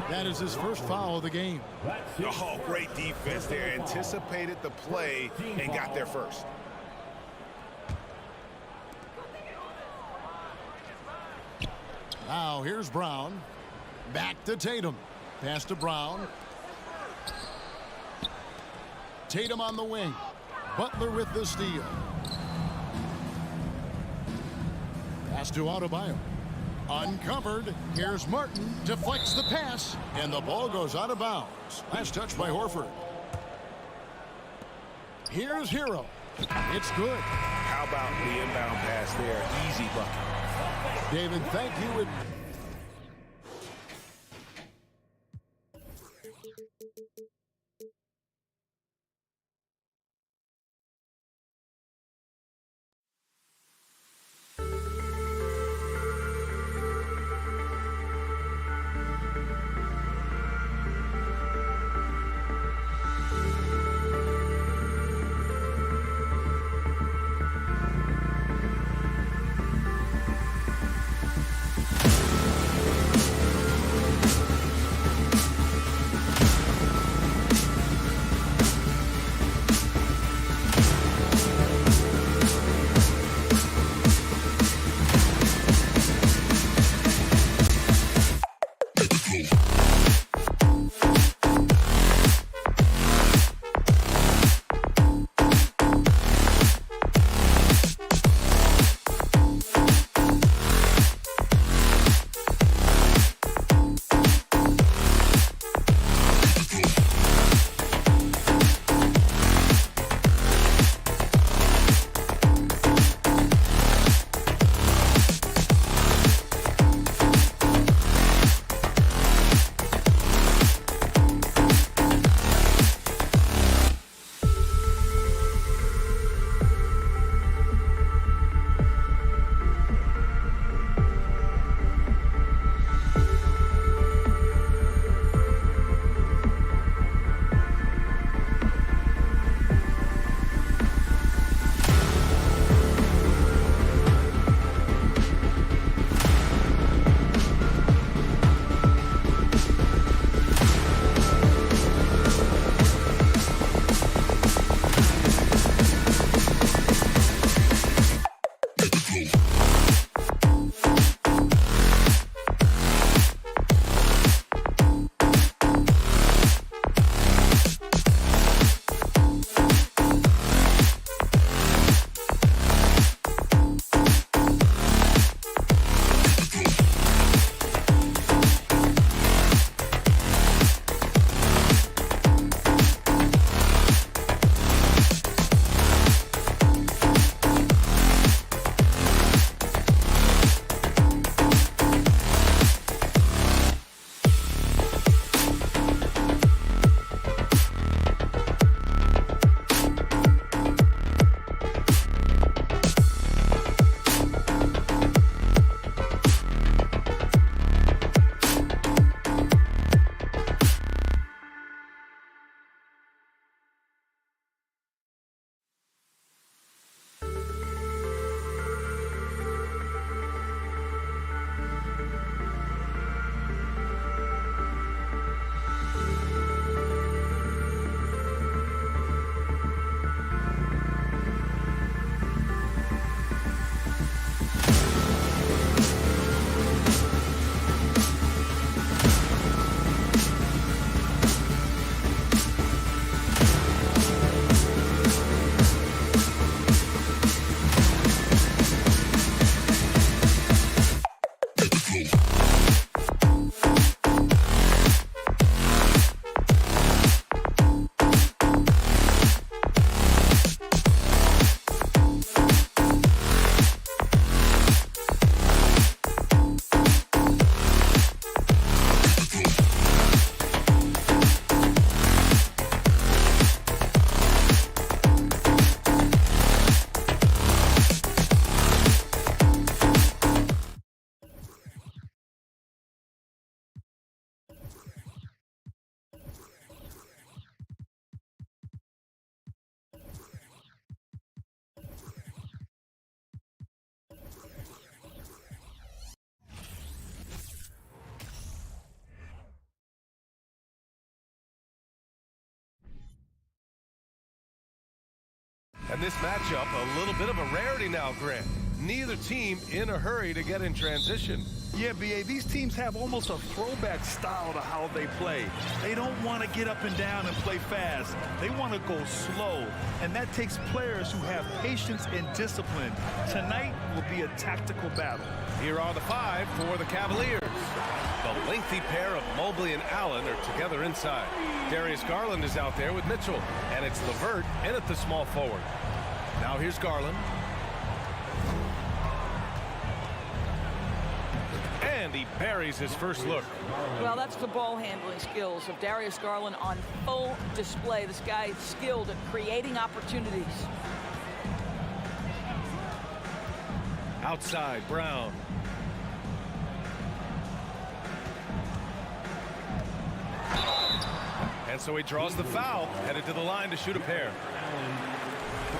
That is his first foul of the game. Oh, great defense there. Anticipated the play and got there first. Now here's Brown. Back to Tatum. Pass to Brown. Tatum on the wing. Butler with the steal. Pass to Adebayo. Uncovered. Here's Martin. Deflects the pass. And the ball goes out of bounds. Last touch by Horford. Here's Hero. It's good. How about the inbound pass there? Easy bucket. David, thank you. And this matchup, a little bit of a rarity now, Grant. Neither team in a hurry to get in transition. Yeah, B.A., these teams have almost a throwback style to how they play. They don't want to get up and down and play fast. They want to go slow, and that takes players who have patience and discipline. Tonight will be a tactical battle. Here are the 5 for the Cavaliers. The lengthy pair of Mobley and Allen are together inside. Darius Garland is out there with Mitchell, and it's LeVert in at the small forward. Now here's Garland. And he buries his first look. Well, that's the ball handling skills of Darius Garland on full display. This guy is skilled at creating opportunities. Outside, Brown. And so he draws the foul, headed to the line to shoot a pair.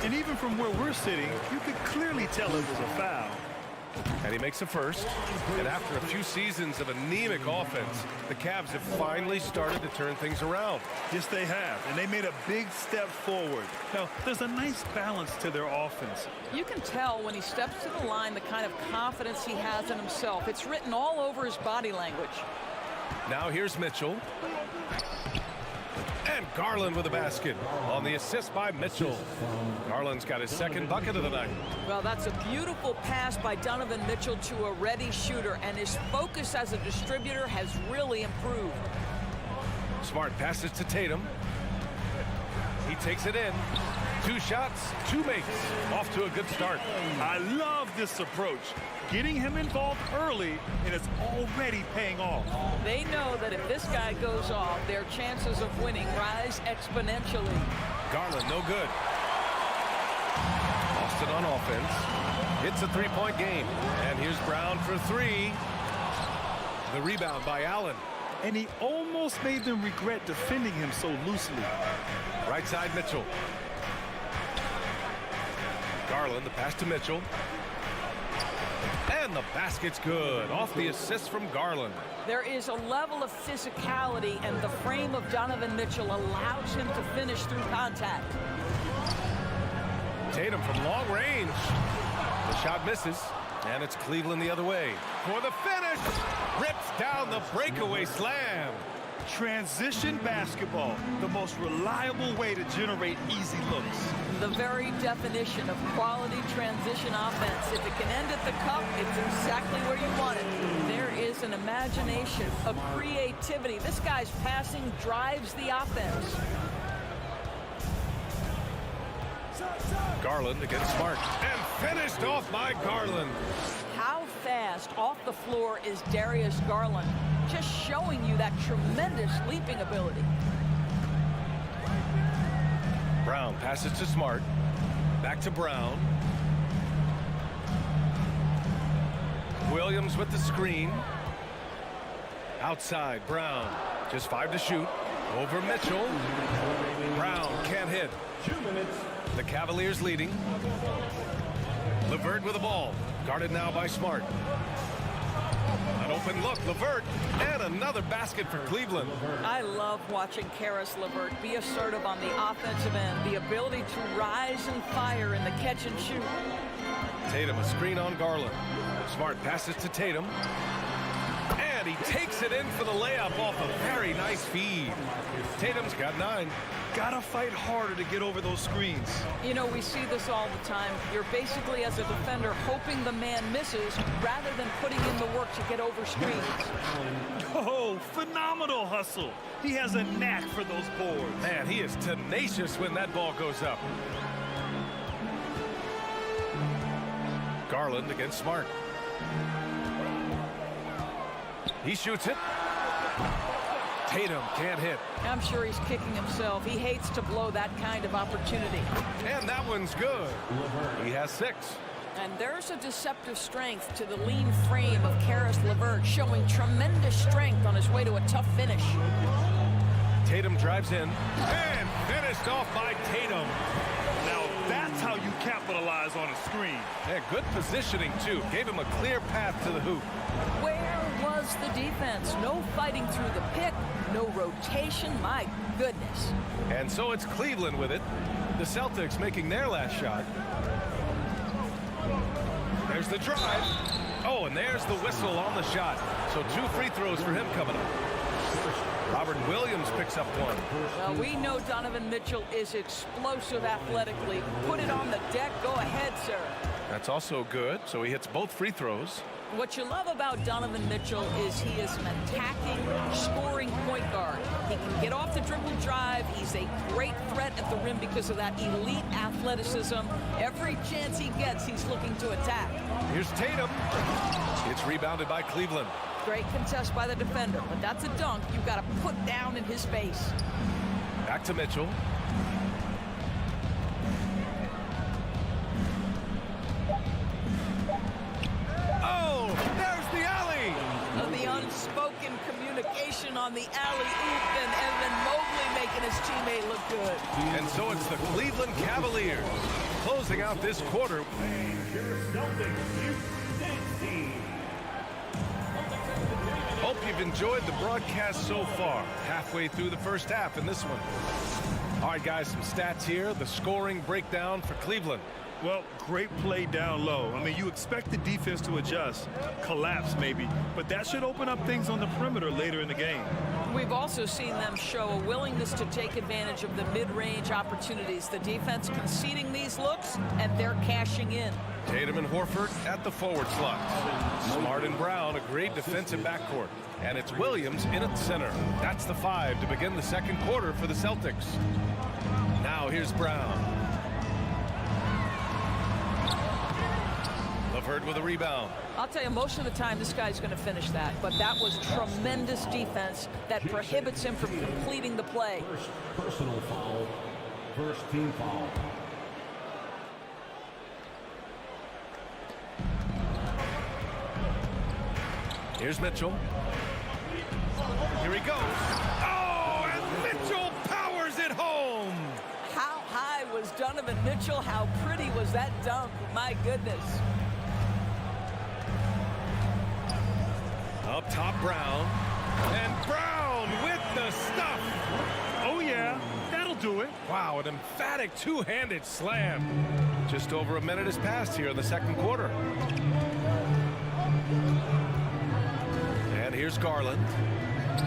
And even from where we're sitting, you could clearly tell it was a foul. And he makes a first. And after a few seasons of anemic offense, the Cavs have finally started to turn things around. Yes, they have. And they made a big step forward. Now, there's a nice balance to their offense. You can tell when he steps to the line the kind of confidence he has in himself. It's written all over his body language. Now here's Mitchell. And Garland with a basket on the assist by Mitchell. Garland's got his second bucket of the night. Well, that's a beautiful pass by Donovan Mitchell to a ready shooter, and his focus as a distributor has really improved. Smart passes to Tatum. He takes it in. 2 shots, 2 makes. Off to a good start. I love this approach. Getting him involved early, and it's already paying off. They know that if this guy goes off, their chances of winning rise exponentially. Garland, no good. Austin on offense. It's a 3-point game. And here's Brown for 3. The rebound by Allen. And he almost made them regret defending him so loosely. Right side, Mitchell. Garland, the pass to Mitchell. And the basket's good. Off the assist from Garland. There is a level of physicality, and the frame of Donovan Mitchell allows him to finish through contact. Tatum from long range. The shot misses, and it's Cleveland the other way. For the finish, rips down the breakaway slam. Transition basketball, the most reliable way to generate easy looks. The very definition of quality transition offense. If it can end at the cup, it's exactly where you want it. There is an imagination, a creativity. This guy's passing drives the offense. Garland against Smart. And finished off by Garland. How fast off the floor is Darius Garland? Just showing you that tremendous leaping ability. Brown passes to Smart. Back to Brown. Williams with the screen. Outside, Brown. Just 5 to shoot. Over Mitchell. Brown can't hit. 2 minutes. The Cavaliers leading. LeVert with the ball. Guarded now by Smart. An open look, LeVert, and another basket for Cleveland. I love watching Caris LeVert be assertive on the offensive end. The ability to rise and fire in the catch and shoot. Tatum, a screen on Garland. Smart passes to Tatum. And he takes it in for the layup off a very nice feed. Tatum's got 9. Gotta fight harder to get over those screens. You know, we see this all the time. You're basically, as a defender, hoping the man misses rather than putting in the work to get over screens. Oh, phenomenal hustle. He has a knack for those boards. Man, he is tenacious when that ball goes up. Garland against Smart. He shoots it. Tatum can't hit. I'm sure he's kicking himself. He hates to blow that kind of opportunity. And that one's good. He has 6. And there's a deceptive strength to the lean frame of Caris LeVert, showing tremendous strength on his way to a tough finish. Tatum drives in and finished off by Tatum. Now That's how you capitalize on a screen. Yeah, good positioning, too. Gave him a clear path to the hoop. Where was the defense? No fighting through the pick, no rotation. My goodness. And so it's Cleveland with it. The Celtics making their last shot. There's the drive. Oh, and there's the whistle on the shot. So 2 free throws for him coming up. Robert Williams picks up one. Well, we know Donovan Mitchell is explosive athletically. Put it on the deck. Go ahead, sir. That's also good. So he hits both free throws. What you love about Donovan Mitchell is he is an attacking, scoring point guard. He can get off the dribble drive. He's a great threat at the rim because of that elite athleticism. Every chance he gets, he's looking to attack. Here's Tatum. It's rebounded by Cleveland. Great contest by the defender, but that's a dunk you've got to put down in his face. Back to Mitchell. Oh, there's the alley. The unspoken communication on the alley-oop, and Evan Mobley making his teammate look good. And so it's the Cleveland Cavaliers closing out this quarter. Hope you've enjoyed the broadcast so far. Halfway through the first half in this one. All right, guys, some stats here. The scoring breakdown for Cleveland. Well, great play down low. I mean, you expect the defense to adjust, collapse maybe, but that should open up things on the perimeter later in the game. We've also seen them show a willingness to take advantage of the mid-range opportunities. The defense conceding these looks, and they're cashing in. Tatum and Horford at the forward slot. Smart and Brown, a great defensive backcourt. And it's Williams in at center. That's the 5 to begin the second quarter for the Celtics. Now here's Brown. Levert with a rebound. I'll tell you, most of the time this guy's going to finish that, but that was tremendous defense that prohibits him from completing the play. First personal foul, first team foul. Here's Mitchell. Here he goes. Oh, and Mitchell powers it home. How high was Donovan Mitchell? How pretty was that dunk? My goodness. Up top, Brown. And Brown with the stuff. Oh, yeah, that'll do it. Wow, an emphatic two-handed slam. Just over a minute has passed here in the second quarter. And here's Garland.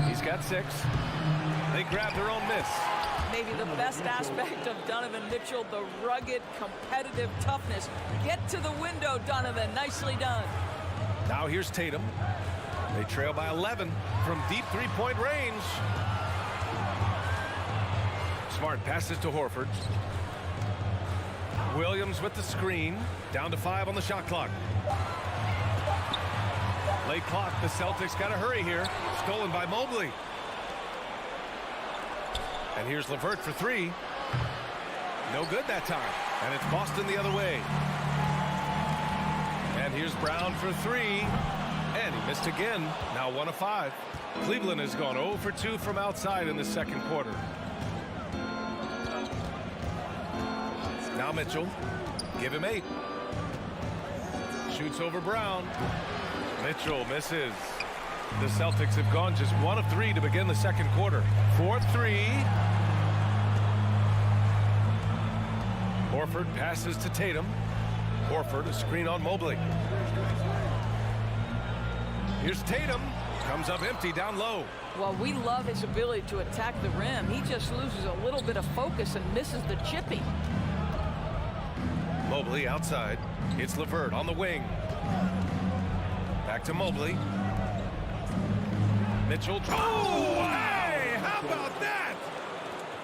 He's got 6. They grab their own miss. Maybe the best aspect of Donovan Mitchell, the rugged, competitive toughness. Get to the window, Donovan. Nicely done. Now here's Tatum. They trail by 11 from deep three-point range. Smart passes to Horford. Williams with the screen. Down to 5 on the shot clock. Late clock. The Celtics got to hurry here. Stolen by Mobley. And here's Levert for 3. No good that time. And it's Boston the other way. And here's Brown for 3. And he missed again. Now 1 of 5. Cleveland has gone 0 for 2 from outside in the second quarter. Now Mitchell. Give him 8. Shoots over Brown. Mitchell misses. The Celtics have gone just 1 of 3 to begin the second quarter. 4-3. Horford passes to Tatum. Horford, a screen on Mobley. Here's Tatum. Comes up empty down low. Well, we love his ability to attack the rim. He just loses a little bit of focus and misses the chipping. Mobley outside. It's Levert on the wing. Back to Mobley. Mitchell. Oh, hey! How about that?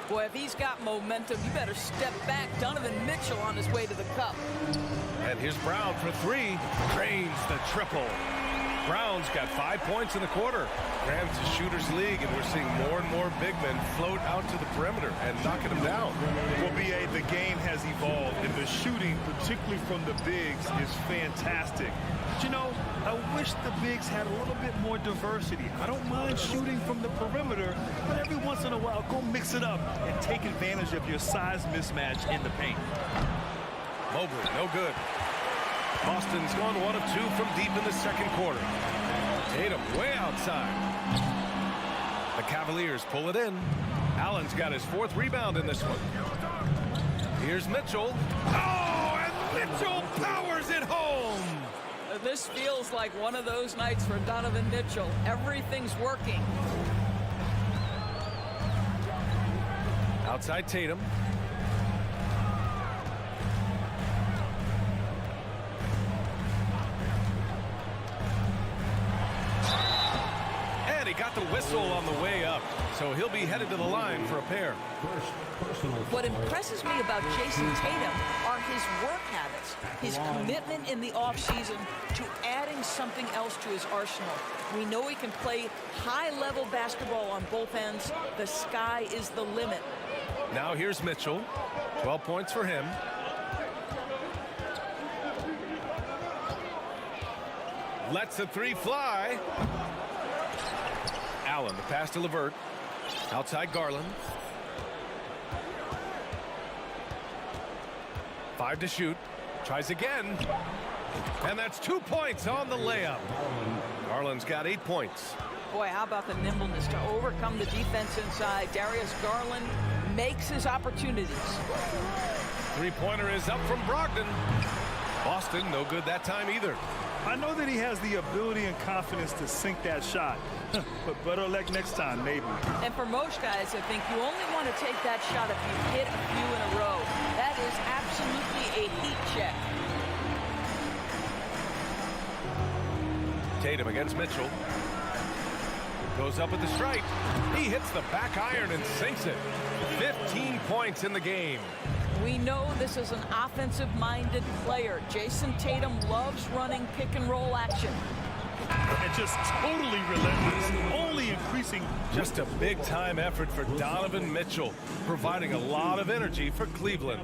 Boy, if he's got momentum, you better step back. Donovan Mitchell on his way to the cup. And here's Brown for 3. Drains the triple. Brown's got 5 points in the quarter. Graham's a shooter's league, and we're seeing more and more big men float out to the perimeter and knocking them down. Well, B.A., the game has evolved, and the shooting, particularly from the bigs, is fantastic. But, you know, I wish the bigs had a little bit more diversity. I don't mind shooting from the perimeter, but every once in a while, go mix it up and take advantage of your size mismatch in the paint. Mobley, no good. Boston's gone 1 of 2 from deep in the second quarter. Tatum way outside. The Cavaliers pull it in. Allen's got his 4th rebound in this one. Here's Mitchell. Oh, and Mitchell powers it home. This feels like one of those nights for Donovan Mitchell. Everything's working. Outside Tatum. And he got the whistle on the way up. So he'll be headed to the line for a pair. What impresses me about Jason Tatum are his work habits, his commitment in the offseason to adding something else to his arsenal. We know he can play high-level basketball on both ends. The sky is the limit. Now here's Mitchell. 12 points for him. Lets the 3 fly. Allen, the pass to LeVert. Outside Garland. 5 to shoot. Tries again. And that's 2 points on the layup. Garland's got 8 points. Boy, how about the nimbleness to overcome the defense inside. Darius Garland makes his opportunities. 3-pointer is up from Brogdon. Boston, no good that time either. I know that he has the ability and confidence to sink that shot. But better luck next time, maybe. And for most guys, I think you only want to take that shot if you hit a few in a row. That is absolutely a heat check. Tatum against Mitchell. Goes up at the stripe. He hits the back iron and sinks it. 15 points in the game. We know this is an offensive-minded player. Jason Tatum loves running pick-and-roll action. And just totally relentless, only increasing. Just a big-time effort for Donovan Mitchell, providing a lot of energy for Cleveland.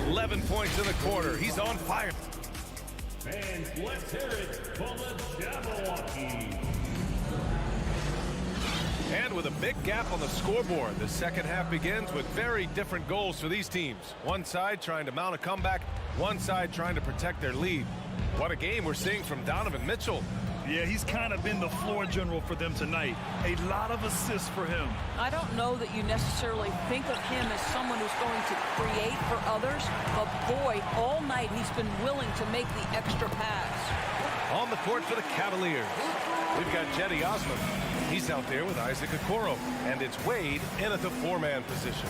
11 points in the quarter. He's on fire. Fans, let's hear it for the Jabberwocky. And with a big gap on the scoreboard, the second half begins with very different goals for these teams. One side trying to mount a comeback, one side trying to protect their lead. What a game we're seeing from Donovan Mitchell. Yeah, he's kind of been the floor general for them tonight. A lot of assists for him. I don't know that you necessarily think of him as someone who's going to create for others, but boy, all night he's been willing to make the extra pass. On the court for the Cavaliers, we've got Cedi Osman. He's out there with Isaac Okoro, and it's Wade in at the 4-man position.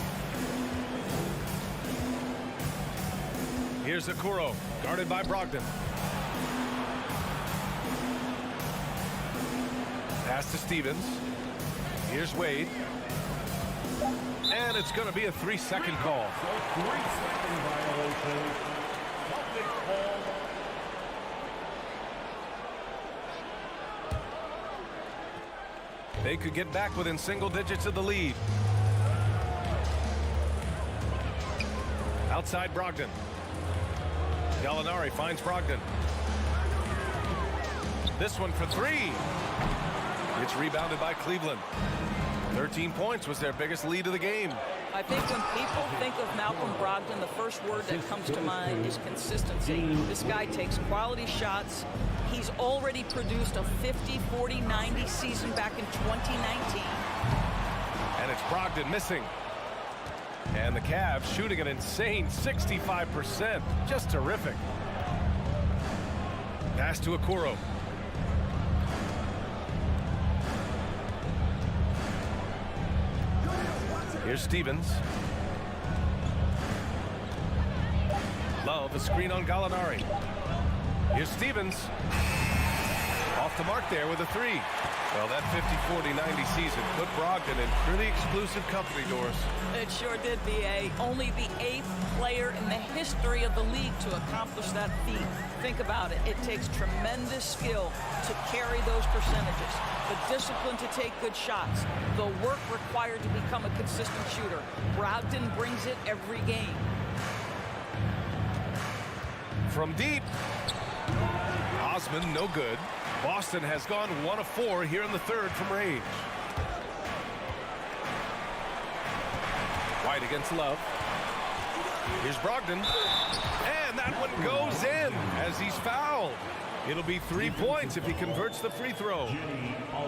Here's Okoro, guarded by Brogdon. Pass to Stevens. Here's Wade. And it's going to be a 3-second call. 3-second violation. Celtics ball. They could get back within single digits of the lead. Outside Brogdon. Gallinari finds Brogdon. This one for 3. It's rebounded by Cleveland. 13 points was their biggest lead of the game. I think when people think of Malcolm Brogdon, the first word that comes to mind is consistency. This guy takes quality shots. He's already produced a 50, 40, 90 season back in 2019. And it's Brogdon missing. And the Cavs shooting an insane 65%. Just terrific. Pass to Okoro. Here's Stevens. Love, a screen on Gallinari. Here's Stevens. Off the mark there with a 3. Well, that 50, 40, 90 season put Brogdon in pretty exclusive company, Doris. It sure did, B.A. Only the 8th player in the history of the league to accomplish that feat. Think about it. It takes tremendous skill to carry those percentages. The discipline to take good shots. The work required to become a consistent shooter. Brogdon brings it every game. From deep. Osman, no good. Boston has gone 1 of 4 here in the third from range. White against Love. Here's Brogdon. And that one goes in as he's fouled. It'll be 3 points if he converts the free throw.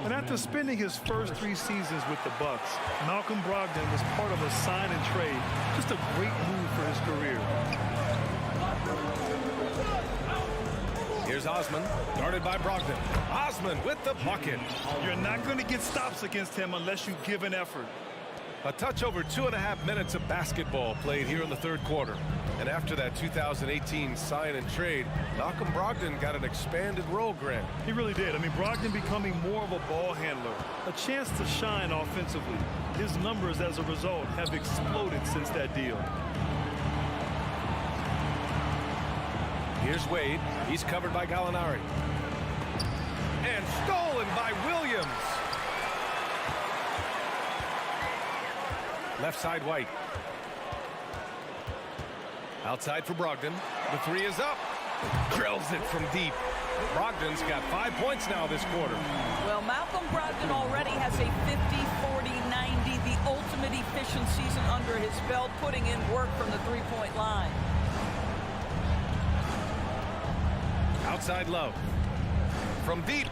And after spending his first 3 seasons with the Bucks, Malcolm Brogdon was part of a sign and trade. Just a great move for his career. Here's Osman, guarded by Brogdon. Osman with the bucket. You're not going to get stops against him unless you give an effort. A touch over 2.5 minutes of basketball played here in the third quarter. And after that 2018 sign and trade, Malcolm Brogdon got an expanded role, Grant. He really did. I mean, Brogdon becoming more of a ball handler, a chance to shine offensively. His numbers as a result have exploded since that deal. Here's Wade. He's covered by Gallinari. And stolen by Williams. Left side, White. Outside for Brogdon. The 3 is up. Drills it from deep. Brogdon's got 5 points now this quarter. Well, Malcolm Brogdon already has a 50-40-90, the ultimate efficient season under his belt, putting in work from the three-point line. Outside Love. From deep.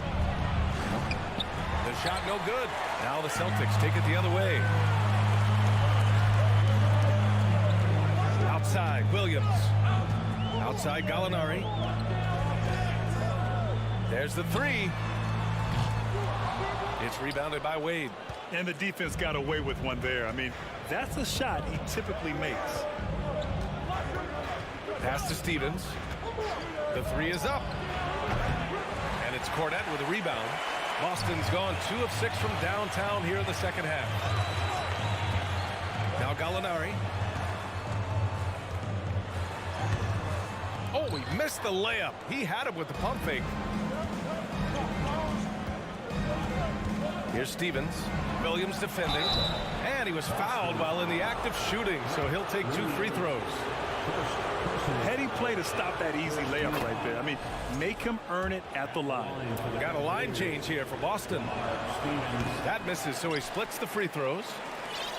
The shot no good. Now the Celtics take it the other way. Outside Williams. Outside Gallinari. There's the 3. It's rebounded by Wade. And the defense got away with one there. I mean, that's a shot he typically makes. Pass to Stevens. The 3 is up. And it's Cornette with a rebound. Boston's gone 2 of 6 from downtown here in the second half. Now Gallinari. Oh, he missed the layup. He had him with the pump fake. Here's Stevens. Williams defending. And he was fouled while in the act of shooting, so he'll take 2 free throws. Heady play to stop that easy layup right there. I mean, make him earn it at the line. Got a line change here for Boston. That misses, so he splits the free throws.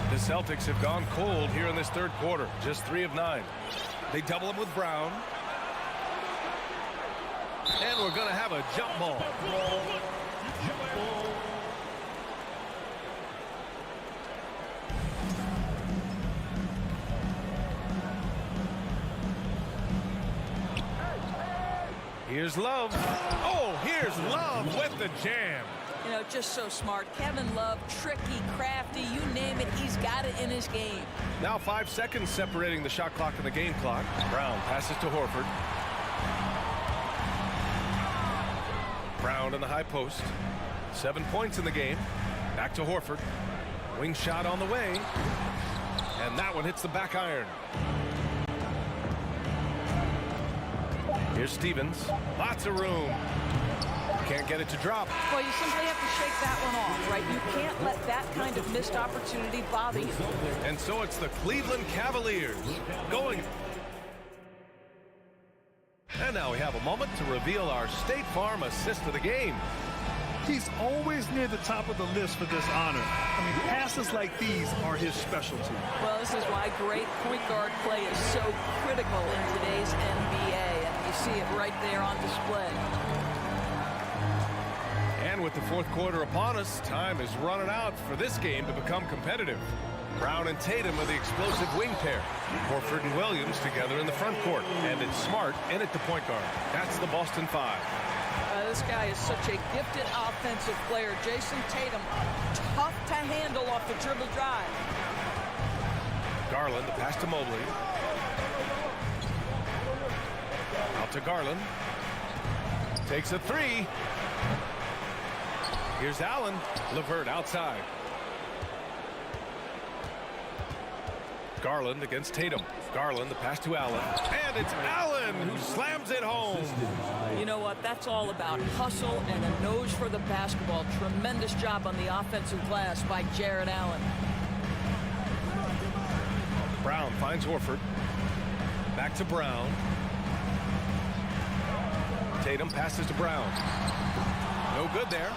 The Celtics have gone cold here in this third quarter. Just 3 of 9. They double him with Brown. And we're going to have a jump ball. Here's Love. Oh, here's Love with the jam. You know, just so smart. Kevin Love, tricky, crafty, you name it, he's got it in his game. Now 5 seconds separating the shot clock and the game clock. Brown passes to Horford. Brown in the high post. 7 points in the game. Back to Horford. Wing shot on the way. And that one hits the back iron. Here's Stevens. Lots of room. Can't get it to drop. Well, you simply have to shake that one off, right? You can't let that kind of missed opportunity bother you. And so it's the Cleveland Cavaliers going. And now we have a moment to reveal our State Farm assist of the game. He's always near the top of the list for this honor. I mean, passes like these are his specialty. Well, this is why great point guard play is so critical in today's NBA, and you see it right there on display. And with the fourth quarter upon us, time is running out for this game to become competitive. Brown and Tatum are the explosive wing pair. Horford and Williams together in the front court. And it's Smart in at the point guard. That's the Boston 5. This guy is such a gifted offensive player. Jason Tatum, tough to handle off the dribble drive. Garland, the pass to Mobley. Out to Garland. Takes a 3. Here's Allen. LeVert outside. Garland against Tatum. Garland, the pass to Allen. And it's Allen who slams it home. You know what? That's all about hustle and a nose for the basketball. Tremendous job on the offensive glass by Jared Allen. Brown finds Horford. Back to Brown. Tatum passes to Brown. No good there.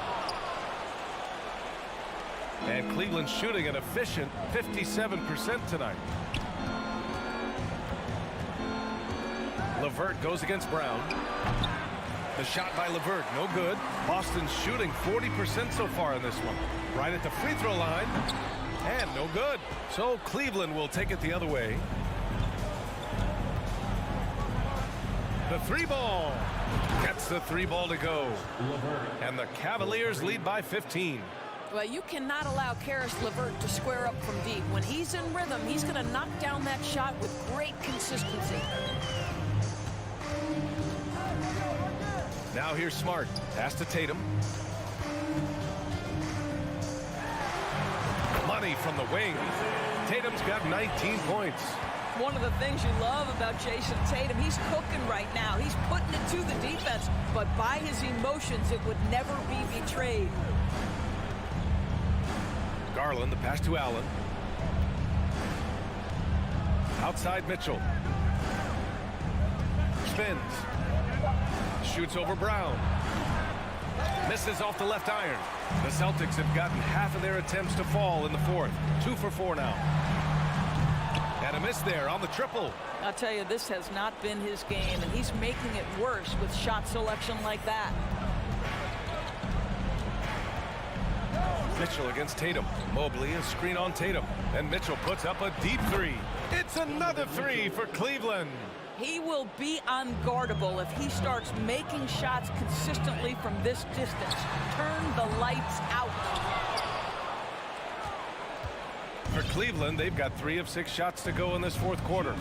And Cleveland shooting an efficient 57% tonight. LeVert goes against Brown. The shot by LeVert, no good. Boston's shooting 40% so far in this one. Right at the free throw line. And no good. So Cleveland will take it the other way. The three ball. Gets the three ball to go. And the Cavaliers lead by 15. Well, you cannot allow Karis LeVert to square up from deep. When he's in rhythm, he's going to knock down that shot with great consistency. Now here's Smart. Pass to Tatum. Money from the wing. Tatum's got 19 points. One of the things you love about Jason Tatum, he's cooking right now. He's putting it to the defense, but by his emotions, it would never be betrayed. Garland, the pass to Allen. Outside Mitchell. Spins. Shoots over Brown. Misses off the left iron. The Celtics have gotten half of their attempts to fall in the fourth. 2 for 4 now. And a miss there on the triple. I'll tell you, this has not been his game, and he's making it worse with shot selection like that. Mitchell against Tatum. Mobley, a screen on Tatum. And Mitchell puts up a deep three. It's another three for Cleveland. He will be unguardable if he starts making shots consistently from this distance. Turn the lights out. For Cleveland, they've got 3 of 6 shots to go in this fourth quarter.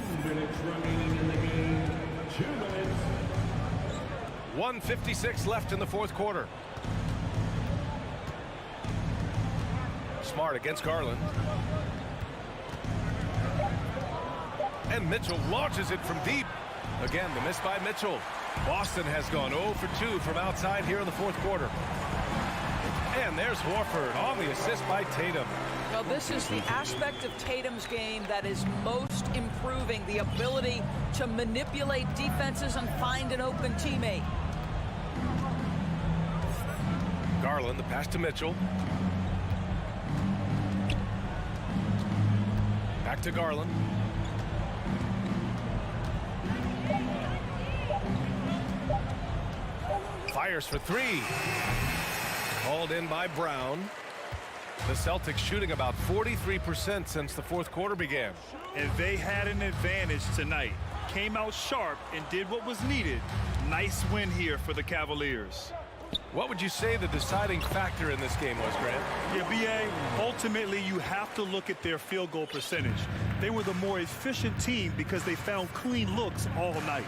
1:56 left in the fourth quarter. Smart against Garland. And Mitchell launches it from deep. Again, the miss by Mitchell. Boston has gone 0 for 2 from outside here in the fourth quarter. And there's Horford on the assist by Tatum. Well, this is the aspect of Tatum's game that is most improving, the ability to manipulate defenses and find an open teammate. Garland, the pass to Mitchell. Back to Garland. Fires for 3. Called in by Brown. The Celtics shooting about 43% since the fourth quarter began. And they had an advantage tonight. Came out sharp and did what was needed. Nice win here for the Cavaliers. What would you say the deciding factor in this game was, Grant? Yeah, B.A., ultimately you have to look at their field goal percentage. They were the more efficient team because they found clean looks all night.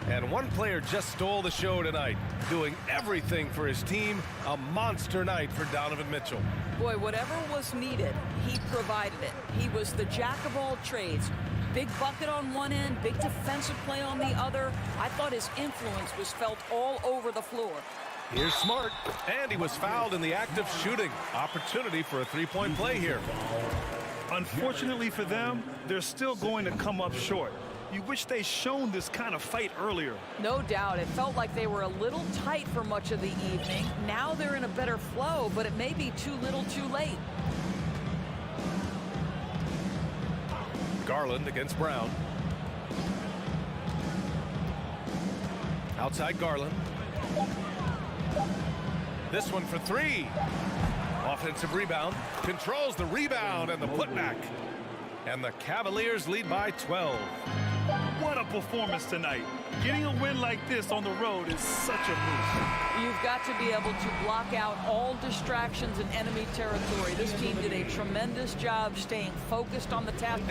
And one player just stole the show tonight, doing everything for his team. A monster night for Donovan Mitchell. Boy, whatever was needed, he provided it. He was the jack of all trades. Big bucket on one end, big defensive play on the other. I thought his influence was felt all over the floor. Here's Smart, and he was fouled in the act of shooting. Opportunity for a three-point play here. Unfortunately for them, they're still going to come up short. You wish they'd shown this kind of fight earlier. No doubt. It felt like they were a little tight for much of the evening. Now they're in a better flow, but it may be too little too late. Garland against Brown. Outside Garland. This one for 3. Offensive rebound. Controls the rebound and the putback. And the Cavaliers lead by 12. What a performance tonight. Getting a win like this on the road is such a boost. You've got to be able to block out all distractions in enemy territory. This team did a tremendous job staying focused on the task.